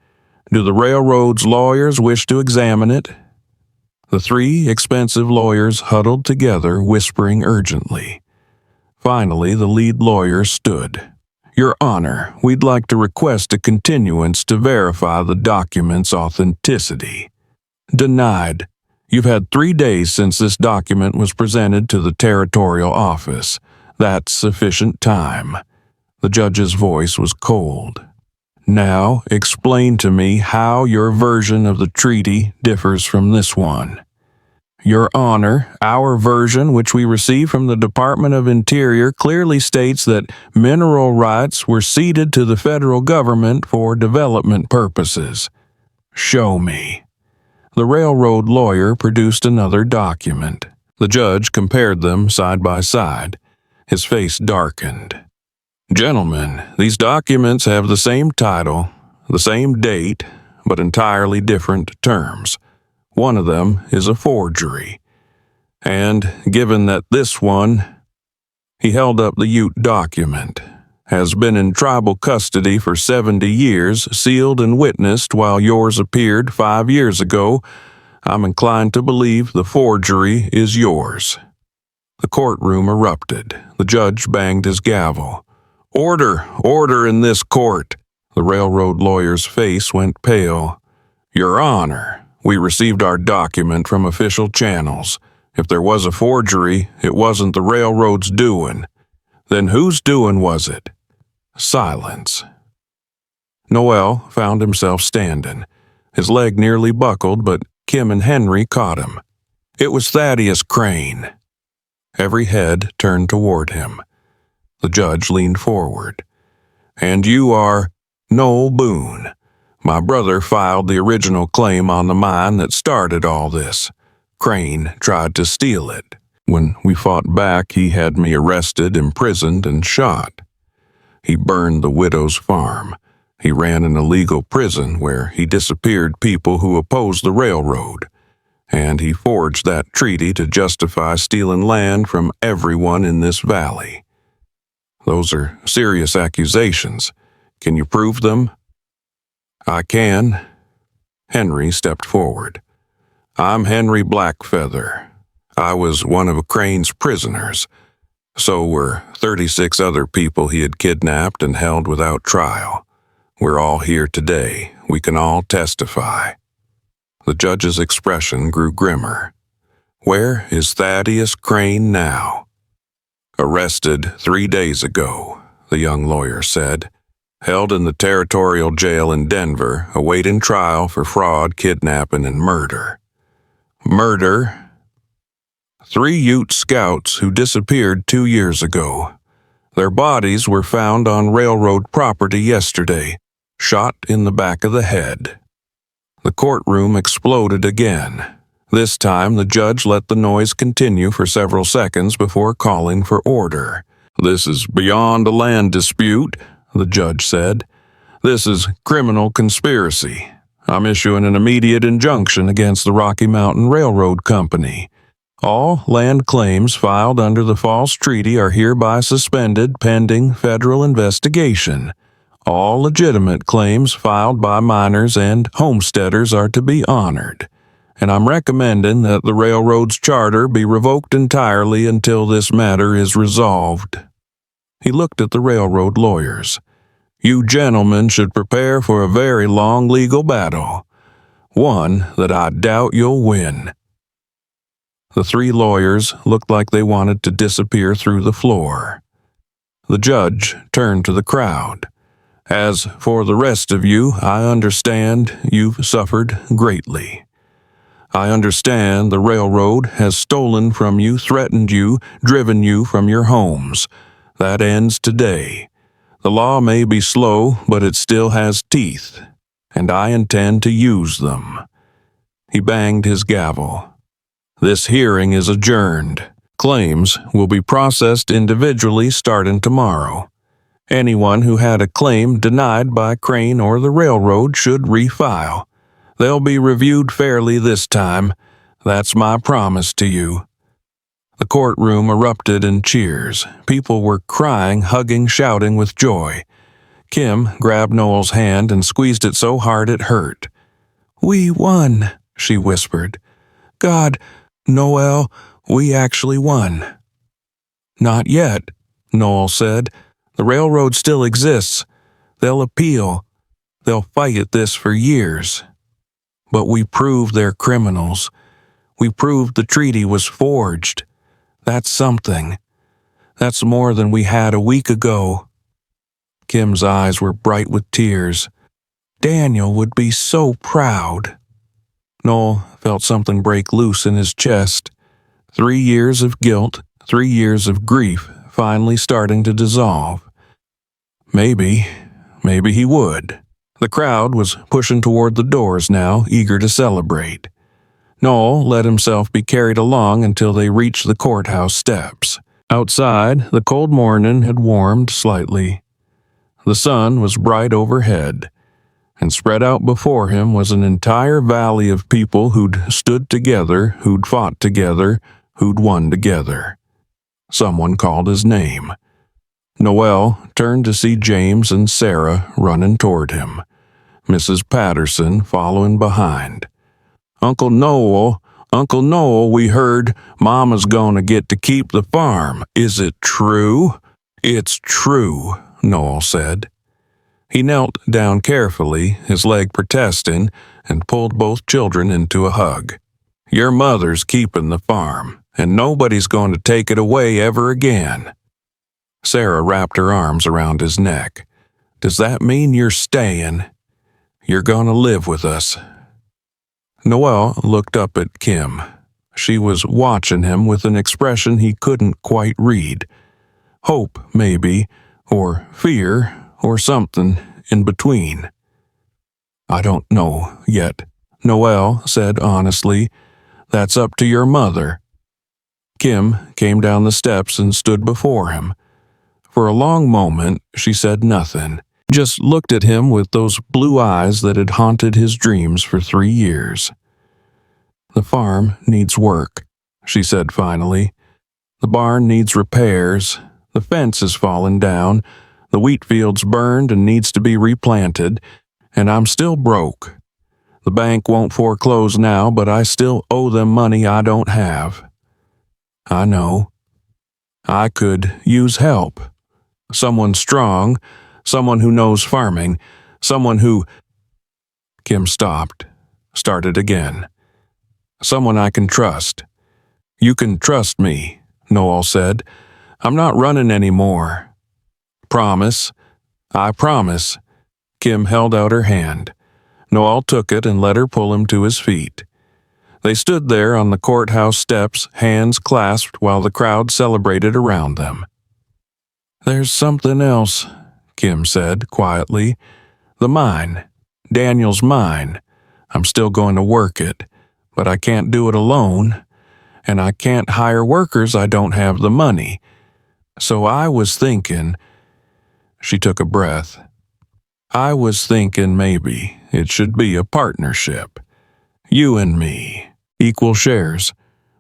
Do the railroad's lawyers wish to examine it?" The three expensive lawyers huddled together, whispering urgently. Finally, the lead lawyer stood. "Your Honor, we'd like to request a continuance to verify the document's authenticity." "Denied. You've had 3 days since this document was presented to the territorial office. That's sufficient time." The judge's voice was cold. "Now, explain to me how your version of the treaty differs from this one." "Your Honor, our version, which we received from the Department of Interior, clearly states that mineral rights were ceded to the federal government for development purposes." "Show me." The railroad lawyer produced another document. The judge compared them side by side. His face darkened. "Gentlemen, these documents have the same title, the same date, but entirely different terms. One of them is a forgery. And given that this one," he held up the Ute document, "has been in tribal custody for 70 years, sealed and witnessed while yours appeared 5 years ago, I'm inclined to believe the forgery is yours." The courtroom erupted. The judge banged his gavel. "Order! Order in this court!" The railroad lawyer's face went pale. "Your Honor, we received our document from official channels. If there was a forgery, it wasn't the railroad's doing. Then whose doing was it?" Silence. Noel found himself standing. His leg nearly buckled, but Kim and Henry caught him. "It was Thaddeus Crane." Every head turned toward him. The judge leaned forward. "And you are Noel Boon. My brother filed the original claim on the mine that started all this. Crane tried to steal it. When we fought back, he had me arrested, imprisoned, and shot. He burned the widow's farm. He ran an illegal prison where he disappeared people who opposed the railroad. And he forged that treaty to justify stealing land from everyone in this valley. Those are serious accusations. Can you prove them?" "I can." Henry stepped forward. "I'm Henry Blackfeather. I was one of Crane's prisoners. So were 36 other people he had kidnapped and held without trial. We're all here today. We can all testify." The judge's expression grew grimmer. "Where is Thaddeus Crane now?" "Arrested 3 days ago," the young lawyer said. "Held in the territorial jail in Denver, awaiting trial for fraud, kidnapping, and murder." "Murder?" 3 Ute scouts who disappeared 2 years ago. Their bodies were found on railroad property yesterday, shot in the back of the head. The courtroom exploded again. This time, the judge let the noise continue for several seconds before calling for order. "This is beyond a land dispute," the judge said. "This is criminal conspiracy. I'm issuing an immediate injunction against the Rocky Mountain Railroad Company. All land claims filed under the false treaty are hereby suspended pending federal investigation. All legitimate claims filed by miners and homesteaders are to be honored, and I'm recommending that the railroad's charter be revoked entirely until this matter is resolved." He looked at the railroad lawyers. "You gentlemen should prepare for a very long legal battle, one that I doubt you'll win." The 3 lawyers looked like they wanted to disappear through the floor. The judge turned to the crowd. "As for the rest of you, I understand you've suffered greatly. I understand the railroad has stolen from you, threatened you, driven you from your homes. That ends today. The law may be slow, but it still has teeth, and I intend to use them." He banged his gavel. "This hearing is adjourned. Claims will be processed individually starting tomorrow. Anyone who had a claim denied by Crane or the railroad should refile. They'll be reviewed fairly this time. That's my promise to you." The courtroom erupted in cheers. People were crying, hugging, shouting with joy. Kim grabbed Noel's hand and squeezed it so hard it hurt. "We won," she whispered. God, Noel, we actually won." "Not yet," Noel said. "The railroad still exists. They'll appeal. They'll fight this for years. But we proved they're criminals. We proved the treaty was forged. That's something. That's more than we had a week ago." Kim's eyes were bright with tears. Daniel would be so proud. Noel felt something break loose in his chest. 3 years of guilt, 3 years of grief finally starting to dissolve. Maybe he would. The crowd was pushing toward the doors now, eager to celebrate. Noel let himself be carried along until they reached the courthouse steps. Outside, the cold morning had warmed slightly. The sun was bright overhead, and spread out before him was an entire valley of people who'd stood together, who'd fought together, who'd won together. Someone called his name. Noel turned to see James and Sarah running toward him, Mrs. Patterson following behind. Uncle Noel, we heard Mama's gonna get to keep the farm. Is it true?" "It's true," Noel said. He knelt down carefully, his leg protesting, and pulled both children into a hug. "Your mother's keeping the farm, and nobody's going to take it away ever again." Sarah wrapped her arms around his neck. "Does that mean you're staying? You're going to live with us?" Noel looked up at Kim. She was watching him with an expression he couldn't quite read. Hope, maybe, or fear, or something in between. "I don't know yet," Noel said honestly. "That's up to your mother." Kim came down the steps and stood before him. For a long moment, she said nothing, just looked at him with those blue eyes that had haunted his dreams for 3 years. "The farm needs work," she said finally. "The barn needs repairs. The fence has fallen down. The wheat field's burned and needs to be replanted. And I'm still broke. The bank won't foreclose now, but I still owe them money I don't have. I know. I could use help. Someone strong, someone who knows farming, someone who—" Kim stopped, started again. "Someone I can trust." "You can trust me," Noel said. "I'm not running anymore." "Promise?" "I promise." Kim held out her hand. Noel took it and let her pull him to his feet. They stood there on the courthouse steps, hands clasped while the crowd celebrated around them. "There's something else," Kim said quietly. "The mine. Daniel's mine. I'm still going to work it, but I can't do it alone, and I can't hire workers. I don't have the money. So I was thinking—" She took a breath. "I was thinking maybe it should be a partnership. You and me. Equal shares.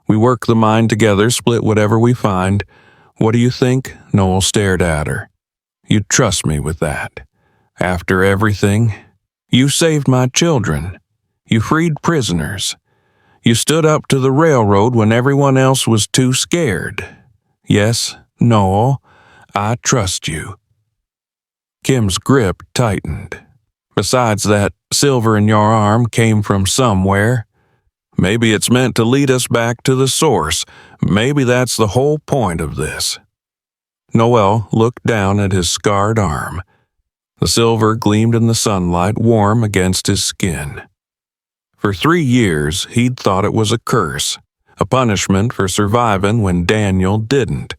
We work the mine together, split whatever we find. What do you think?" Noel stared at her. "You'd trust me with that. After everything, you saved my children. You freed prisoners. You stood up to the railroad when everyone else was too scared. Yes, Noel, I trust you." Kim's grip tightened. "Besides that silver in your arm came from somewhere. Maybe it's meant to lead us back to the source. Maybe that's the whole point of this." Noel looked down at his scarred arm. The silver gleamed in the sunlight, warm against his skin. For 3 years, he'd thought it was a curse, a punishment for surviving when Daniel didn't.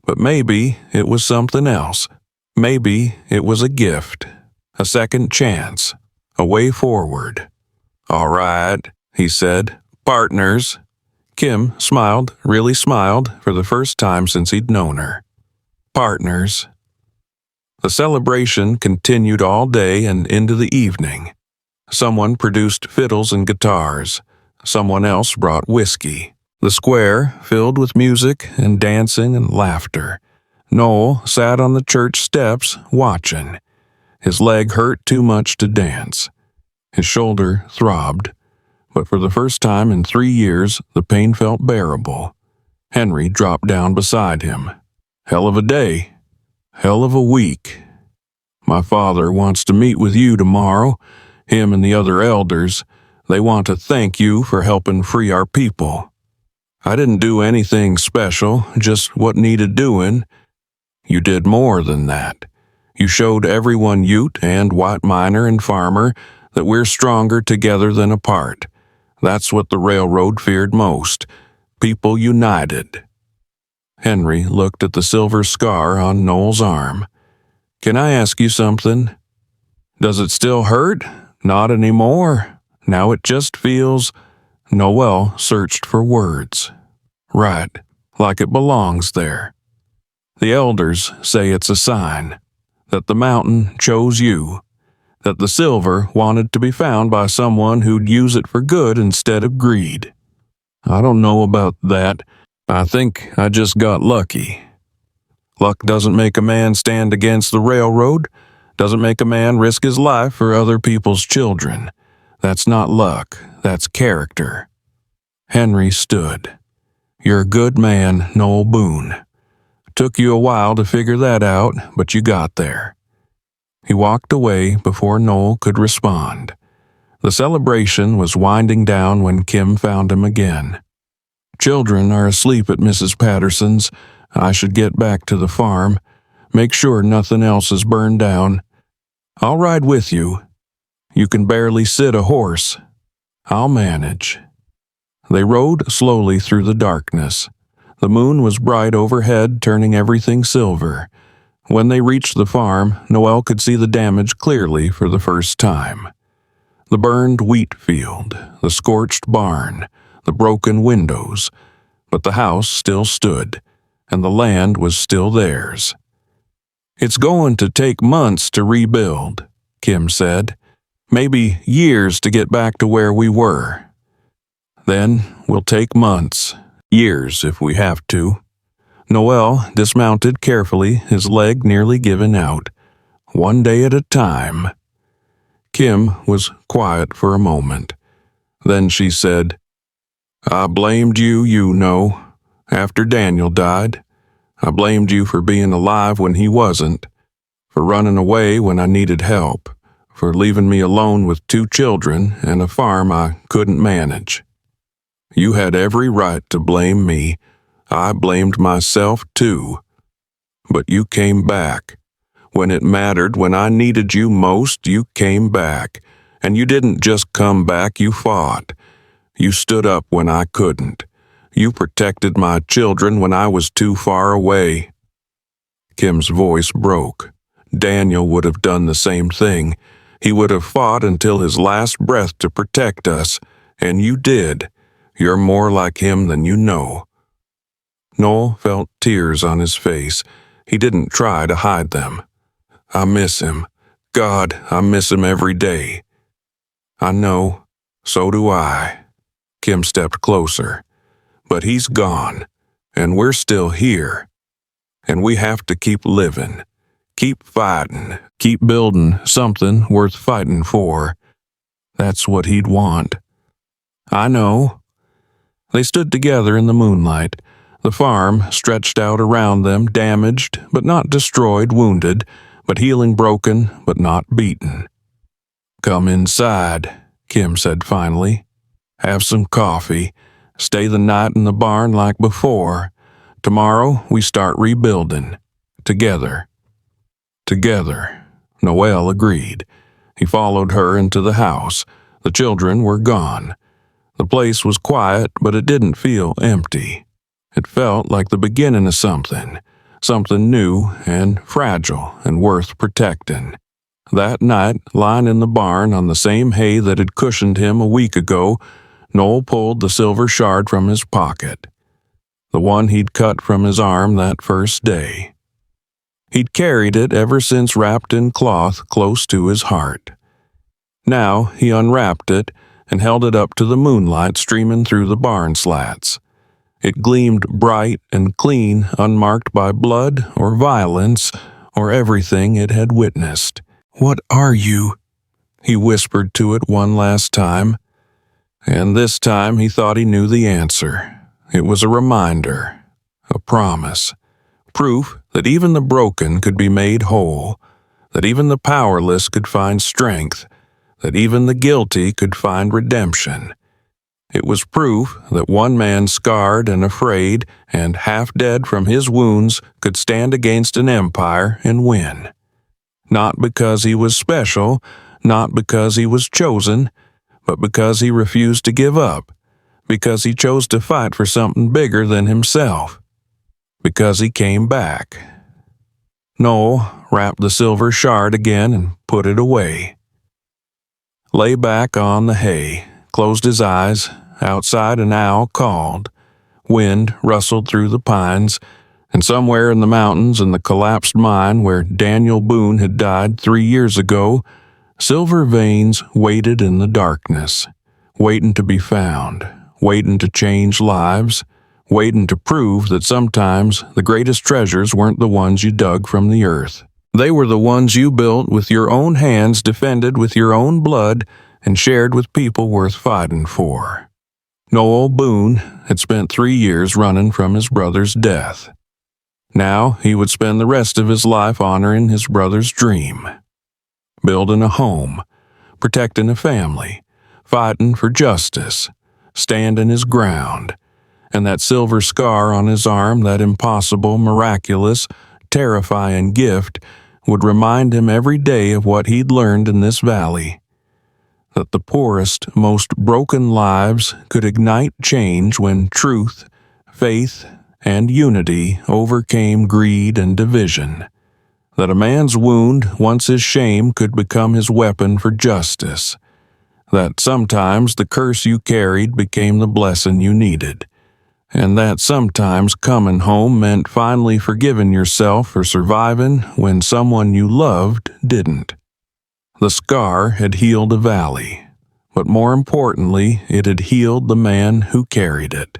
But maybe it was something else. Maybe it was a gift, a second chance, a way forward. "All right," he said. "Partners." Kim smiled, really smiled, for the first time since he'd known her. "Partners." The celebration continued all day and into the evening. Someone produced fiddles and guitars. Someone else brought whiskey. The square filled with music and dancing and laughter. Noel sat on the church steps, watching. His leg hurt too much to dance. His shoulder throbbed. but for the first time in 3 years, the pain felt bearable. Henry dropped down beside him. Hell of a day. Hell of a week. My father wants to meet with you tomorrow, him and the other elders. They want to thank you for helping free our people. I didn't do anything special, just what needed doing. You did more than that. You showed everyone Ute and white miner and farmer that we're stronger together than apart. That's what the railroad feared most. People united. Henry looked at the silver scar on Noel's arm. Can I ask you something? Does it still hurt? Not anymore. Now it just feels... Noel searched for words. Right, like it belongs there. The elders say it's a sign that the mountain chose you, that the silver wanted to be found by someone who'd use it for good instead of greed. I don't know about that. I think I just got lucky. Luck doesn't make a man stand against the railroad, doesn't make a man risk his life for other people's children. That's not luck, that's character. Henry stood. You're a good man, Noel Boon. Took you a while to figure that out, but you got there. He walked away before Noel could respond. The celebration was winding down when Kim found him again. Children are asleep at Mrs. Patterson's. I should get back to the farm. Make sure nothing else is burned down. I'll ride with you. You can barely sit a horse. I'll manage. They rode slowly through the darkness. The moon was bright overhead, turning everything silver. When they reached the farm, Noel could see the damage clearly for the first time. The burned wheat field, the scorched barn, the broken windows, but the house still stood, and the land was still theirs. It's going to take months to rebuild, Kim said. Maybe years to get back to where we were. Then we'll take months, years if we have to. Noel dismounted carefully, his leg nearly given out. One day at a time. Kim was quiet for a moment. Then she said, I blamed you, you know, after Daniel died. I blamed you for being alive when he wasn't, for running away when I needed help, for leaving me alone with 2 children and a farm I couldn't manage. You had every right to blame me. I blamed myself too. But you came back. When it mattered, when I needed you most, you came back. And you didn't just come back, you fought. You stood up when I couldn't. You protected my children when I was too far away. Kim's voice broke. Daniel would have done the same thing. He would have fought until his last breath to protect us. And you did. You're more like him than you know. Noel felt tears on his face. He didn't try to hide them. I miss him. God, I miss him every day. I know. So do I. Kim stepped closer. But he's gone, and we're still here. And we have to keep living. Keep fighting. Keep building something worth fighting for. That's what he'd want. I know. They stood together in the moonlight. The farm stretched out around them, damaged, but not destroyed, wounded, but healing broken, but not beaten. Come inside, Kim said finally. Have some coffee. Stay the night in the barn like before. Tomorrow we start rebuilding. Together. Together. Noel agreed. He followed her into the house. The children were gone. The place was quiet, but it didn't feel empty. It felt like the beginning of something new and fragile and worth protecting. That night, lying in the barn on the same hay that had cushioned him a week ago, Noel pulled the silver shard from his pocket, the one he'd cut from his arm that first day. He'd carried it ever since wrapped in cloth close to his heart. Now he unwrapped it and held it up to the moonlight streaming through the barn slats. It gleamed bright and clean, unmarked by blood or violence or everything it had witnessed. What are you? He whispered to it one last time. And this time he thought he knew the answer. It was a reminder, a promise, proof that even the broken could be made whole, that even the powerless could find strength, that even the guilty could find redemption. It was proof that one man scarred and afraid and half dead from his wounds could stand against an empire and win. Not because he was special, not because he was chosen, but because he refused to give up, because he chose to fight for something bigger than himself, because he came back. Noel wrapped the silver shard again and put it away. Lay back on the hay, closed his eyes. Outside an owl called. Wind rustled through the pines, and somewhere in the mountains in the collapsed mine where Noel Boon had died 3 years ago, silver veins waited in the darkness, waiting to be found, waiting to change lives, waiting to prove that sometimes the greatest treasures weren't the ones you dug from the earth. They were the ones you built with your own hands, defended with your own blood, and shared with people worth fighting for. Noel Boon had spent 3 years running from his brother's death. Now he would spend the rest of his life honoring his brother's dream, building a home, protecting a family, fighting for justice, standing his ground, and that silver scar on his arm, that impossible, miraculous, terrifying gift, would remind him every day of what he'd learned in this valley. That the poorest, most broken lives could ignite change when truth, faith, and unity overcame greed and division. That a man's wound, once his shame, could become his weapon for justice. That sometimes the curse you carried became the blessing you needed. And that sometimes coming home meant finally forgiving yourself for surviving when someone you loved didn't. The scar had healed a valley, but more importantly, it had healed the man who carried it.